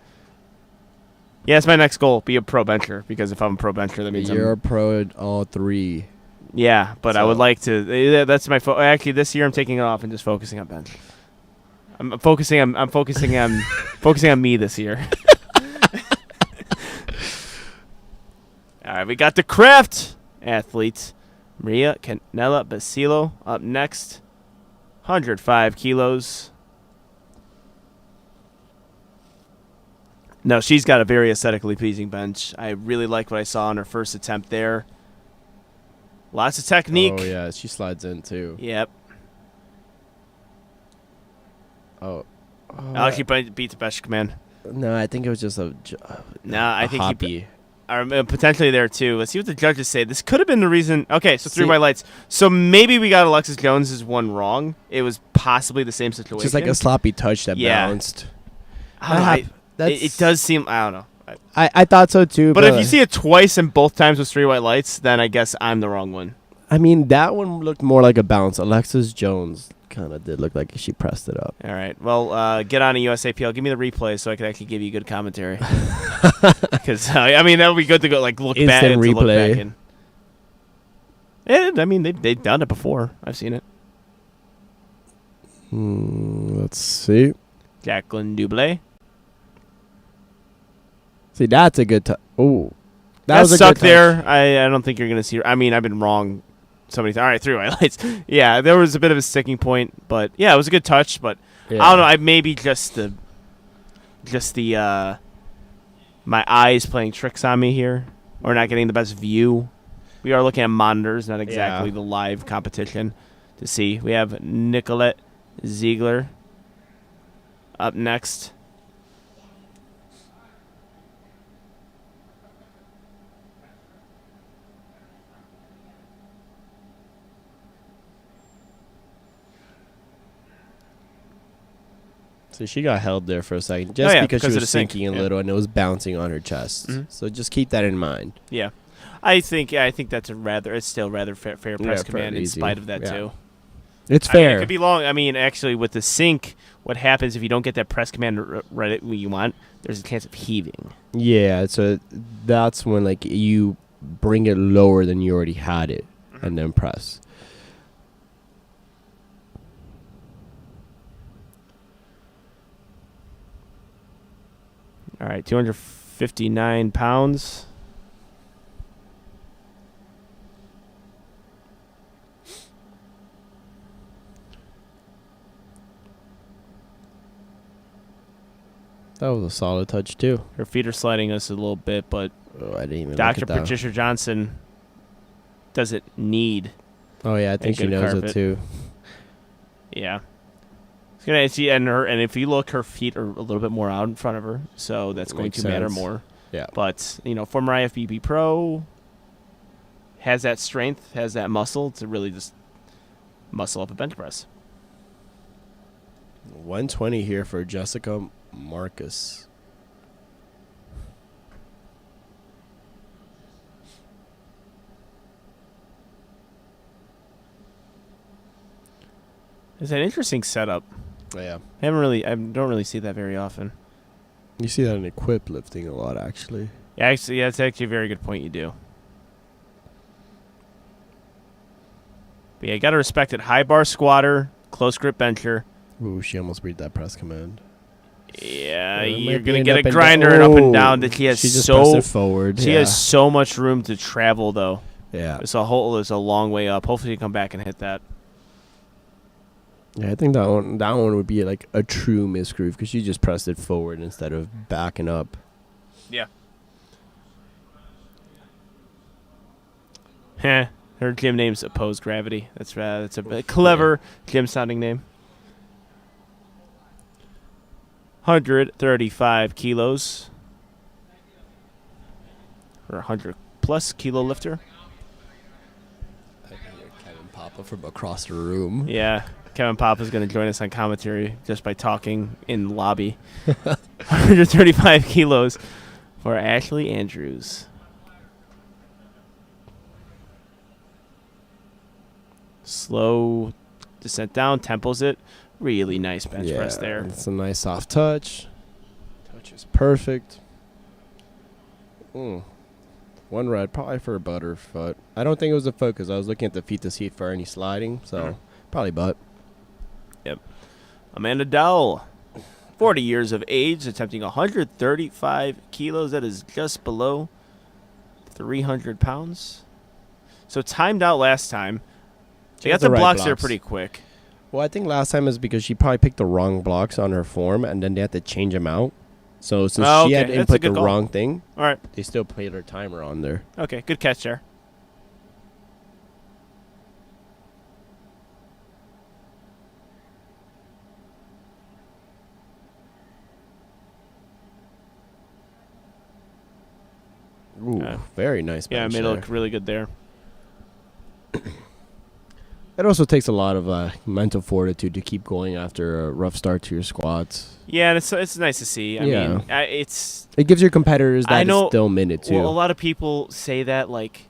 Yeah, that's my next goal. Be a pro bencher, because if I'm a pro bencher, that means you're a pro at all 3. Yeah, but I would like to. That's my. Actually, this year I'm taking it off and just focusing on bench. I'm focusing on focusing on me this year. All right, we got the craft athlete, Maria Canella Basilo, up next. 105 kilos. No, she's got a very aesthetically pleasing bench. I really like what I saw on her first attempt there. Lots of technique. Oh, yeah, she slides in, too. Yep. Oh. She beat the best command. No, I think it was just I think he potentially there too. Let's see what the judges say. This could have been the reason. Okay, so 3 white lights. So maybe we got Alexis Jones's one wrong. It was possibly the same situation. Just like a sloppy touch that bounced. It does seem. I don't know. I thought so too. But if you see it twice and both times with 3 white lights, then I guess I'm the wrong one. I mean, that one looked more like a bounce. Alexis Jones kind of did look like she pressed it up. All right. Well, get on a USAPL. Give me the replay so I can actually give you good commentary. Because I mean, that would be good to go look Instant back. replay. To look back in. And I mean, they've done it before. I've seen it. Let's see. Jacqueline Dublé. See, that's a good. Oh, that was a suck good there. I don't think you're gonna see. I mean, I've been wrong. Somebody. All right, 3 white lights. Yeah, there was a bit of a sticking point, but yeah, it was a good touch. But yeah. I don't know. I maybe just the my eyes playing tricks on me here, or not getting the best view. We are looking at monitors, not exactly the live competition to see. We have Nicolette Ziegler up next. So she got held there for a second, just because she was sinking a little little and it was bouncing on her chest. Mm-hmm. So just keep that in mind. Yeah, I think that's it's still rather fair press command in spite of that too. It's fair. It could be long. I mean, actually, with the sink, what happens if you don't get that press command right when you want? There's a chance of heaving. Yeah, so that's when you bring it lower than you already had it, and then press. All right, 259 pounds. That was a solid touch, too. Her feet are sliding us a little bit, but I didn't even Dr. Patricia Johnson doesn't need. Oh, yeah, I think she knows it, too. Yeah. And if you look, her feet are a little bit more out in front of her, so that's going to matter more. Yeah. But, former IFBB pro, has that strength, has that muscle to really just muscle up a bench press. 120 here for Jessica Marcus. It's an interesting setup. Yeah. I don't really see that very often. You see that in equip lifting a lot, actually. Yeah, actually, that's actually a very good point. You do. But yeah, you got to respect it. High bar squatter, close grip bencher. Ooh, she almost read that press command. Yeah, It you're might gonna be get an a up and grinder down. and up and Oh, down. That she has she just pressed it forward. She has so much room to travel, though. Yeah. It's a long way up. Hopefully, you come back and hit that. Yeah, I think that one would be like a true misgroove because she just pressed it forward instead of backing up. Yeah. Heh. Her gym name's Opposed Gravity. That's a clever gym sounding name. 135 kilos. Or 100 plus kilo lifter. I can hear Kevin Papa from across the room. Yeah. Kevin Papa's going to join us on commentary just by talking in the lobby. 135 kilos for Ashley Andrews. Slow descent down, temples it. Really nice bench press there. It's a nice soft touch. Touch is perfect. One red, probably for a butt or foot. I don't think it was a foot because I was looking at the feet to see for any sliding. So probably butt. Yep. Amanda Dowell, 40 years of age, attempting 135 kilos. That is just below 300 pounds. So timed out last time. She got the right blocks there pretty quick. Well, I think last time is because she probably picked the wrong blocks on her form, and then they had to change them out. So since she had That's a input good the call. wrong thing, All right. they still played her timer on there. Okay, good catch there. Ooh, very nice Yeah, bench made it there. look really good there. It also takes a lot of mental fortitude to keep going after a rough start to your squats. Yeah, and it's nice to see. I mean, it's... It gives your competitors I that know, still minute, too. Well, a lot of people say that, like,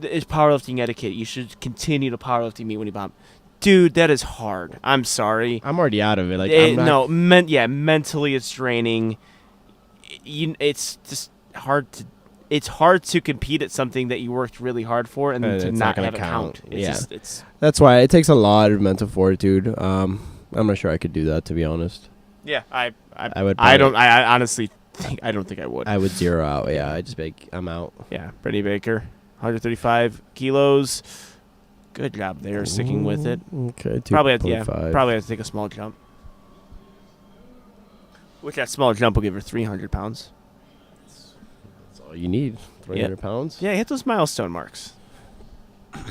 it's powerlifting etiquette. You should continue to powerlifting meet when you bomb. Dude, that is hard. I'm sorry. I'm already out of it. Like, I'm not mentally it's draining. It's just hard to... It's hard to compete at something that you worked really hard for and to not have it count. That's why it takes a lot of mental fortitude. I'm not sure I could do that, to be honest. Yeah, I would. I honestly think I don't think I would. I would zero out. Yeah, I just I'm out. Yeah, Brittany Baker, 135 kilos. Good job there, sticking with it. Okay, probably have to take a small jump. Which that small jump will give her 300 pounds. All you need, 300 pounds. Yeah, hit those milestone marks. All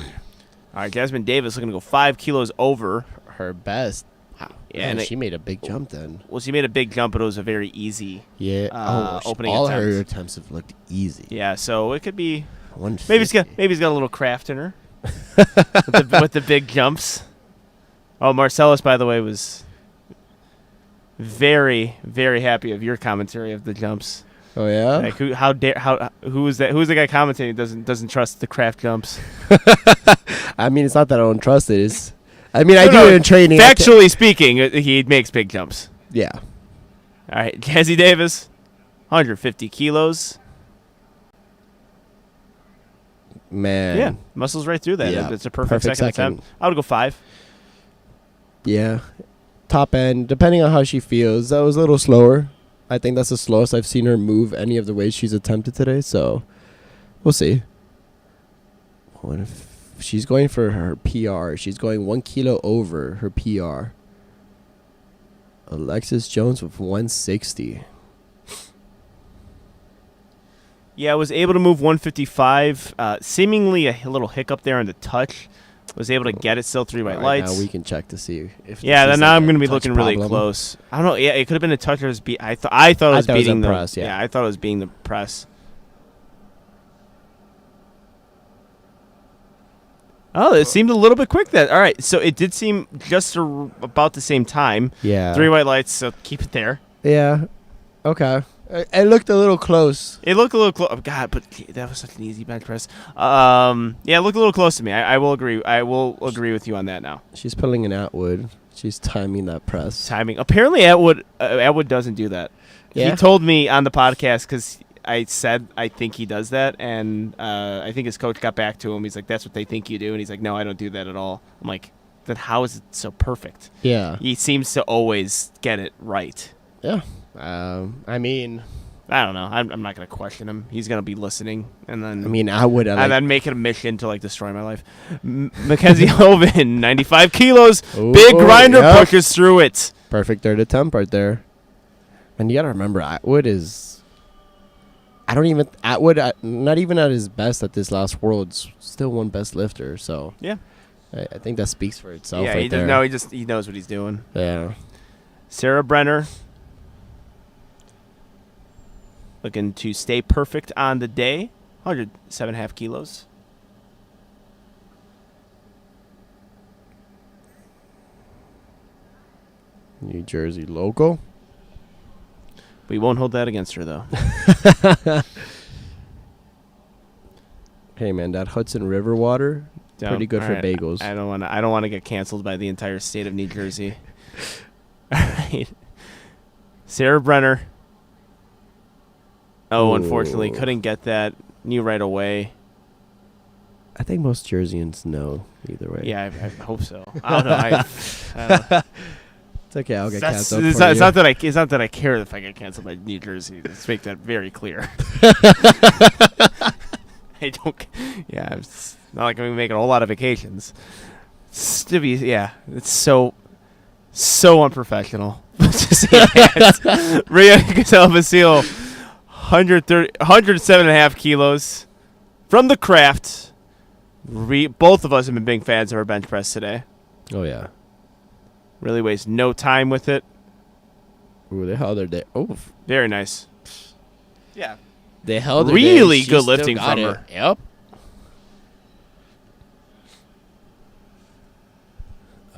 right, Jasmine Davis looking to go 5 kilos over her best. Wow. Yeah, and she made a big jump then. Well, she made a big jump, but it was a very easy opening all attempt. her attempts have looked easy. Yeah, so it could be. 150. Maybe he's got a little craft in her with the big jumps. Oh, Marcellus, by the way, was very, very happy of your commentary of the jumps. Oh yeah. Like who is that? Who's the guy commentating doesn't trust the craft jumps? I mean, it's not that I don't trust it. I do it in training. Factually speaking, he makes big jumps. Yeah. All right, Jazzy Davis, 150 kilos. Man. Yeah, muscles right through that. Yeah. It's a perfect second attempt. I would go 5. Yeah. Top end, depending on how she feels. That was a little slower. I think that's the slowest I've seen her move any of the ways she's attempted today, so we'll see. What if she's going for her PR? She's going 1 kilo over her PR. Alexis Jones with 160. Yeah, I was able to move 155. Seemingly a little hiccup there on the touch. Was able to get it still 3 white lights. Now we can check to see if. Yeah, then now I'm going to be looking really close. I don't know. Yeah, it could have been a touch. I thought it was beating the press. Yeah, I thought it was being the press. Oh, it seemed a little bit quick then. All right, so it did seem just about the same time. Yeah. 3 white lights, so keep it there. Yeah. Okay. I looked a little close. It looked a little close. Oh, God, but that was such an easy bench press. Yeah, it looked a little close to me. I will agree. I will agree with you on that now. She's pulling an Atwood. She's timing that press. Timing. Apparently, Atwood doesn't do that. Yeah? He told me on the podcast because I said I think he does that, and I think his coach got back to him. He's like, "That's what they think you do," and he's like, "No, I don't do that at all." I'm like, "Then how is it so perfect?" Yeah. He seems to always get it right. Yeah. I mean, I don't know. I'm not gonna question him. He's gonna be listening, and then Atwood. and then make it a mission to like destroy my life. Mackenzie Hovind, 95 kilos, big grinder, pushes through it. Perfect third attempt right there. And you gotta remember, Atwood is. Atwood, not even at his best at this last Worlds, still one best lifter. So Yeah. I think that speaks for itself. Yeah, right there. he knows what he's doing. Yeah. Sarah Brenner, looking to stay perfect on the day, 107.5 kilos. New Jersey local. We won't hold that against her, though. Hey man, that Hudson River water, pretty good for All right, bagels. I don't want to get canceled by the entire state of New Jersey. All right. Sarah Brenner. Oh, unfortunately, couldn't get that. Knew right away. I think most Jerseyans know either way. Yeah, I hope so. I don't know. I don't know. It's okay. I'll get It's canceled. not that I care if I get canceled by New Jersey. Let's make that very clear. I don't. Yeah, it's not like I'm making a whole lot of vacations. It's so unprofessional. To say that. Rhea Gazelle-Vasile, 107.5 kilos from the craft. Both of us have been big fans of her bench press today. Oh yeah. Really waste no time with it. Ooh, they held her there. Oh, Very nice. Yeah. they held her Really there. She good still lifting got from it. her. Yep.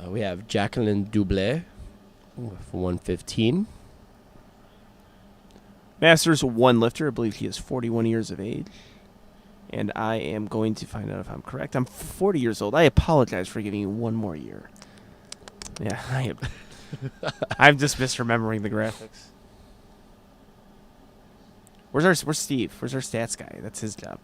We have Jacqueline Dublé for 115. Masters 1 lifter. I believe he is 41 years of age. And I am going to find out if I'm correct. I'm 40 years old. I apologize for giving you one more year. Yeah, I am. I'm just misremembering the graphics. Where's Steve? Where's our stats guy? That's his job.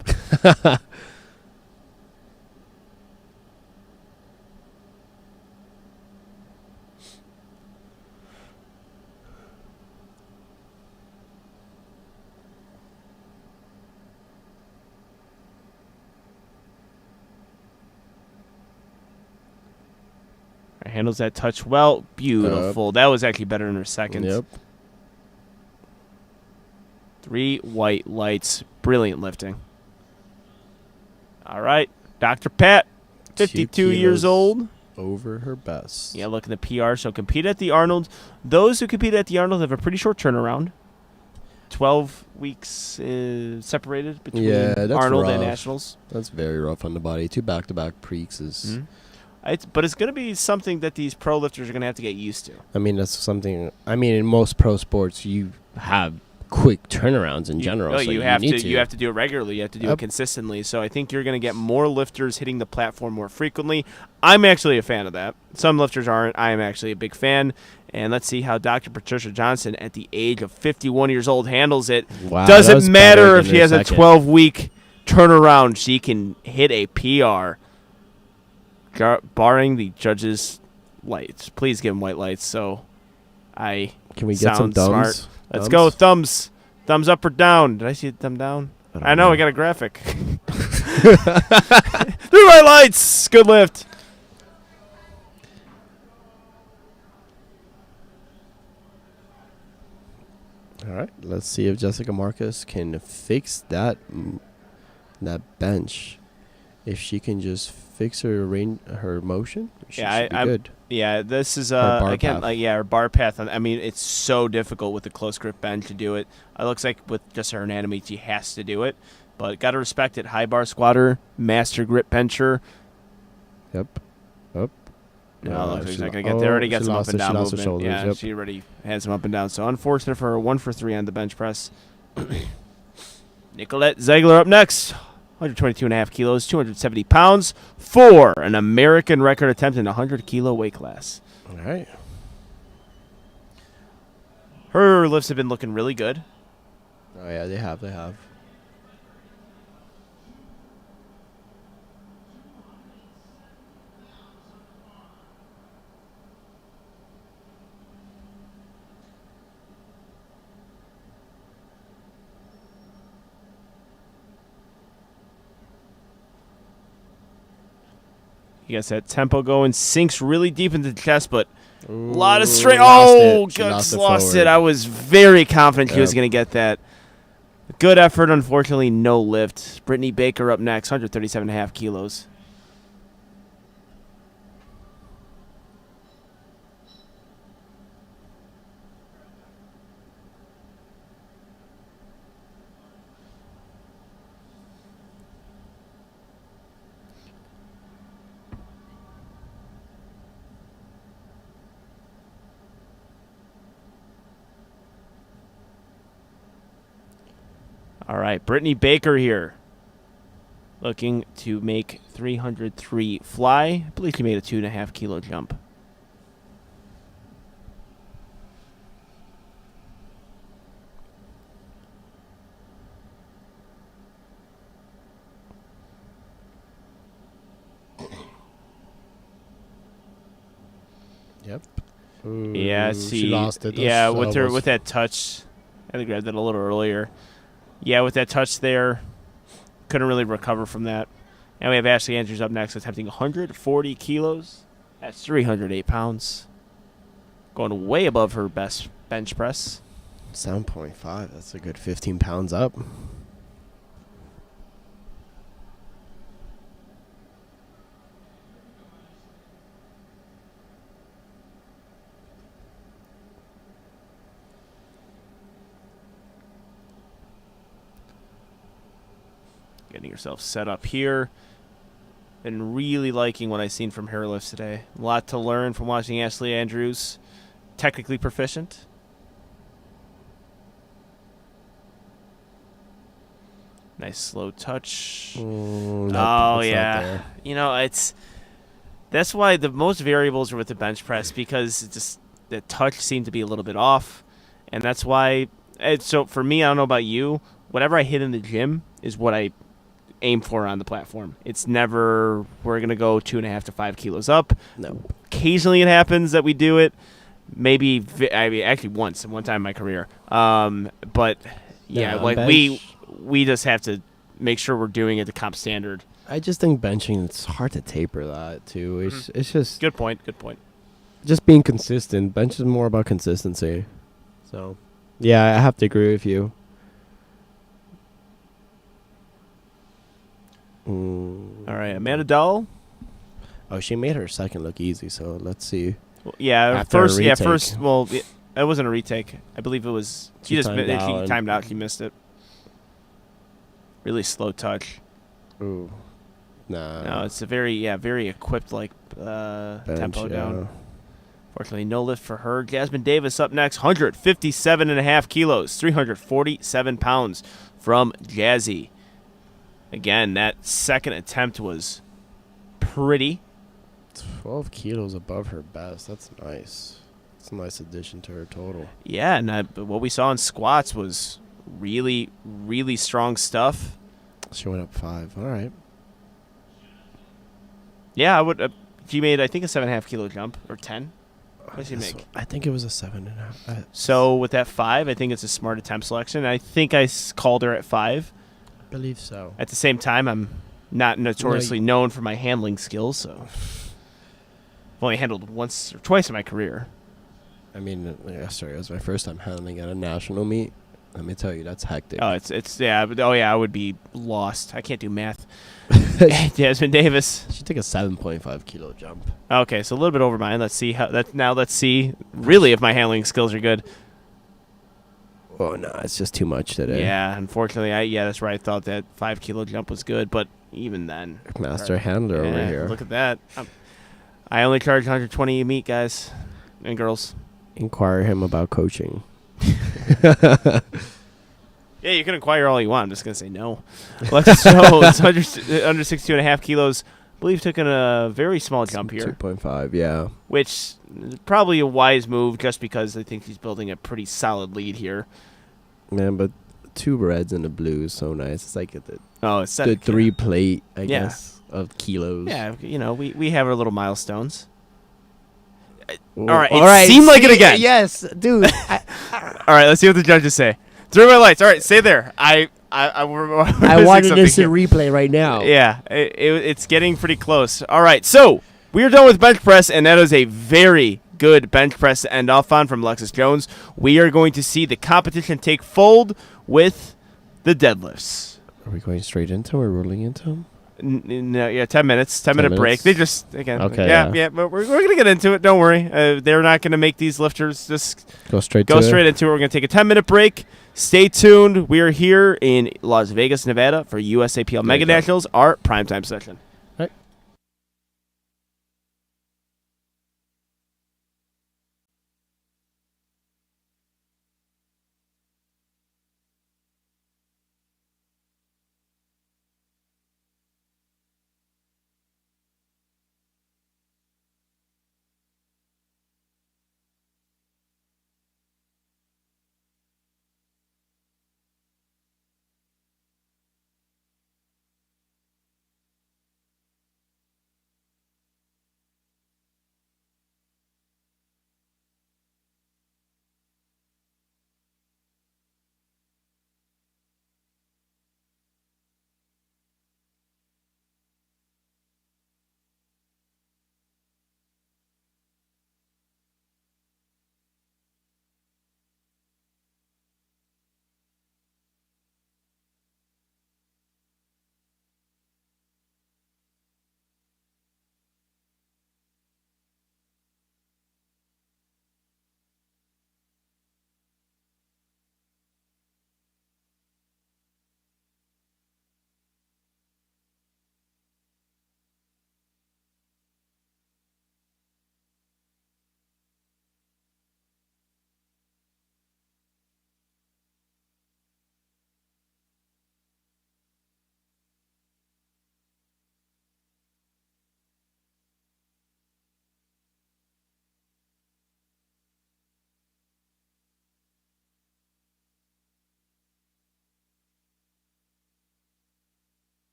Handles that touch well. Beautiful. That was actually better than her seconds. Yep. 3 white lights. Brilliant lifting. All right. Dr. Pat, 52 years old. Over her best. Yeah, look at the PR. So compete at the Arnold. Those who compete at the Arnold have a pretty short turnaround. 12 weeks separated between Arnold and Nationals. That's very rough on the body. 2 back-to-back preaks is... Mm-hmm. But it's going to be something that these pro lifters are going to have to get used to. I mean, that's something... I mean, in most pro sports, you have quick turnarounds in general. So you have to do it regularly. You have to do it consistently. So I think you're going to get more lifters hitting the platform more frequently. I'm actually a fan of that. Some lifters aren't. I am actually a big fan. And let's see how Dr. Patricia Johnson, at the age of 51 years old, handles it. Wow, Doesn't matter if she has a 12-week turnaround. She can hit a PR. Barring the judges' lights. Please give them white lights so I Can we get some thumbs? Smart. Let's go. Thumbs. Thumbs up or down. Did I see a thumb down? I know. I got a graphic. 3 white lights. Good lift. All right. Let's see if Jessica Marcus can fix that bench. If she can just fix her motion, she should be good. Yeah, this is again, her bar path. I mean, it's so difficult with the close grip bench to do it. It looks like with just her anatomy, she has to do it. But got to respect it. High bar squatter, master grip bencher. Yep. Up. No, looks like she's not going to get there. Already got some up and down lost her movement. shoulders, Yeah, yep. she already had some up and down. So unfortunate for her. 1 for 3 on the bench press. Nicolette Ziegler up next. 122.5 kilos, 270 pounds for an American record attempt in a 100-kilo weight class. All right. Her lifts have been looking really good. Oh, yeah, they have. You guys that tempo going, sinks really deep into the chest, but a Ooh, lot of straight. lost Oh, it. She just lost lost it it. I was very confident she was Yep. going to get that. Good effort, unfortunately, no lift. Brittany Baker up next, 137.5 kilos. All right, Brittany Baker here. Looking to make 303 fly. I believe she made a 2.5 kilo jump. Yep. Yeah, Ooh, see. she lost it. Yeah, That's with her almost- with that touch. I think I grabbed that a little earlier. Yeah, with that touch there, couldn't really recover from that. And we have Ashley Andrews up next, attempting 140 kilos. That's 308 pounds. Going way above her best bench press. 7.5. That's a good 15 pounds up. Getting herself set up here. Been really liking what I've seen from her lifts today. A lot to learn from watching Ashley Andrews. Technically proficient. Nice slow touch. Nope, Oh, it's not yeah. there. You know, that's why the most variables are with the bench press, because it just the touch seemed to be a little bit off. And that's why, so for me, I don't know about you, whatever I hit in the gym is what I aim for on the platform. It's never, we're going to go 2.5 to 5 kilos up. No. Occasionally it happens that we do it. Maybe, actually one time in my career. But yeah, on like bench, we just have to make sure we're doing it to comp standard. I just think benching, it's hard to taper that too. It's just Good point. just being consistent. Bench is more about consistency. So, yeah, I have to agree with you. All right, Amanda Dull. Oh, she made her second look easy. So let's see. Well, yeah, After a retake. first. Well, it wasn't a retake. I believe it was. She timed out she and- timed out. She missed it. Really slow touch. Ooh, nah. No, it's a very equipped like bench, tempo down. yeah. Fortunately, no lift for her. Jasmine Davis up next, 157.5 kilos, 347 pounds from Jazzy. Again, that second attempt was pretty. 12 kilos above her best. That's nice. It's a nice addition to her total. Yeah, and what we saw in squats was really, really strong stuff. She went up 5. All right. Yeah, I would. She made, I think, a 7.5 kilo jump or 10. What did she make? I think it was a 7.5. So with that 5, I think it's a smart attempt selection. I think I called her at 5. I believe so. At the same time, I'm not notoriously known for my handling skills, so I've only handled once or twice in my career. I mean, yesterday was my first time handling at a national meet. Let me tell you, that's hectic. Oh, I would be lost. I can't do math. Jasmine Davis. She took a 7.5 kilo jump. Okay, so a little bit over mine. Let's see let's see really if my handling skills are good. Oh, no, it's just too much today. Yeah, unfortunately, that's right. I thought that 5 kilo jump was good, but even then, Master handler over yeah, here. Look at that. I only charge 120 a meet, guys and girls. Inquire him about coaching. Yeah, you can acquire all you want. I'm just going to say no. Alexis Jones, under 62.5 kilos. I believe took in a very small jump here. 2.5, yeah. Which is probably a wise move just because I think he's building a pretty solid lead here. Man, but 2 reds and a blue is so nice. It's like It's the 3 plate, I guess, of kilos. Yeah, we have our little milestones. All right, it seemed like it again. Yes, dude. All right, let's see what the judges say. Through my lights. All right, stay there. I wanted this to replay right now. Yeah, it's getting pretty close. All right, so we are done with bench press, and that is a very good bench press to end off on from Alexis Jones. We are going to see the competition take fold with the deadlifts. Are we going straight into or rolling into them? No, yeah, 10 minutes. 10-minute break. They just, again. Okay, yeah, but we're going to get into it. Don't worry. They're not going to make these lifters just go straight into it. We're going to take a 10-minute break. Stay tuned. We are here in Las Vegas, Nevada for USAPL Mega Nationals, our primetime session. Right.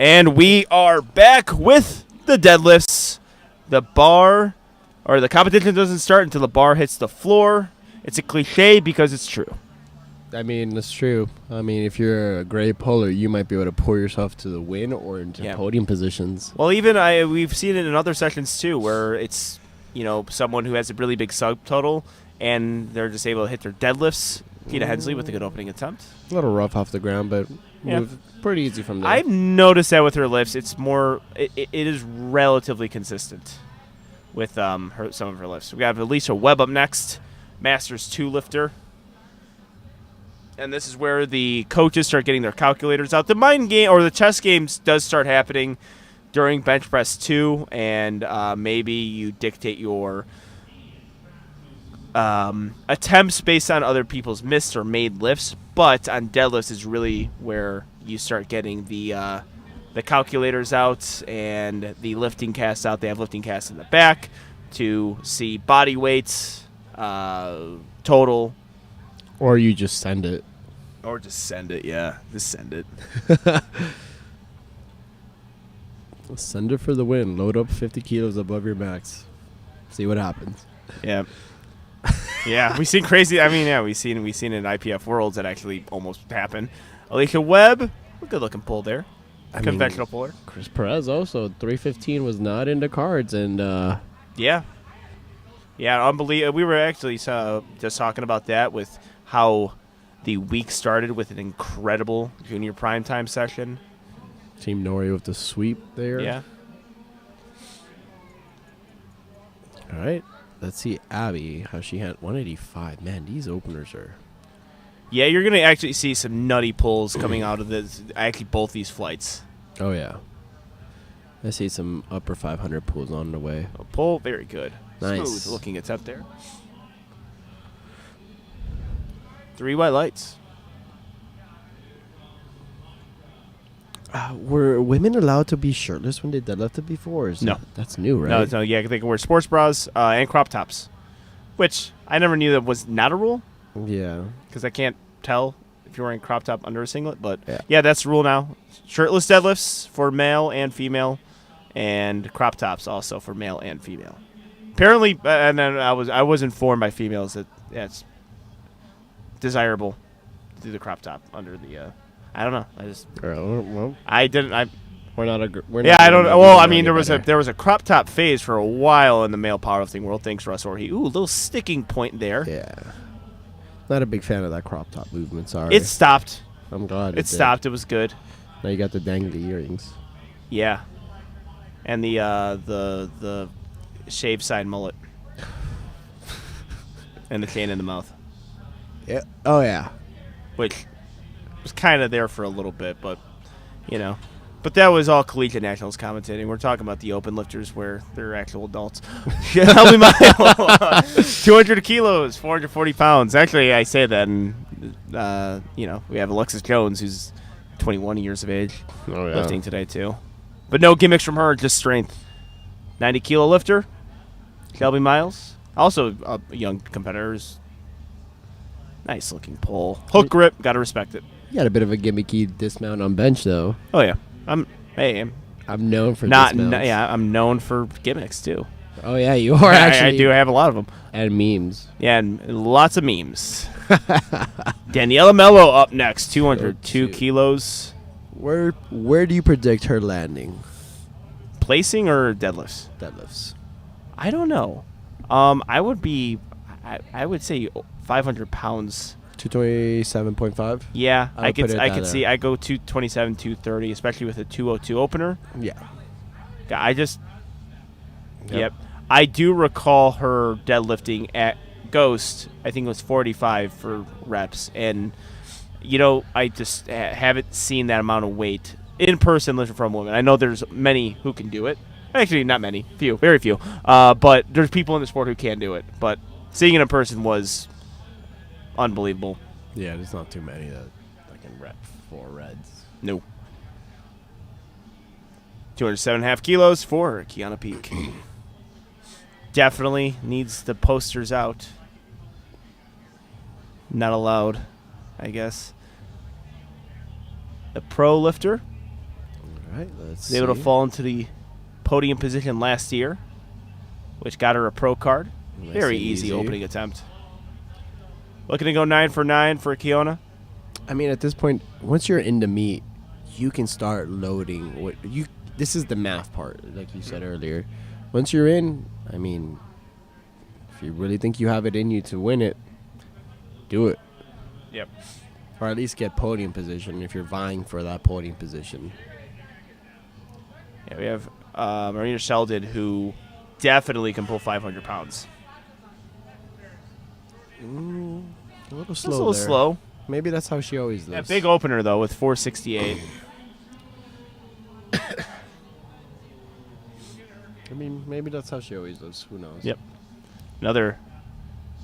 And we are back with the deadlifts. The competition doesn't start until the bar hits the floor. It's a cliche because it's true. I mean, it's true. I mean, if you're a great puller, you might be able to pull yourself to the win or into podium positions. Well, even we've seen it in other sessions too, where it's someone who has a really big subtotal and they're just able to hit their deadlifts. Tina Hensley with a good opening attempt. A little rough off the ground, but pretty easy from there. I've noticed that with her lifts, it's more. It is relatively consistent with some of her lifts. We have Alicia Webb up next, Masters 2 lifter. And this is where the coaches start getting their calculators out. The mind game or the chess games does start happening during bench press 2, and maybe you dictate your attempts based on other people's missed or made lifts. But on deadlifts is really where you start getting the calculators out and the lifting casts out. They have lifting casts in the back to see body weights, total. Or you just send it. Or just send it, yeah. Just send it. Send it for the win. Load up 50 kilos above your max. See what happens. Yeah. Yeah, we've seen crazy. I mean, we've seen in IPF Worlds that actually almost happened. Alicia Webb, a good-looking pull there. Conventional puller. Chris Perez also. 315 was not in the cards, and yeah, unbelievable. We were actually just talking about that with how the week started with an incredible junior primetime session. Team Nori with the sweep there. Yeah. All right. Let's see Abby, how she had 185. Man, these openers are... Yeah, you're going to actually see some nutty pulls coming out of this. Actually, both these flights. Oh, yeah. I see some upper 500 pulls on the way. A pull, very good. Nice. Smooth looking attempt there. 3 white lights. Were women allowed to be shirtless when they deadlifted before? No. That's new, right? No, yeah, they can wear sports bras and crop tops, which I never knew that was not a rule. Yeah. Because I can't tell if you're wearing crop top under a singlet, but yeah, that's the rule now. Shirtless deadlifts for male and female, and crop tops also for male and female. Apparently, and then I was informed by females that it's desirable to do the crop top under the. I don't know. I just. Well, I didn't. We're not. I don't. Well, I mean, there was a crop top phase for a while in the male powerlifting world. Thanks, Russ Orhe. Ooh, a little sticking point there. Yeah. Not a big fan of that crop top movement. Sorry. It stopped. I'm glad it stopped. It was good. Now you got the dangly earrings. Yeah. And the shaved side mullet. And the chain in the mouth. Yeah. Oh yeah. Which was kind of there for a little bit, but But that was all collegiate nationals commentating. We're talking about the open lifters where they're actual adults. Help me mile. 200 kilos, 440 pounds. Actually, I say that, and we have Alexis Jones, who's 21 years of age, lifting today too. But no gimmicks from her, just strength. 90 kilo lifter, Shelby Miles, also a young competitor. Nice looking pull, hook grip. Got to respect it. You got a bit of a gimmicky dismount on bench though. Oh yeah. I'm known for dismounts. I'm known for gimmicks too. Oh yeah, you are actually. I do have a lot of them. And memes. Yeah, and lots of memes. Daniela Mello up next, 202 kilos. Where do you predict her landing? Placing or deadlifts? Deadlifts. I don't know. I would say 500 pounds. 227.5. Yeah, I could see. I go 227, 230, especially with a 202 opener. Yeah. I just. Yep. I do recall her deadlifting at Ghost. I think it was 45 for reps, and I just haven't seen that amount of weight in person lifting from women. I know there's many who can do it. Actually, not many, few, very few. But there's people in the sport who can do it. But seeing it in person was unbelievable. Yeah, there's not too many that can rep 4 reds. No. 207.5 kilos for Kiana Peak. Definitely needs the posters out. Not allowed, I guess. The pro lifter. right, let's was able to fall into the podium position last year, which got her a pro card. Nice Very and easy easy. opening attempt. Looking to go 9 for 9 for Kiona. I mean, at this point, once you're in the meet, you can start loading. This is the math part, like you said earlier. Once you're in, I mean, if you really think you have it in you to win it, do it. Yep. Or at least get podium position if you're vying for that podium position. Yeah, we have Marina Sheldon, who definitely can pull 500 pounds. A little slow. Just a little there. slow. Maybe that's how she always does. Yeah, big opener, though, with 468. I mean, maybe that's how she always does. Who knows? Yep. Another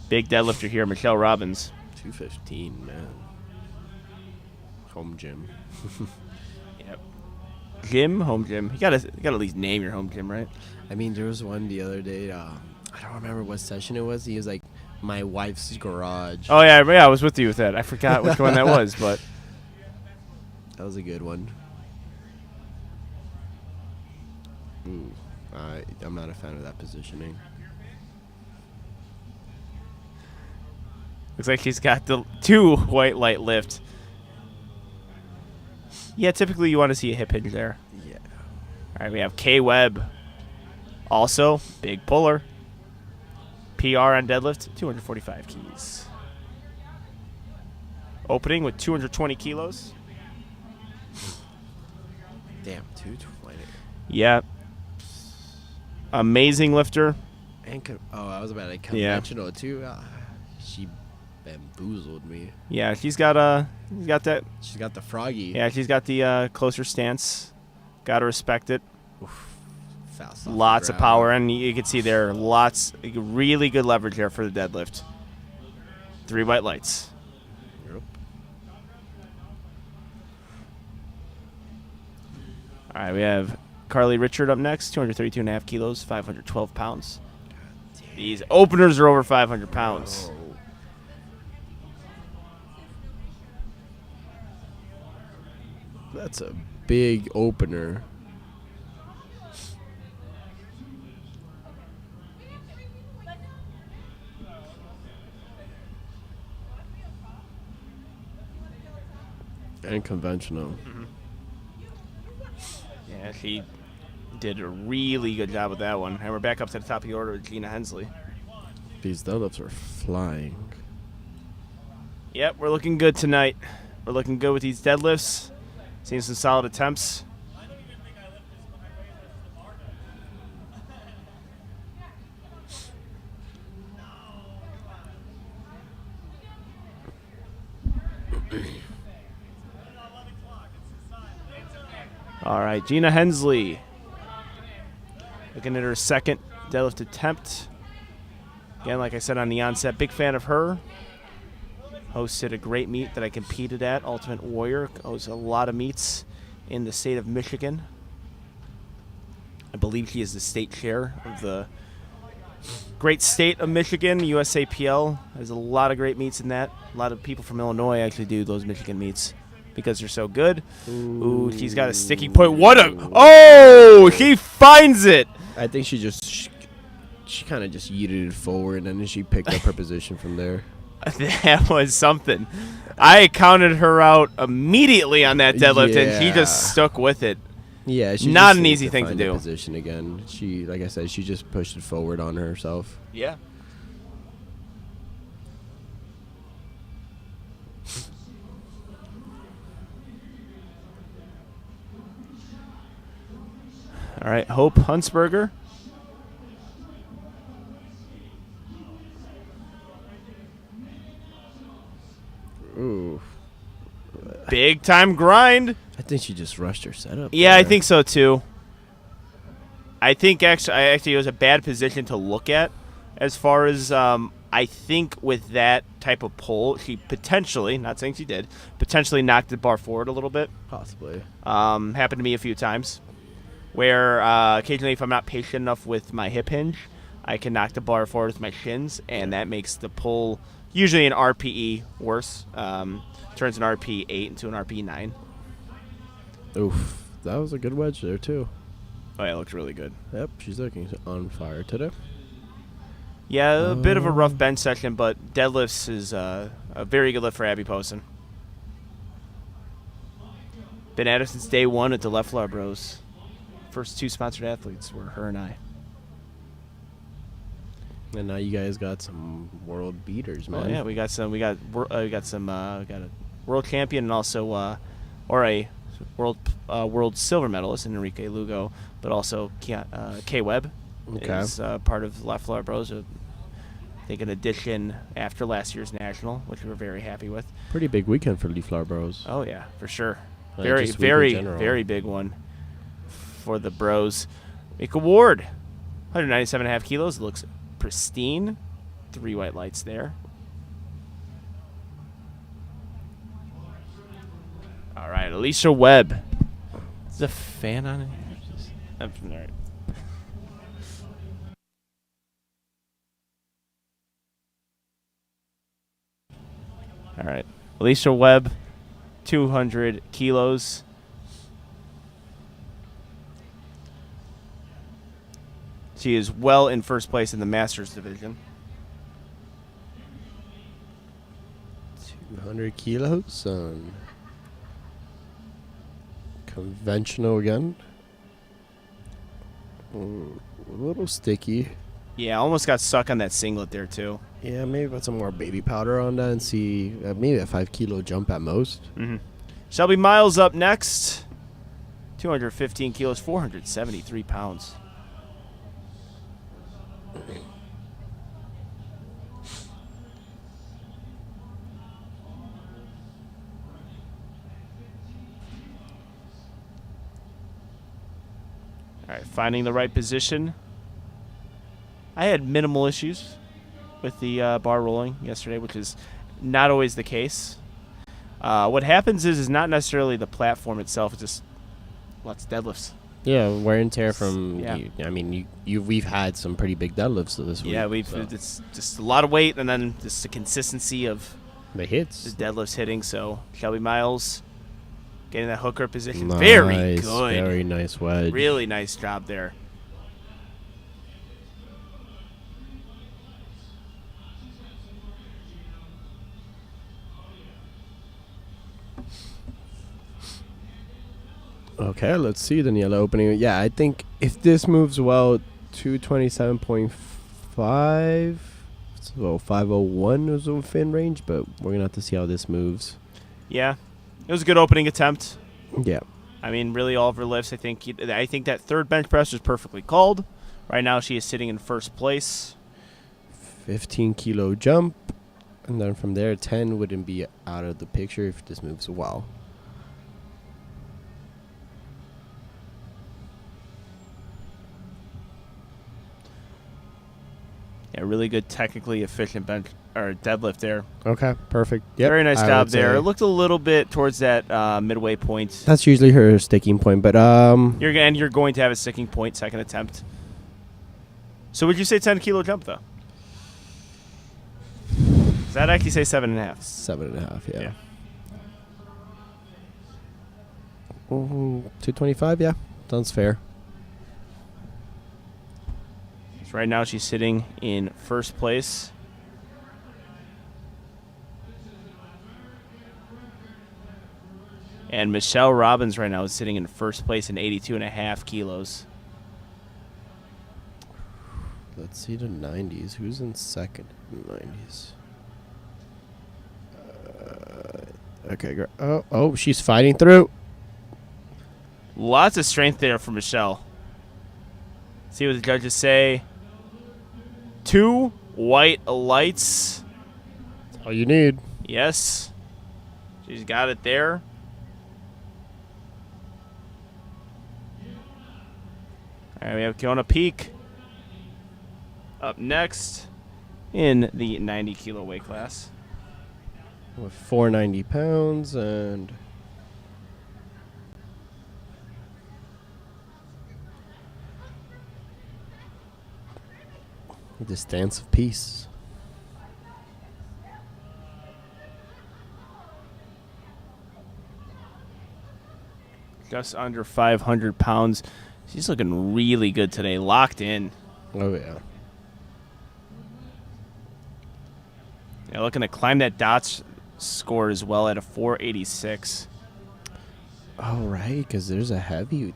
big deadlifter here, Michelle Robbins. 215, man. Home gym. Yep. Gym, home gym. You gotta at least name your home gym, right? I mean, there was one the other day. I don't remember what session it was. He was like, my wife's garage. Oh yeah, I was with you with that. I forgot which one that was, but That was a good one. I'm not a fan of that positioning. looks like she's got the 2 white light lift. Yeah, typically you want to see a hip hinge there. Yeah. All right, we have K Webb. Also, big puller. PR on deadlift, 245 keys. Opening with 220 kilos. Damn, 220. Yeah. Amazing lifter. And I was about to Yeah. conventional too. She bamboozled me. Yeah, she's got that. She's got the froggy. Yeah, she's got the closer stance. Got to respect it. Fast off the Lots of ground. power, and you can see there really good leverage there for the deadlift. 3 white lights. Yep. All right, we have Carly Richard up next, 232.5 kilos, 512 pounds. These openers are over 500 pounds. Oh. That's a big opener. And conventional. Yeah, she did a really good job with that one. And we're back up to the top of the order with Gina Hensley. These deadlifts are flying. Yep, we're looking good tonight. We're looking good with these deadlifts. Seeing some solid attempts. All right, Gina Hensley. Looking at her second deadlift attempt. Again, like I said on the onset, big fan of her. Hosted a great meet that I competed at, Ultimate Warrior. Hosted a lot of meets in the state of Michigan. I believe she is the state chair of the great state of Michigan. USAPL has a lot of great meets in that. A lot of people from Illinois actually do those Michigan meets because they're so good. Ooh, she's got a sticky point. What a... Oh, she finds it. I think she kind of just yeeted it forward, and then she picked up her position from there. That was something. I counted her out immediately on that deadlift, and she just stuck with it. Yeah, she Not just an needs easy to thing to find the do. Position again. She, like I said, she just pushed it forward on herself. Yeah. All right, Hope Huntsberger. Ooh. Big time grind. I think she just rushed her setup. Yeah, I there. think so too. I think actually it was a bad position to look at as far as I think with that type of pull, she potentially, not saying she did, potentially knocked the bar forward a little bit. Possibly. Happened to me a few times where occasionally if I'm not patient enough with my hip hinge, I can knock the bar forward with my shins, and that makes the pull usually an RPE worse. Turns an RP 8 into an RP 9. Oof. that was a good wedge there, too. Oh, yeah, it looked really good. Yep, she's looking on fire today. Yeah, a bit of a rough bench session, but deadlifts is a very good lift for Abby Poston. Been at it since day one at the Left Floor Bros. First 2 sponsored athletes were her and I. And now you guys got some world beaters, man. Oh yeah, we got a world champion and also a world silver medalist in Enrique Lugo, but also K Webb is part of Left Floor Bros. I think an addition after last year's national, which we were very happy with. Pretty big weekend for Leaf Flower Bros. Oh yeah, for sure. Like Very big one for the Bros. Mika Ward, 197.5 kilos, looks pristine. 3 white lights there. All right, Alicia Webb. Is a fan on it? All right. All right, Alicia Webb, 200 kilos. She is well in first place in the Masters division. 200 kilos on conventional again. A little sticky. Yeah, almost got stuck on that singlet there too. Yeah, maybe put some more baby powder on that and see maybe a 5 kilo jump at most. Mm-hmm. Shelby Miles up next. 215 kilos, 473 pounds. All right, finding the right position. I had minimal issues with the bar rolling yesterday, which is not always the case. What happens is not necessarily the platform itself; it's just lots of deadlifts. Yeah, wear and tear from. Yeah. We've had some pretty big deadlifts this week. Yeah, it's just a lot of weight, and then just the consistency of the hits, the deadlifts hitting. So Shelby Miles getting that hooker position, nice, very good, very nice wedge, really nice job there. Okay, let's see Daniela opening. Yeah, I think if this moves well, 227.5, so 501 is within range, but we're gonna have to see how this moves. Yeah, it was a good opening attempt. Yeah, I mean, really all of her lifts. I think that third bench press was perfectly called. Right now, she is sitting in first place. 15 kilo jump, and then from there, 10 wouldn't be out of the picture if this moves well. Yeah, really good, technically efficient bench or deadlift there. Okay, perfect. Yep, very nice job there. It looked a little bit towards that midway point. That's usually her sticking point, but you're going to have a sticking point second attempt. So would you say 10 kilo jump though? Does that actually say 7.5? 7.5, yeah. 225, yeah, sounds fair. So right now she's sitting in first place. And Michelle Robbins right now is sitting in first place in 82.5 kilos. Let's see the 90s. Who's in second in the 90s? Okay, great. Oh, she's fighting through. Lots of strength there for Michelle. See what the judges say. 2 white lights. That's all you need. Yes. She's got it there. All right, we have Kiona Peak up next in the 90 kilo weight class. With 490 pounds and the stance of peace. just under 500 pounds. She's looking really good today, locked in. Oh, yeah. Yeah, looking to climb that DOTS score as well at a 486. Oh, right, because there's a heavy.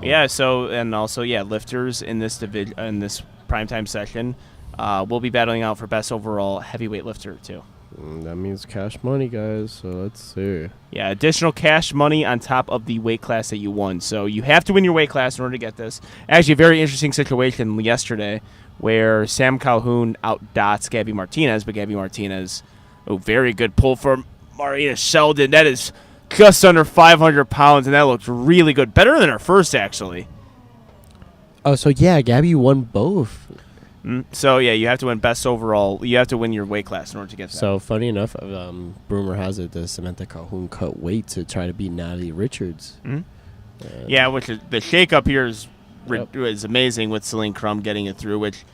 Yeah, so, and also, lifters in this in this primetime session will be battling out for best overall heavyweight lifter, too. That means cash money, guys, so let's see. Yeah, additional cash money on top of the weight class that you won. So you have to win your weight class in order to get this. Actually, a very interesting situation yesterday where Sam Calhoun outdots Gabby Martinez, but Gabby Martinez, very good pull for Marina Sheldon. That is just under 500 pounds, and that looked really good. Better than her first, actually. Oh, so yeah, Gabby won both. So, yeah, you have to win best overall. You have to win your weight class in order to get that. So, funny enough, rumor has it that Samantha Calhoun cut weight to try to beat Natalie Richards. Yeah, which is, the shakeup here is amazing with Celine Crum getting it through, which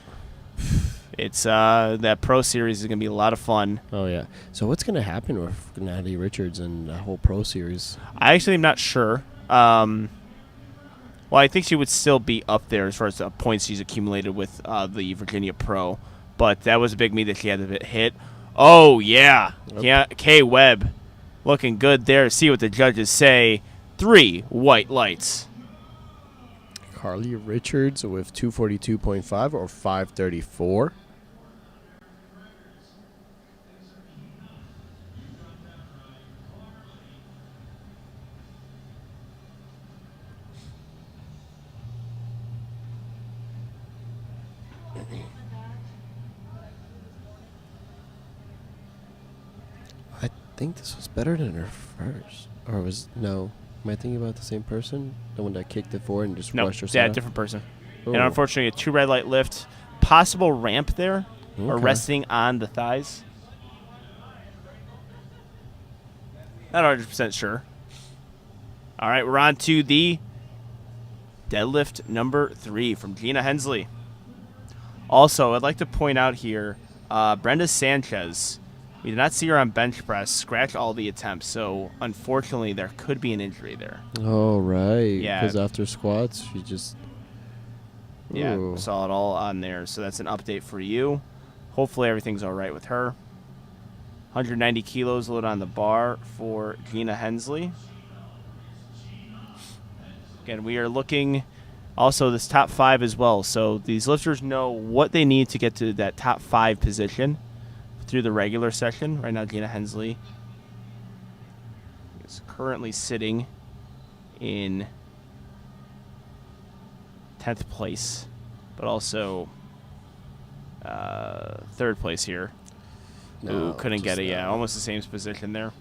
it's that pro series is going to be a lot of fun. Oh, yeah. So, what's going to happen with Natalie Richards and the whole pro series? I actually am not sure. Well, I think she would still be up there as far as the points she's accumulated with the Virginia Pro. But that was a big meet that she had to hit. Oh, yeah. Yeah, Kay Webb looking good there. See what the judges say. 3 white lights. Carly Richards with 242.5 or 534. I think this was better than her first. Or no. Am I thinking about the same person? The one that kicked it forward and just rushed her yeah, different person. Ooh. And unfortunately, a 2 red light lift. Possible ramp there, or resting on the thighs. Not 100% sure. All right, we're on to the deadlift number 3 from Gina Hensley. Also, I'd like to point out here, Brenda Sanchez. We did not see her on bench press, scratch all the attempts, so unfortunately there could be an injury there. Oh, right. Yeah. Because after squats, she just... Yeah, Ooh. saw it all on there, so that's an update for you. Hopefully everything's all right with her. 190 kilos load on the bar for Gina Hensley. Again, we are looking also this top 5 as well, so these lifters know what they need to get to that top 5 position through the regular session. Right now, Gina Hensley is currently sitting in 10th place, but also 3rd place here. No, Ooh, couldn't get it. Yeah, almost the same position there.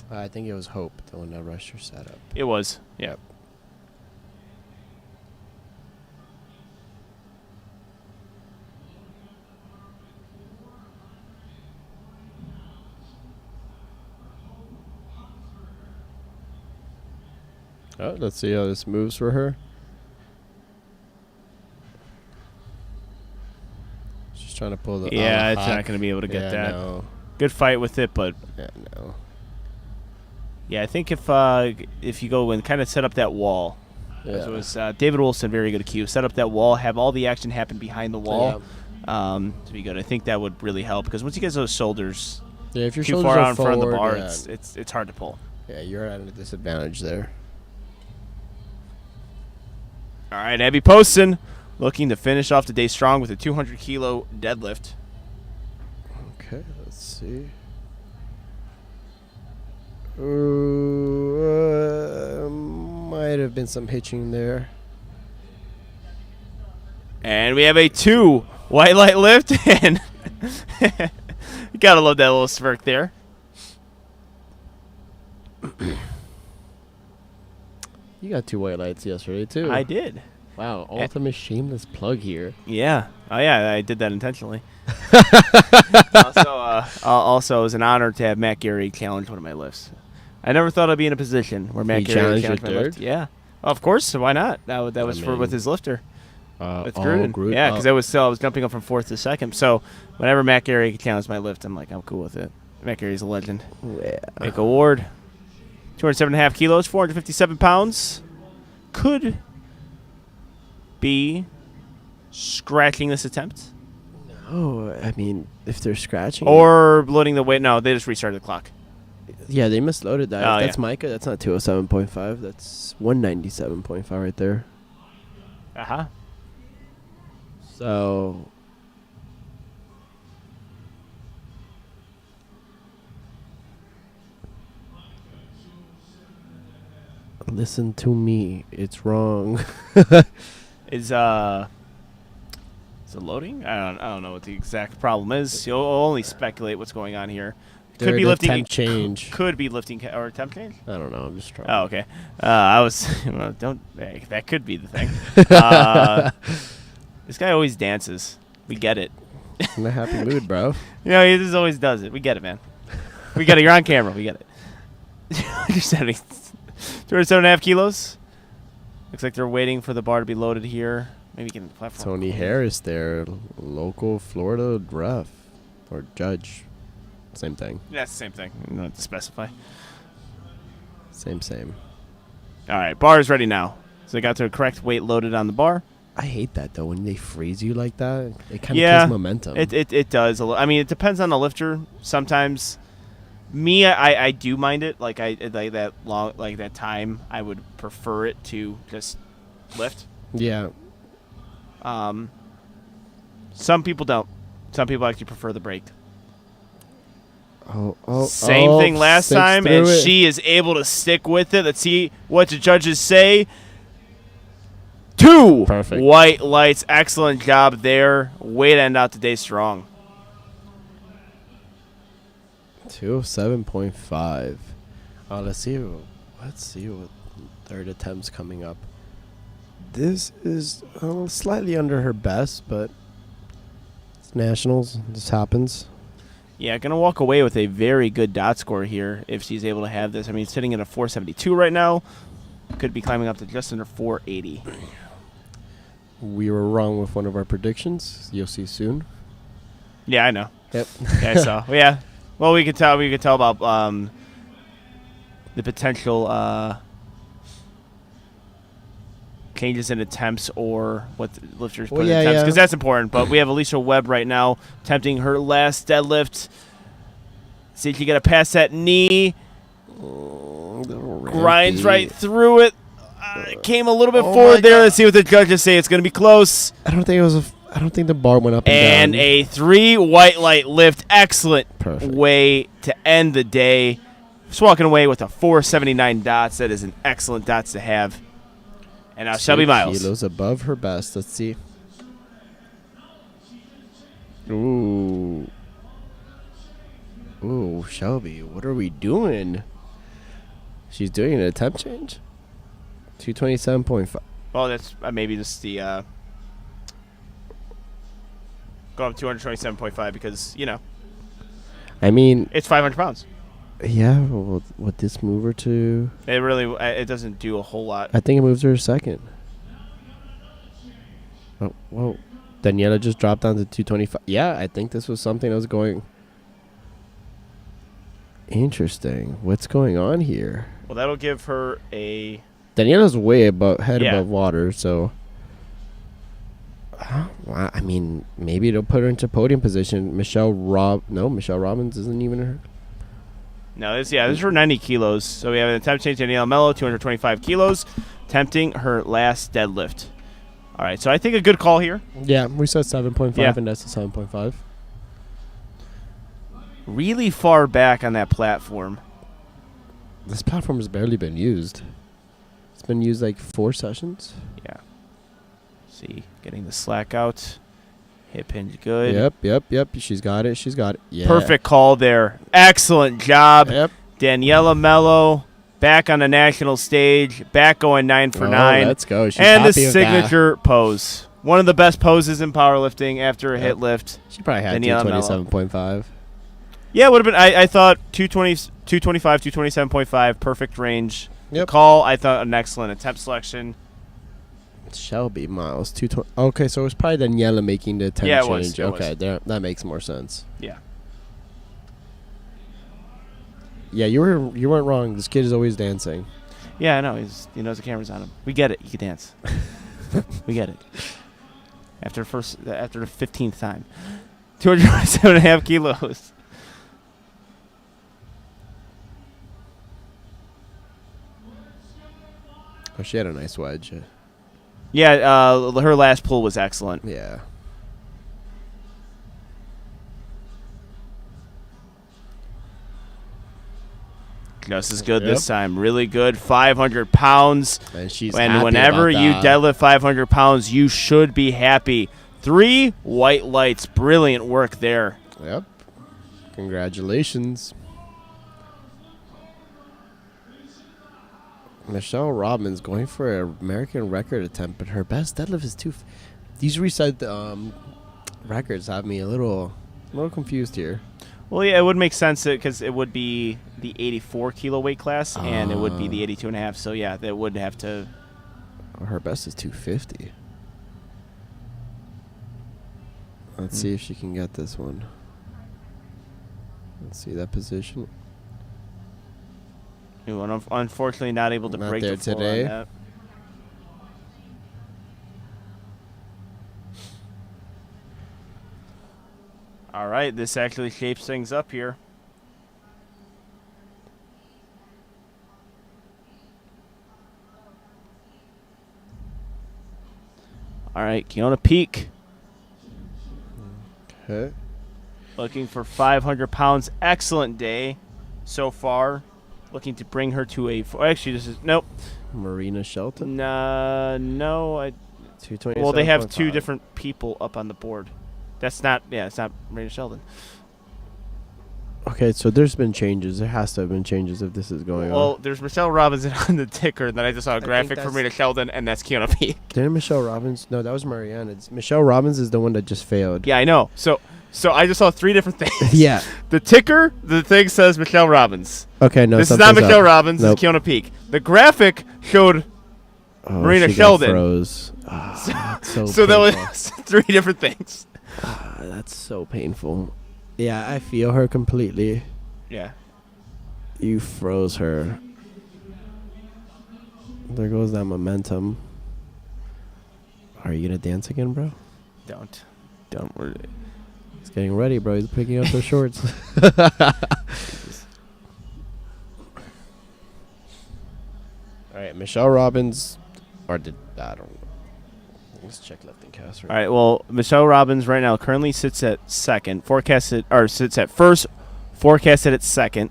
I think it was Hope, the one that rushed her setup. It was, yeah. Oh, let's see how this moves for her. She's trying to pull the... Yeah, it's not going to be able to get that. No. Good fight with it, but... Yeah, no. Yeah, I think if you go and kind of set up that wall. Yeah. So it was David Wilson, very good at Q. Set up that wall, have all the action happen behind the wall to be good. I think that would really help, because once you get those shoulders if your too shoulders far are out in front of the forward, bar, yeah. it's hard to pull. Yeah, you're at a disadvantage there. All right, Abby Poston looking to finish off the day strong with a 200-kilo deadlift. Okay, let's see. Ooh, might have been some hitching there. And we have a 2 white light lift, and you gotta love that little smirk there. You got 2 white lights yesterday, too. I did. Wow, ultimate shameless plug here. Yeah. Oh, yeah, I did that intentionally. Also, it was an honor to have Matt Gary challenge one of my lifts. I never thought I'd be in a position where Matt Gary challenged my lift. Yeah. Well, of course. Why not? That was with his lifter. With Gruden. Yeah, because I was jumping up from 4th to 2nd. So whenever Matt Gary challenged my lift, I'm like, I'm cool with it. Macary's a legend. Yeah. Make Award. 207.5 kilos, 457 pounds. Could be scratching this attempt. Oh, I mean, if they're scratching. Or loading the weight. No, they just restarted the clock. Yeah, they misloaded that. Oh, If that's yeah. Micah. That's not 207.5. That's 197.5 right there. Uh-huh. So. Listen to me. It's wrong. Is it loading? I don't know what the exact problem is. You'll only speculate what's going on here. Could be lifting temp change. Could be lifting or temp change. I don't know. I'm just trying. Oh, okay. I was well, don't. That could be the thing. This guy always dances. We get it. I'm in a happy mood, bro. You know, he just always does it. We get it, man. We get it. You're on camera. We get it. 207.5 kilos. Looks like they're waiting for the bar to be loaded here. Maybe get the platform. Tony Harris there, local Florida ref or judge. Same thing. Yeah, it's the same thing. You don't have to specify. Same. All right, bar is ready now. So they got their correct weight loaded on the bar. I hate that though when they freeze you like that. It kind of Yeah, kills momentum. It does. I mean, it depends on the lifter. Sometimes, me, I do mind it. Like like that long, like that time. I would prefer it to just lift. Yeah. Some people don't. Some people actually prefer the break. Same thing last time, and she is able to stick with it. Let's see what the judges say. 2 Perfect. white lights. Excellent job there. Way to end out the day strong. 207.5. Let's see what third attempt's coming up. This is slightly under her best, but it's nationals. This happens. Yeah, going to walk away with a very good dot score here if she's able to have this. I mean, sitting at a 472 right now. Could be climbing up to just under 480. We were wrong with one of our predictions. You'll see soon. Yeah, I know. Yep. Yeah, I saw. Yeah. Well, we could tell about the potential changes in attempts or what the lifters put in attempts, because that's important. But we have Alicia Webb right now attempting her last deadlift. See if you get to pass that knee. Grinds right through it. Came a little bit forward there. Let's see what the judges say. It's going to be close. I don't think the bar went up and down. A 3 white light lift. Excellent Perfect. way to end the day. Just walking away with a 479 dots. That is an excellent dots to have. And now Shelby Miles. Kilos above her best. Let's see. Ooh, Shelby, what are we doing? She's doing an attempt change. 227.5. Well, that's maybe just the go up 227.5 because, I mean, it's 500 pounds. yeah, well, what this move her to? It doesn't do a whole lot. I think it moves her a second. Oh, whoa. Daniela just dropped down to 225. Yeah, I think this was something that was going. Interesting. What's going on here? Well, that'll give her a. Daniela's way above water, so. I mean, maybe it'll put her into podium position. Michelle Robbins isn't even her. No, this is her 90 kilos. So we have an attempt change to Daniela Mello, 225 kilos, tempting her last deadlift. All right, so I think a good call here. Yeah, we said 7.5, Yeah. and that's a 7.5. Really far back on that platform. This platform has barely been used. It's been used like 4 sessions. Yeah. See, getting the slack out. Hip hinge good. Yep. She's got it. Yeah. Perfect call there. Excellent job. Yep. Daniela Mello back on the national stage. Back going 9 for 9. Let's go. She's and the happy with that. signature pose. One of the best poses in powerlifting after a hit lift. She probably had Daniela 227.5. Yeah, it would have been. I thought 225, 227.5, perfect range. Yep. The call, I thought an excellent attempt selection. Shelby Miles 220. Okay, so it was probably Daniela making the attempt Yeah, it change. was, it Okay, was. there, that makes more sense. Yeah. Yeah, you weren't wrong. This kid is always dancing. Yeah, I know. He knows the camera's on him. We get it. You can dance. We get it. After the 15th time. 207.5 kilos. Oh, she had a nice wedge. Yeah, her last pull was excellent. Yeah. Just as good this time. Really good. 500 pounds. And she's And happy whenever about you that. deadlift 500 pounds, you should be happy. 3 white lights. Brilliant work there. Yep. Congratulations. Michelle Robbins going for an American record attempt, but her best deadlift is these reset records have me a little confused here. Well, yeah, it would make sense because it would be the 84 kilo weight class, and it would be the 82.5. So, yeah, that would have to. Her best is 250. Let's see if she can get this one. Let's see that position. Unfortunately, not able to Not break there the floor today. on that. All right, this actually shapes things up here. All right, Kiona Peak Okay. looking for 500 pounds. Excellent day so far. Looking to bring her to a. Actually, this is nope. Marina Shelton. No. 227. Well, they have 2 different people up on the board. That's not. Yeah, it's not Marina Sheldon. Okay, so there's been changes. There has to have been changes if this is going Well, on. there's Michelle Robinson on the ticker, and then I just saw a think graphic for that's- Marina Sheldon, and that's Kiona Peak. Didn't Michelle Robbins? No, that was Marianne. Michelle Robbins is the one that just failed. Yeah, I know. So I just saw 3 different things. Yeah. The ticker, the thing says Michelle Robbins. Okay, no. This is not something's Michelle up. Robbins. Nope. This is Kiona Peak. The graphic showed Oh, Marina she got Sheldon. Froze. That's so so that painful. was 3 different things. That's so painful. Yeah, I feel her completely. Yeah. You froze her. There goes that momentum. Are you gonna dance again, bro? Don't. He's getting ready, bro. He's picking up those shorts. All right, Michelle Robbins, I don't know. Let's check lifting cast. All right. Well, Michelle Robbins right now currently sits at second. Sits at first. Forecasted at second.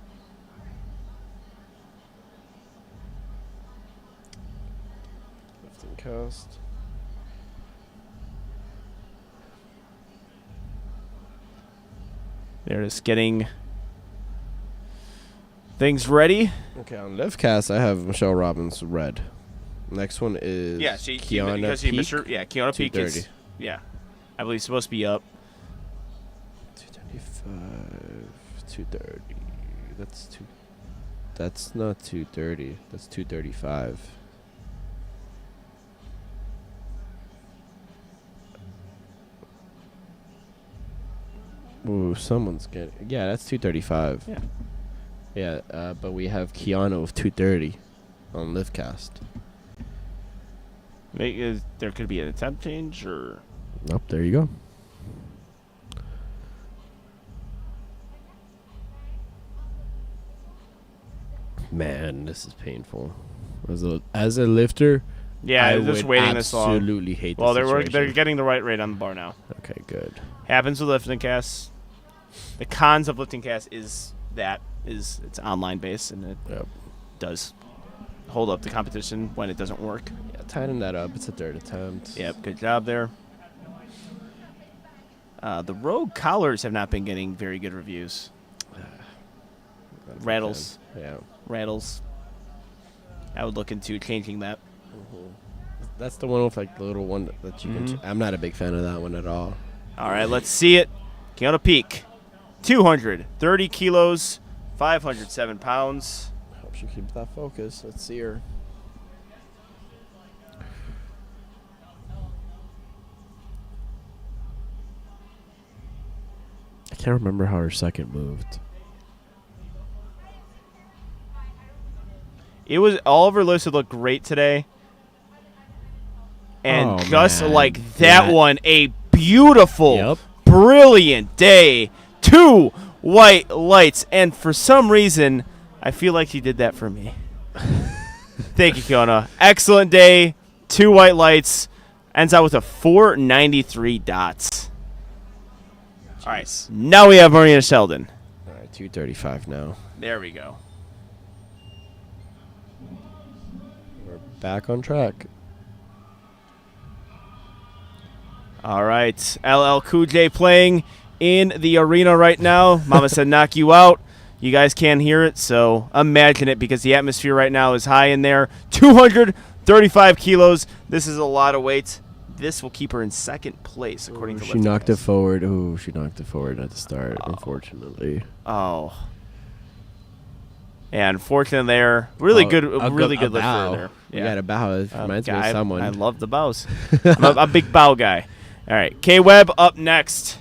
Lifting cast. They're just getting things ready. Okay, on lift cast, I have Michelle Robbins red. Next one is Kiana Peak. Kiona Peak is 230. I believe supposed to be up. 225, 230. That's not 230. That's 235. Ooh, someone's getting. Yeah, that's 235. Yeah. Yeah, but we have Keanu of 230 on Liftcast. There could be an attempt change, or Nope, there you go. Man, this is painful. As a lifter, I just would waiting this long. absolutely hate this Well, they're situation. getting the right rate on the bar now. Okay, good. Happens with lifting casts. The cons of lifting casts is it's online based, and it Yep. does hold up the competition when it doesn't work. Yeah, tighten that up. It's a third attempt. Yep, good job there. The Rogue collars have not been getting very good reviews. That's Rattles. okay. Yeah. Rattles. I would look into changing that. That's the one with like the little one that you can. I'm not a big fan of that one at all. All right, let's see it. Kiona Peak, 230 kilos, 507 pounds. Hope she keeps that focus. Let's see her. I can't remember how her second moved. It was all of her lifts looked great today. And just man. like that one, a beautiful, Yep. brilliant day. 2 white lights. And for some reason, I feel like she did that for me. Thank you, Kiona. Excellent day. 2 white lights. Ends out with a 493 dots. All right. Now we have Marina Sheldon. All right, 235 now. There we go. We're back on track. All right. LL Cool J playing in the arena right now. Mama said knock you out. You guys can't hear it, so imagine it because the atmosphere right now is high in there. 235 kilos. This is a lot of weight. This will keep her in second place, according to She knocked it forward. Ooh, she knocked it forward at the start, unfortunately. Oh. Yeah, unfortunately there. Really good lift bow. there. You got a bow. It reminds me of someone. I love the bows. I'm a big bow guy. All right, K-Web up next.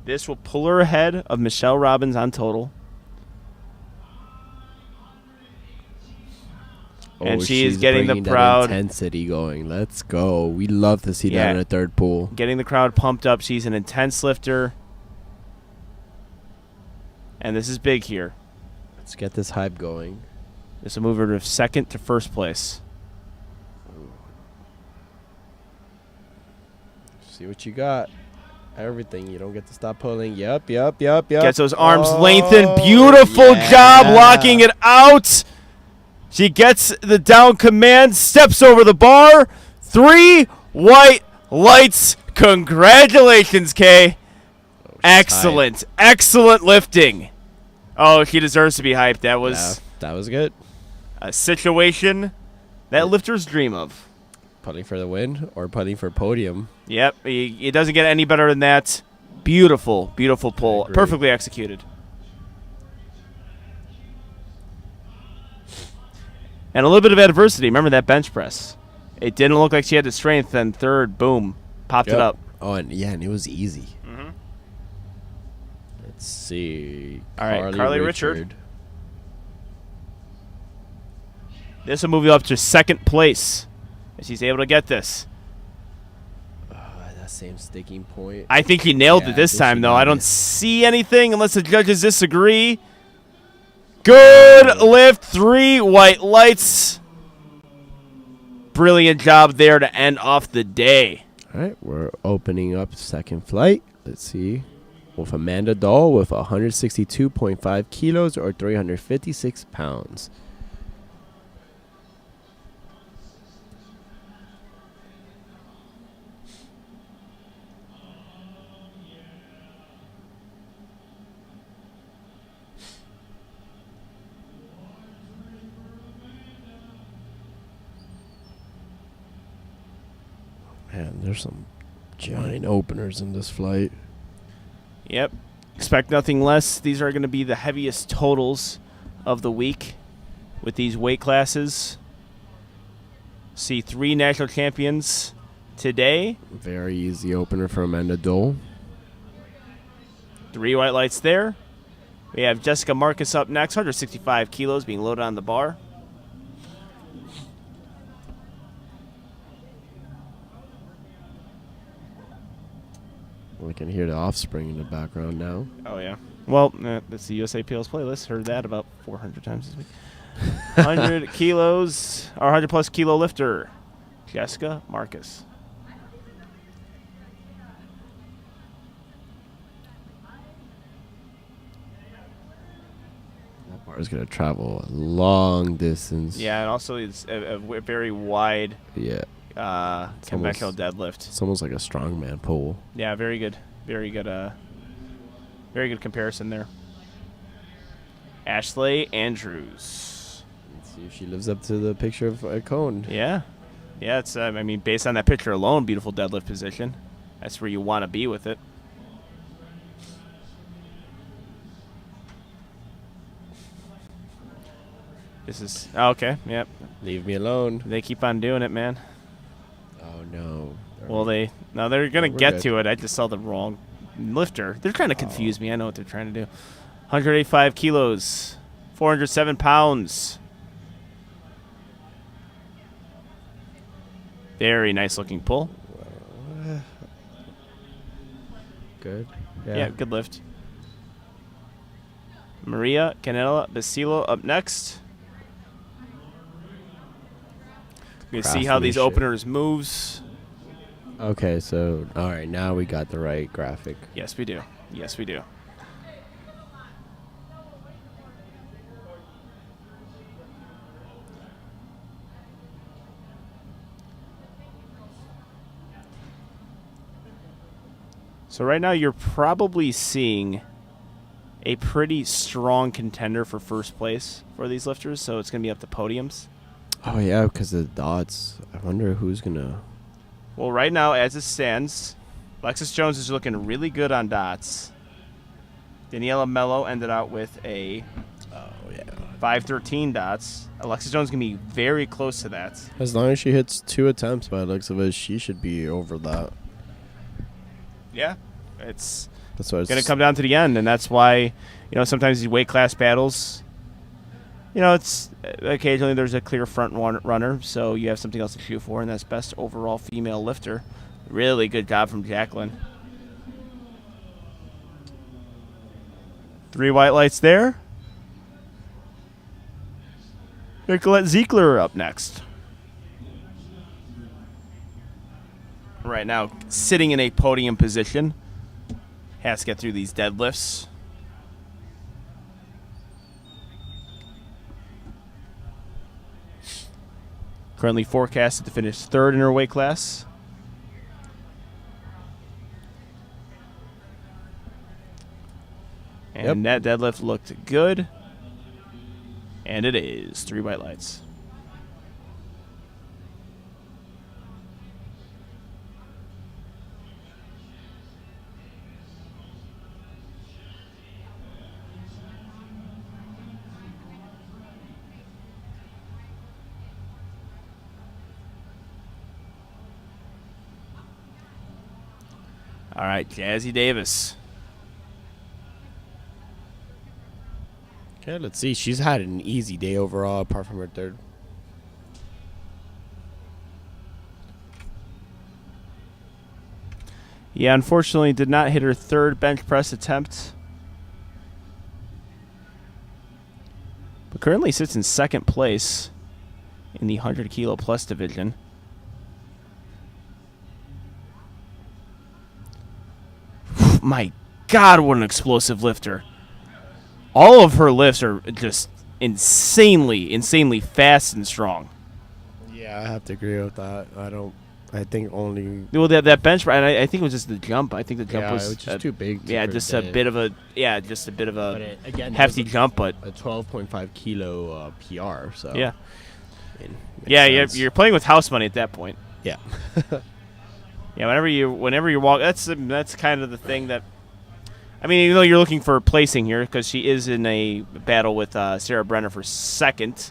This will pull her ahead of Michelle Robbins on total. And she is getting the crowd. Intensity going. Let's go. We love to see that in a third pool. Getting the crowd pumped up. She's an intense lifter. And this is big here. Let's get this hype going. This will move her to second to first place. See what you got. Everything. You don't get to stop pulling. Yep. Gets those arms lengthened. Beautiful job locking it out. She gets the down command, steps over the bar. 3 white lights. Congratulations, Kay. Excellent. Excellent lifting. Oh, she deserves to be hyped. That was good. A situation that lifters dream of. Putting for the win or putting for podium. Yep. It doesn't get any better than that. Beautiful, beautiful pull. Perfectly executed. And a little bit of adversity. Remember that bench press. It didn't look like she had the strength, and third, boom, popped it up. Oh, and it was easy. Mm-hmm. Let's see. All right, Carly Richard. This will move you up to second place. If she's able to get this. That same sticking point. I think he nailed it this time, though. I don't see anything unless the judges disagree. Good lift. 3 white lights. Brilliant job there to end off the day. All right, we're opening up second flight. Let's see. With Amanda Dahl with 162.5 kilos or 356 pounds. Man, there's some giant openers in this flight. Yep. Expect nothing less. These are going to be the heaviest totals of the week with these weight classes. See 3 national champions today. Very easy opener for Amanda Dole. 3 white lights there. We have Jessica Marcus up next, 165 kilos being loaded on the bar. We can hear the offspring in the background now. Oh, yeah. Well, that's the USA PL's playlist. Heard that about 400 times this week. 100 kilos, or 100 plus kilo lifter, Jessica Marcus. That bar is going to travel a long distance. Yeah, and also it's a very wide conventional deadlift. It's almost like a strongman pull. Yeah, very good. Very good comparison there. Ashley Andrews. Let's see if she lives up to the picture of a cone. Yeah. Yeah, it's I mean, based on that picture alone, beautiful deadlift position. That's where you want to be with it. This is okay. Yep. Leave me alone. They keep on doing it, man. Oh no. Well, they're gonna get to it. I just saw the wrong lifter. They're trying to confuse me. I know what they're trying to do. 185 kilos, 407 pounds. Very nice looking pull. Good. Yeah, good lift. Maria Canela Basilo up next. We're going to see how these openers moves. Okay, so, all right, now we got the right graphic. Yes, we do. Yes, we do. So right now you're probably seeing a pretty strong contender for first place for these lifters, so it's going to be up to podiums. Oh, yeah, because of the dots. I wonder who's going to... Well, right now, as it stands, Alexis Jones is looking really good on dots. Daniela Mello ended out with a 513 dots. Alexis Jones is going to be very close to that. As long as she hits 2 attempts by the looks of it, she should be over that. Yeah, it's going to come down to the end, and that's why, sometimes these weight class battles, it's occasionally there's a clear front runner, so you have something else to shoot for, and that's best overall female lifter. Really good job from Jacqueline. 3 white lights there. Nicolette Ziegler up next. Right now, sitting in a podium position. Has to get through these deadlifts. Currently forecasted to finish 3rd in her weight class. And that deadlift looked good. And it is 3 white lights. All right, Jazzy Davis. Okay, let's see. She's had an easy day overall, apart from her 3rd. Yeah, unfortunately did not hit her 3rd bench press attempt. But currently sits in 2nd place in the 100 kilo plus division. My God, what an explosive lifter. All of her lifts are just insanely fast and strong. Yeah, I have to agree with that. I think only... Well, that bench, and I think it was just the jump. I think the jump was just too big. Just a bit of a hefty jump, but a 12.5 kilo PR. So yeah, sense. you're playing with house money at that point. Yeah. Yeah, whenever you walk, that's kind of the thing that, I mean, even though you're looking for placing here, because she is in a battle with Sarah Brenner for 2nd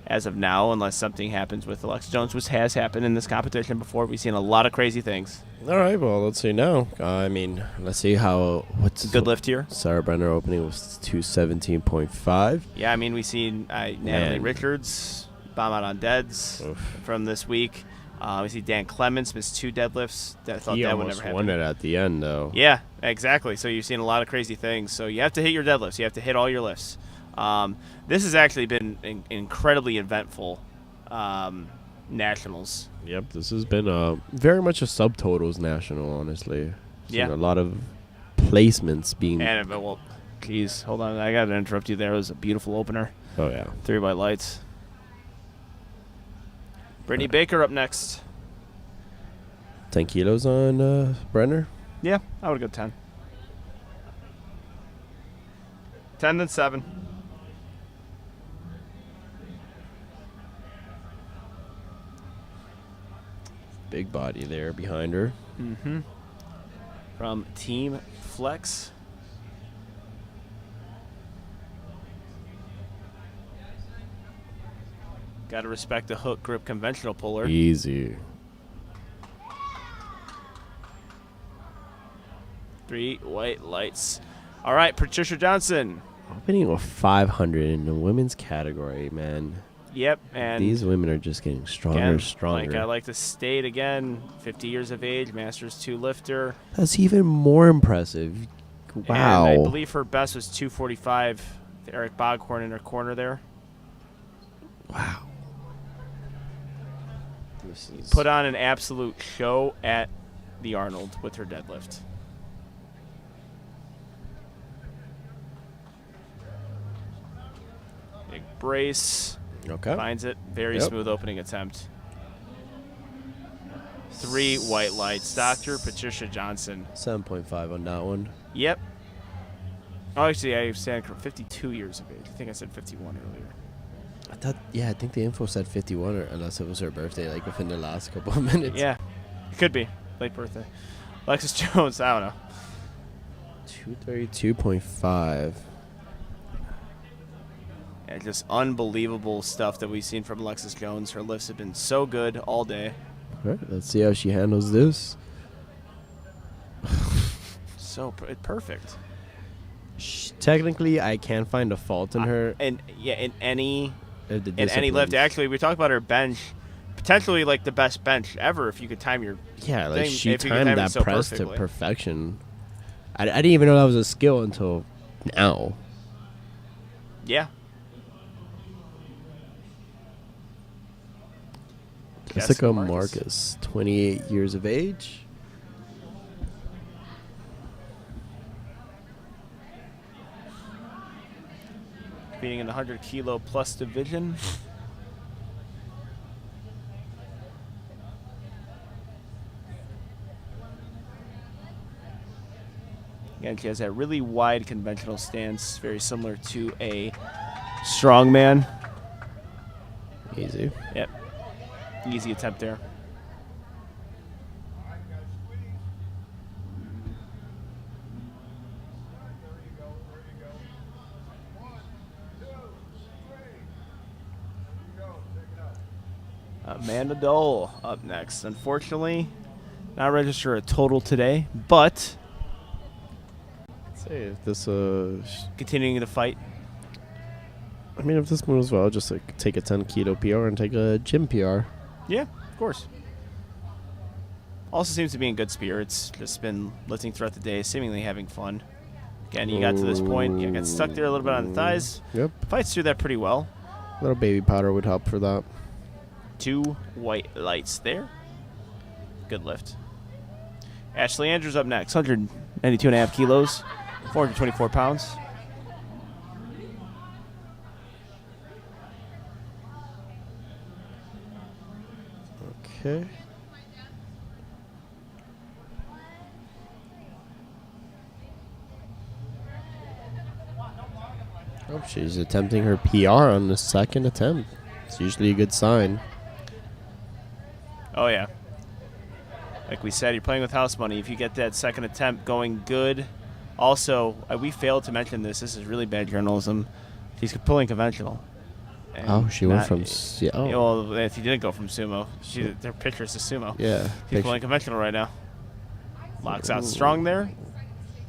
as of now, unless something happens with Alexis Jones, which has happened in this competition before. We've seen a lot of crazy things. All right, well, let's see now. Let's see what's good lift here. Sarah Brenner opening was 217.5. Yeah, I mean, we've seen Natalie Richards bomb out on deads from this week. We see Dan Clements missed 2 deadlifts. He almost won it at the end, though. Yeah, exactly. So you've seen a lot of crazy things. So you have to hit your deadlifts. You have to hit all your lifts. This has actually been incredibly eventful nationals. Yep, this has been very much a subtotals national, honestly. Yeah. A lot of placements being... Well, geez, hold on. I got to interrupt you there. It was a beautiful opener. Oh, yeah. 3 white lights. Brittany Baker up next. 10 kilos on Brenner? Yeah, I would go 10. 10 then 7. Big body there behind her. Mm-hmm. From Team Flex. Got to respect the hook grip conventional puller. Easy. 3 white lights. All right, Patricia Johnson. Opening with 500 in the women's category, man. Yep, and These women are just getting stronger again, and stronger. like I like to state again, 50 years of age, Masters 2 lifter. That's even more impressive. Wow. And I believe her best was 245. Eric Boghorn in her corner there. Wow. This is Put on an absolute show at the Arnold with her deadlift. Big brace. okay. Finds it. Very Yep. smooth opening attempt. 3 white lights. Dr. Patricia Johnson. 7.5 on that one. Yep. Oh, actually, I stand 52 years of age. I think I said 51 earlier. I think the info said 51, or unless it was her birthday, like within the last couple of minutes. Yeah. It could be. Late birthday. Alexis Jones, I don't know. 232.5. Yeah, just unbelievable stuff that we've seen from Alexis Jones. Her lifts have been so good all day. All right, let's see how she handles this. So perfect. Technically, I can't find a fault in her. And yeah, in any The in any disciplines. lift. Actually, we talked about her bench, potentially like the best bench ever if you could time your. Yeah, like thing, she if you could time timed it that so press to perfectly. perfection. I didn't even know that was a skill until now. Yeah. Jessica Marcus, 28 years of age. Being in the 100 kilo plus division. Again, she has that really wide conventional stance, very similar to a strongman. Easy. Yep. Easy attempt there. Amanda Dole up next. Unfortunately, not register a total today, but Say if this continuing the fight. I mean, if this moves well, just like take a 10 keto PR and take a gym PR. Yeah, of course. Also seems to be in good spirits. Just been lifting throughout the day, seemingly having fun. Again, you got to this point, you got stuck there a little bit on the thighs. Yep. Fights through that pretty well. A little baby powder would help for that. 2 white lights there. Good lift. Ashley Andrews up next. 192.5 kilos, 424 pounds. Okay. Oh, she's attempting her PR on the second attempt. It's usually a good sign. Oh, yeah. Like we said, you're playing with house money. If you get that second attempt going good. Also, we failed to mention this. This is really bad journalism. She's pulling conventional. And Oh, she went not- from Well, if you didn't go from sumo, their picture is a sumo. yeah. She's pulling conventional right now. Locks out strong there.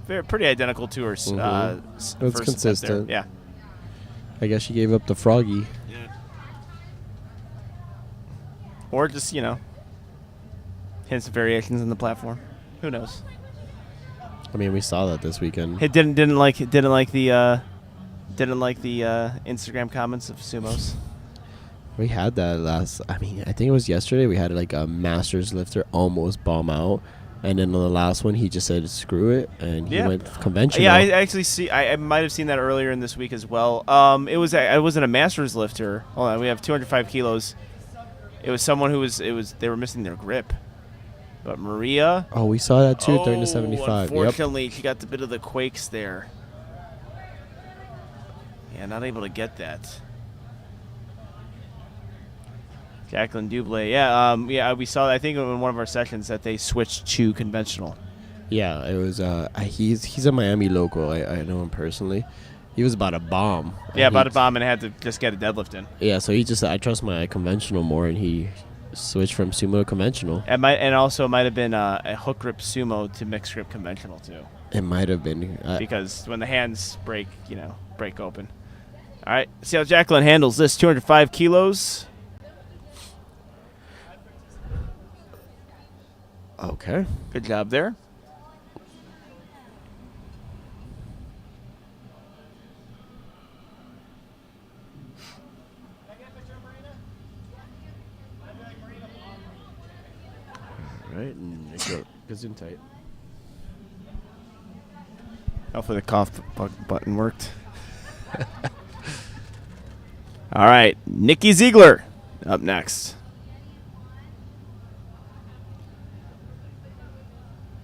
Pretty identical to her It's first attempt there. consistent. Yeah. I guess she gave up the froggy. Or just, hints of variations in the platform. Who knows? I mean, we saw that this weekend. It didn't like the Instagram comments of sumos. We had that last. I mean, I think it was yesterday. We had like a masters lifter almost bomb out, and then on the last one, he just said screw it, and he Yeah. went conventional. Yeah, I actually see. I might have seen that earlier in this week as well. It wasn't a masters lifter. Hold on, we have 205 kilos. It was someone who was. They were missing their grip. But Maria. Oh, we saw that too. 30 to 75. Yep. Unfortunately, she got the bit of the quakes there. Yeah, not able to get that. Jacqueline Dublé. Yeah, we saw. I think in one of our sessions that they switched to conventional. Yeah, it was. He's a Miami local. I know him personally. He was about a bomb. Yeah, about a bomb and had to just get a deadlift in. Yeah, so he just I trust my conventional more, and he Switch from sumo to conventional. And also might have been a hook grip sumo to mixed grip conventional too. It might have been. Because when the hands break, break open. All right, see how Jacqueline handles this. 205 kilos. Okay. Good job there. All right, and goes in tight. Hopefully the cough button worked. All right, Nikki Ziegler up next.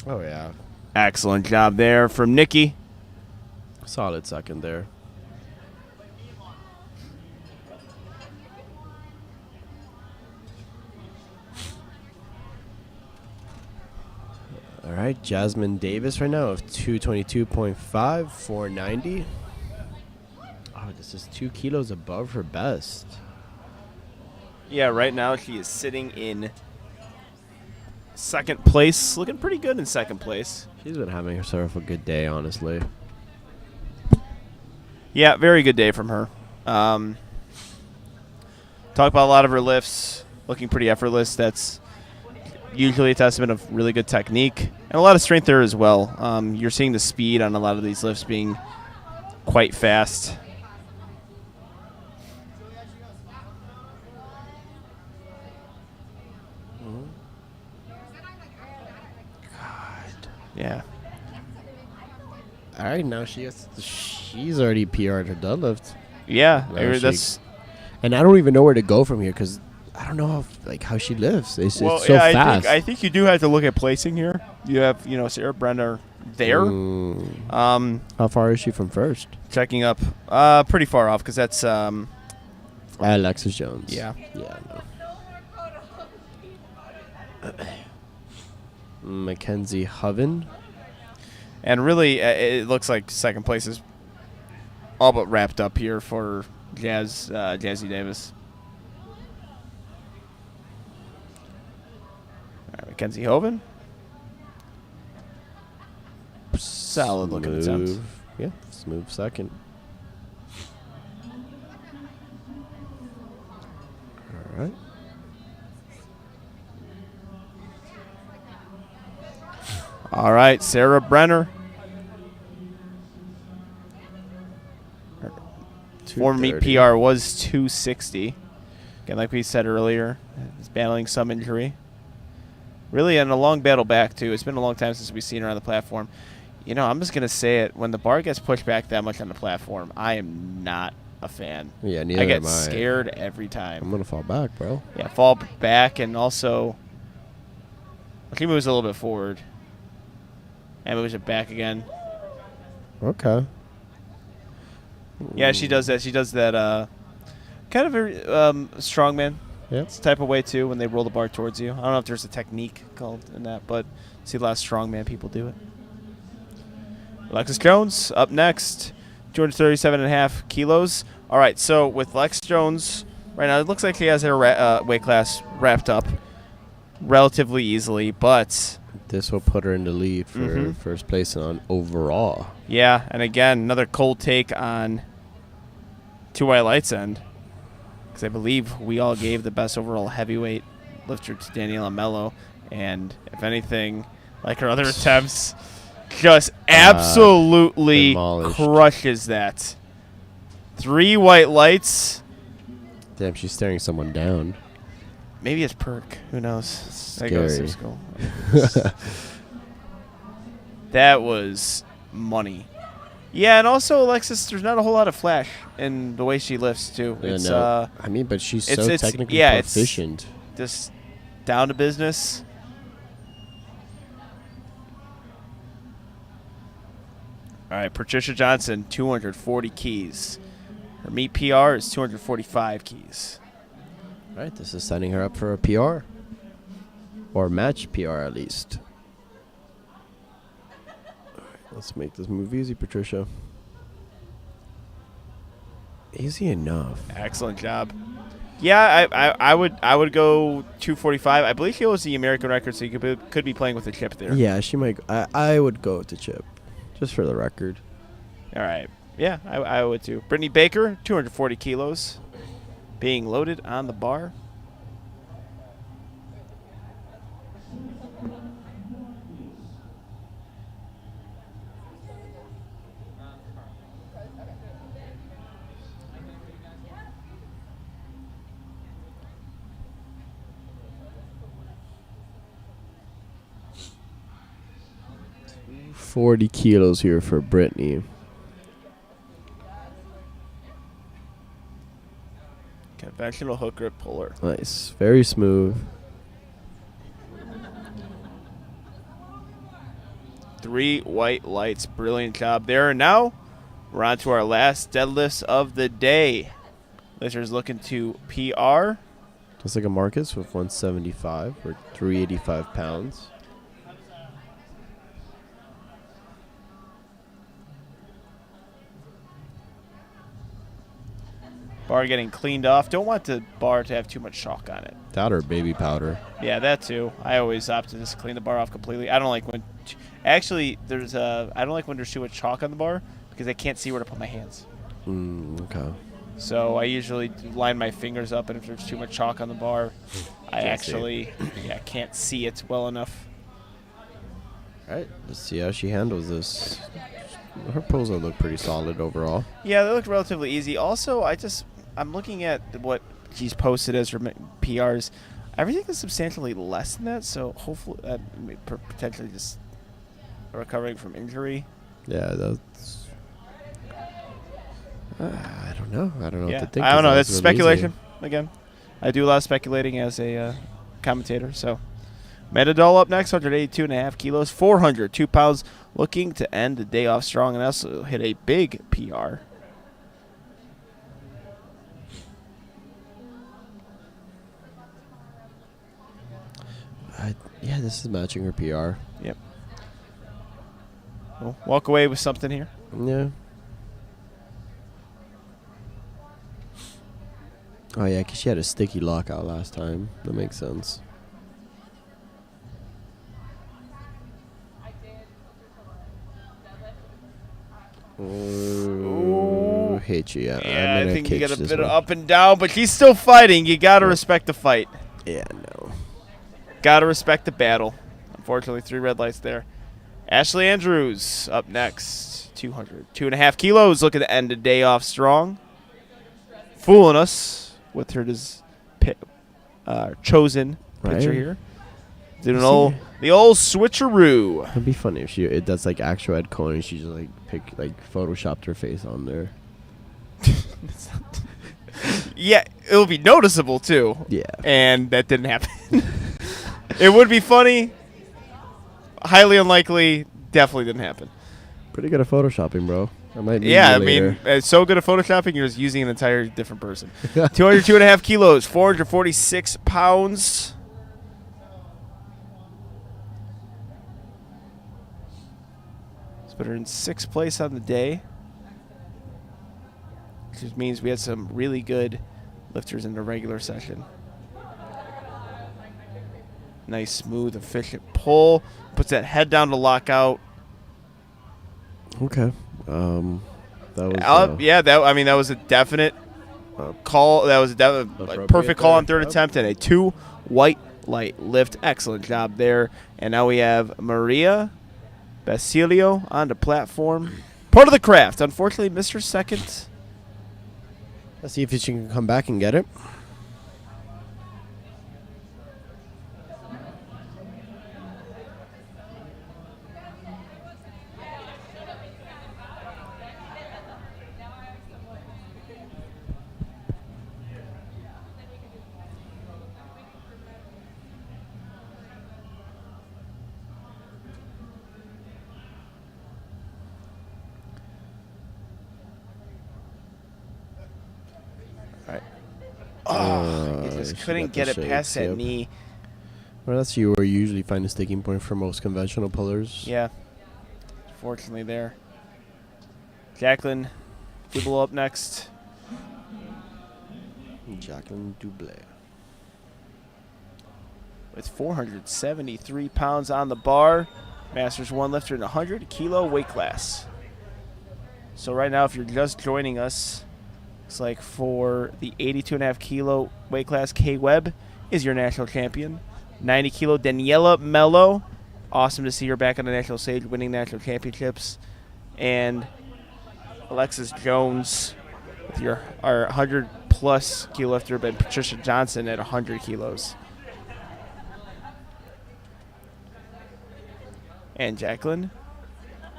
Oh, yeah. Excellent job there from Nikki. Solid second there. All right, Jasmine Davis right now of 222.5, 490. Oh, this is 2 kilos above her best. Yeah, right now she is sitting in second place. Looking pretty good in second place. She's been having herself a good day, honestly. Yeah, very good day from her. Talk about a lot of her lifts. Looking pretty effortless. That's usually a testament of really good technique. And a lot of strength there as well. You're seeing the speed on a lot of these lifts being quite fast. Yeah. All right, now she's already PR'd her deadlift. Yeah, Well, that's And I don't even know where to go from here because I don't know how she lives. It's so fast. I think you do have to look at placing here. You have Sarah Brenner there. How far is she from first? Checking up, pretty far off because that's Alexis Jones. Yeah. Yeah. No. Mackenzie Hoven. And really, it looks like second place is all but wrapped up here for Jazzy Davis. All right, Mackenzie Hoven. Solid looking attempt. Yeah, smooth second. All right. All right, Sarah Brenner. Former meet PR was 260. Again, like we said earlier, is battling some injury. Really in a long battle back, too. It's been a long time since we've seen her on the platform. I'm just going to say it. When the bar gets pushed back that much on the platform, I am not a fan. Yeah, neither I get am I. scared every time. I'm going to fall back, bro. Yeah, fall back, and also she moves a little bit forward. And moves it back again. Okay. Yeah, she does that. She does that kind of a strongman type of way, too, when they roll the bar towards you. I don't know if there's a technique called in that, but I see a lot of strongman people do it. Alexis Jones up next, 237.5 kilos. All right, so with Lex Jones right now, it looks like she has her weight class wrapped up relatively easily, but this will put her in the lead for first place on overall. Yeah, and again, another cold take on 2 White Lights end, because I believe we all gave the best overall heavyweight lifter to Daniela Mello, and if anything, like her other attempts, just absolutely crushes that. 3 White Lights. Damn, she's staring someone down. Maybe it's perk. Who knows? Scary. That was money. Yeah, and also Alexis, there's not a whole lot of flash in the way she lifts too. Yeah, it's but she's so technically proficient. It's just down to business. All right, Patricia Johnson, 240 keys. Her meet PR is 245 keys. All right, this is setting her up for a PR. Or match PR, at least. All right, let's make this move easy, Patricia. Easy enough. Excellent job. Yeah, I would go 245. I believe she holds the American record, so you could be playing with a chip there. Yeah, she might. I would go with the chip, just for the record. All right. Yeah, I would too. Brittany Baker, 240 kilos, being loaded on the bar. $40 kilos here for Brittany. Conventional hook grip puller. Nice, very smooth. 3 white lights. Brilliant job there. And now we're on to our last deadlifts of the day. Listeners looking to PR. Just like a Marcus with 175 or 385 pounds. Bar getting cleaned off. Don't want the bar to have too much chalk on it. That or baby powder. Yeah, that too. I always opt to just clean the bar off completely. I don't like when, actually, I don't like when there's too much chalk on the bar because I can't see where to put my hands. Okay. So I usually line my fingers up, and if there's too much chalk on the bar, I actually can't see it well enough. All right, let's see how she handles this. Her pulls look pretty solid overall. Yeah, they look relatively easy. Also, I'm looking at what she's posted as her PRs. Everything is substantially less than that, so hopefully potentially just recovering from injury. Yeah, that's. I don't know. I don't know what to think. I don't know. That's really speculation. Again, I do a lot of speculating as a commentator. So, Medidol up next, 182.5 kilos, 402 pounds, looking to end the day off strong and also hit a big PR. Yeah, this is matching her PR. Yep. We'll walk away with something here. Yeah. Oh, yeah, because she had a sticky lockout last time. That makes sense. Ooh, hate you. Yeah, I think you get a bit of up and down, but she's still fighting. You got to respect the fight. Yeah, no. Got to respect the battle. Unfortunately, 3 red lights there. Ashley Andrews up next. 202.5 kilos. Looking to end the day off strong. Fooling us with her chosen picture here. Doing the old switcheroo. It'd be funny if it does like actual Ed Cohen and she just photoshopped her face on there. Yeah, it'll be noticeable too. Yeah. And that didn't happen. It would be funny. Highly unlikely. Definitely didn't happen. Pretty good at photoshopping, bro. I might need Yeah, you I later. mean, it's so good at photoshopping, you're just using an entire different person. 202.5 kilos, 446 pounds. Let's put her in 6th place on the day. Which just means we had some really good lifters in the regular session. Nice, smooth, efficient pull. Puts that head down to lock out. Okay. That was. That was a definite call. That was a perfect call on third attempt and a 2 white light lift. Excellent job there. And now we have Maria Basilio on the platform. Part of the craft. Unfortunately, missed her second. Let's see if she can come back and get it. You just couldn't get it past that knee. Well, that's where you usually find a sticking point for most conventional pullers. Yeah. Fortunately there. Jacqueline Dubel up next. Jacqueline Dublé. With 473 pounds on the bar. Masters 1 lifter in 100 kilo weight class. So right now, if you're just joining us, it's like for the 82.5 kilo weight class, Kay Webb is your national champion. 90 kilo, Daniela Mello. Awesome to see her back on the national stage winning national championships. And Alexis Jones, with our 100-plus kilo lifter, but Patricia Johnson at 100 kilos. And Jacqueline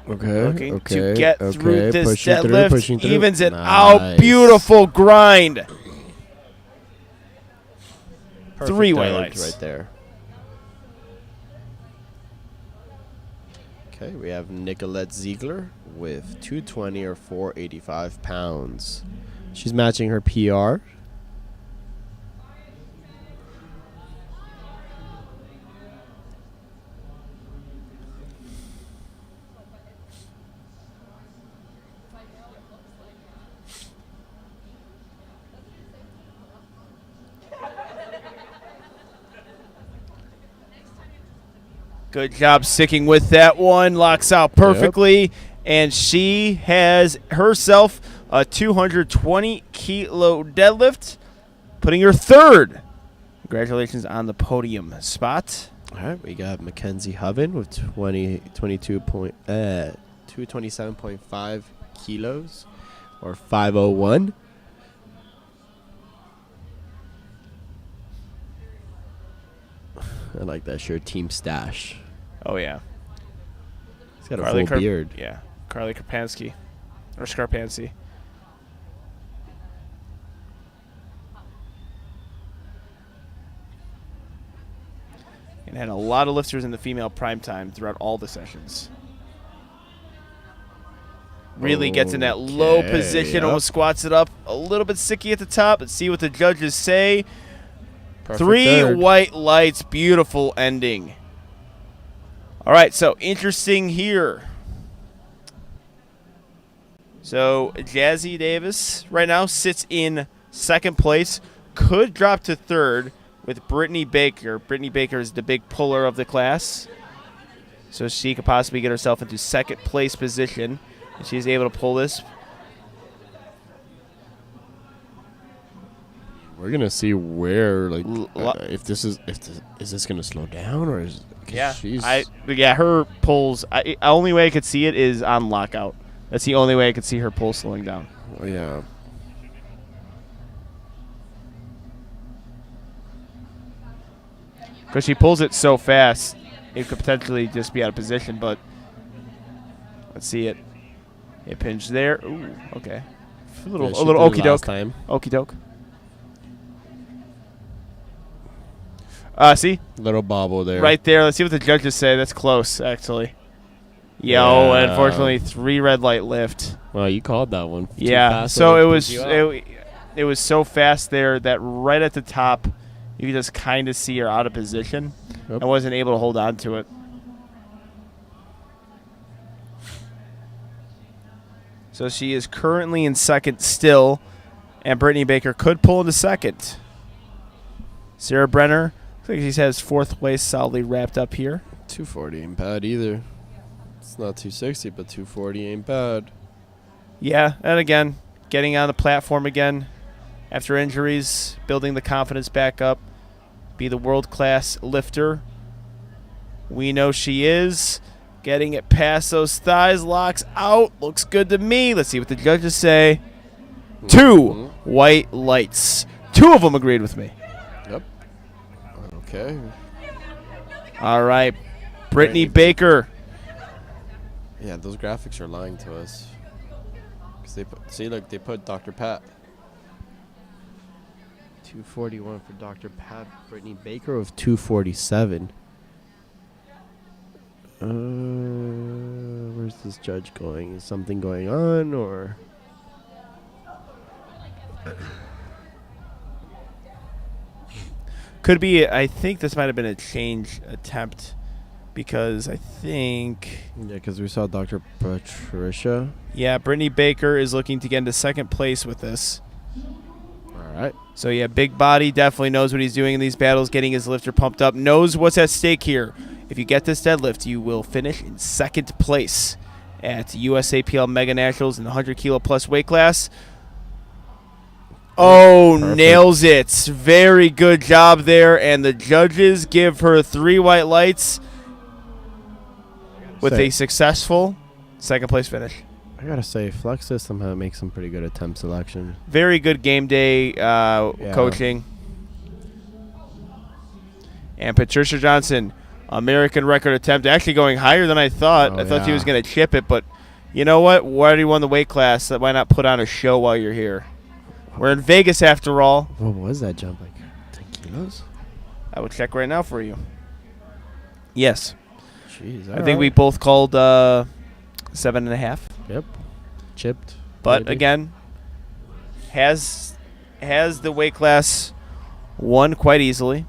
looking to get through this deadlift. Evens it out. Beautiful grind. Perfect 3 white lights. right there. Okay, we have Nicolette Ziegler with 220 or 485 pounds. She's matching her PR. Good job sticking with that one. Locks out perfectly. Yep. And she has herself a 220 kilo deadlift, putting her 3rd. Congratulations on the podium spot. All right, we got Mackenzie Hoven with 227.5 kilos or 501. I like that shirt, Team Stash. Oh, yeah. He's got a full beard. Yeah, Carly Karpansky. Or Skarpansky. And had a lot of lifters in the female primetime throughout all the sessions. Really gets in that low position, almost squats it up. A little bit sticky at the top. Let's see what the judges say. Perfect 3 third. white lights, beautiful ending. All right, so interesting here. So Jazzy Davis right now sits in 2nd place, could drop to 3rd with Brittany Baker. Brittany Baker is the big puller of the class, so she could possibly get herself into 2nd place position, and she's able to pull this. We're gonna see where, like, if this is this gonna slow down or is her pulls. Only way I could see it is on lockout. That's the only way I could see her pull slowing down. Oh, yeah. Because she pulls it so fast, it could potentially just be out of position. But let's see it. It pinged there. Ooh, okay. A little okey doke. Okey doke. See? Little bobble there. Right there. Let's see what the judges say. That's close, actually. Yo, Yeah. unfortunately, 3 red light lift. Well, you called that one. Too Yeah. fast, So it was so fast there that right at the top, you could just kind of see her out of position. Yep. I wasn't able to hold on to it. So she is currently in 2nd still, and Brittany Baker could pull into 2nd. Sarah Brenner, looks like she has 4th place solidly wrapped up here. 240 ain't bad either. It's not 260, but 240 ain't bad. Yeah, and again, getting on the platform again after injuries, building the confidence back up, be the world-class lifter. We know she is. Getting it past those thighs, locks out. Looks good to me. Let's see what the judges say. 2 white lights. 2 of them agreed with me. Yep. Okay. All right. Brittany Baker. Yeah, those graphics are lying to us. Cause they they put Dr. Pat. 241 for Dr. Pat. Brittany Baker of 247. Where's this judge going? Is something going on, or? Could be. I think this might have been a change attempt because I think. Yeah, because we saw Dr. Patricia. Yeah, Brittany Baker is looking to get into 2nd place with this. All right. So, yeah, big body, definitely knows what he's doing in these battles, getting his lifter pumped up, knows what's at stake here. If you get this deadlift, you will finish in second place at USAPL Mega Nationals in the 100 kilo plus weight class. Oh, Perfect. nails it. Very good job there. And the judges give her 3 white lights with a successful second place finish. I gotta say, Flex System makes some pretty good attempt selection. Very good game day coaching. And Patricia Johnson, American record attempt, actually going higher than I thought. I thought she was going to chip it, but you know what? We already won the weight class. So why not put on a show while you're here? We're in Vegas after all. What was that jump, like 10 kilos? I will check right now for you. Yes. Jeez, I think we both called 7.5. Yep. Chipped. But maybe. again, has the weight class won quite easily,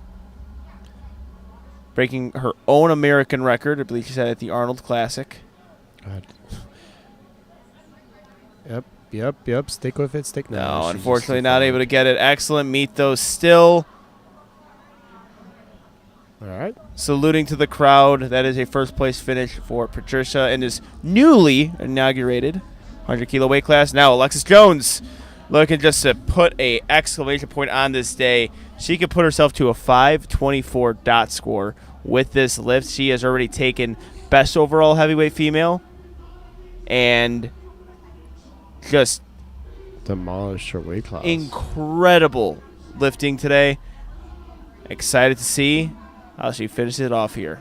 breaking her own American record. I believe she said at the Arnold Classic. God. Yep. Stick with it. Stick now. No, unfortunately not able to get it. Excellent meet, though. Still All right. saluting to the crowd. That is a first-place finish for Patricia in his newly inaugurated 100 kilo weight class. Now Alexis Jones looking just to put a exclamation point on this day. She could put herself to a 524 dot score with this lift. She has already taken best overall heavyweight female and just Demolished her weight class. incredible lifting today. Excited to see how she finishes it off here.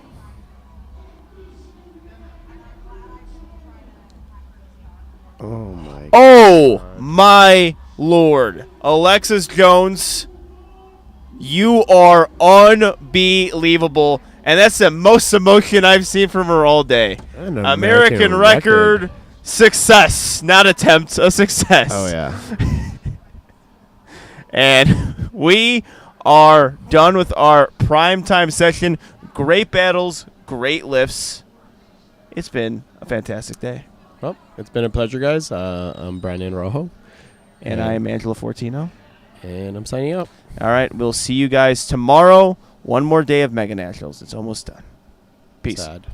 Oh my. My Lord. Alexis Jones, you are unbelievable. And that's the most emotion I've seen from her all day. An American record success, not attempt, a success. Oh yeah. And we are done with our primetime session. Great battles, great lifts. It's been a fantastic day. Well, it's been a pleasure, guys. I'm Brandon Rojo. And I am Angelo Fortino. And I'm signing out. All right, we'll see you guys tomorrow. One more day of Mega Nationals. It's almost done. Peace. Sad.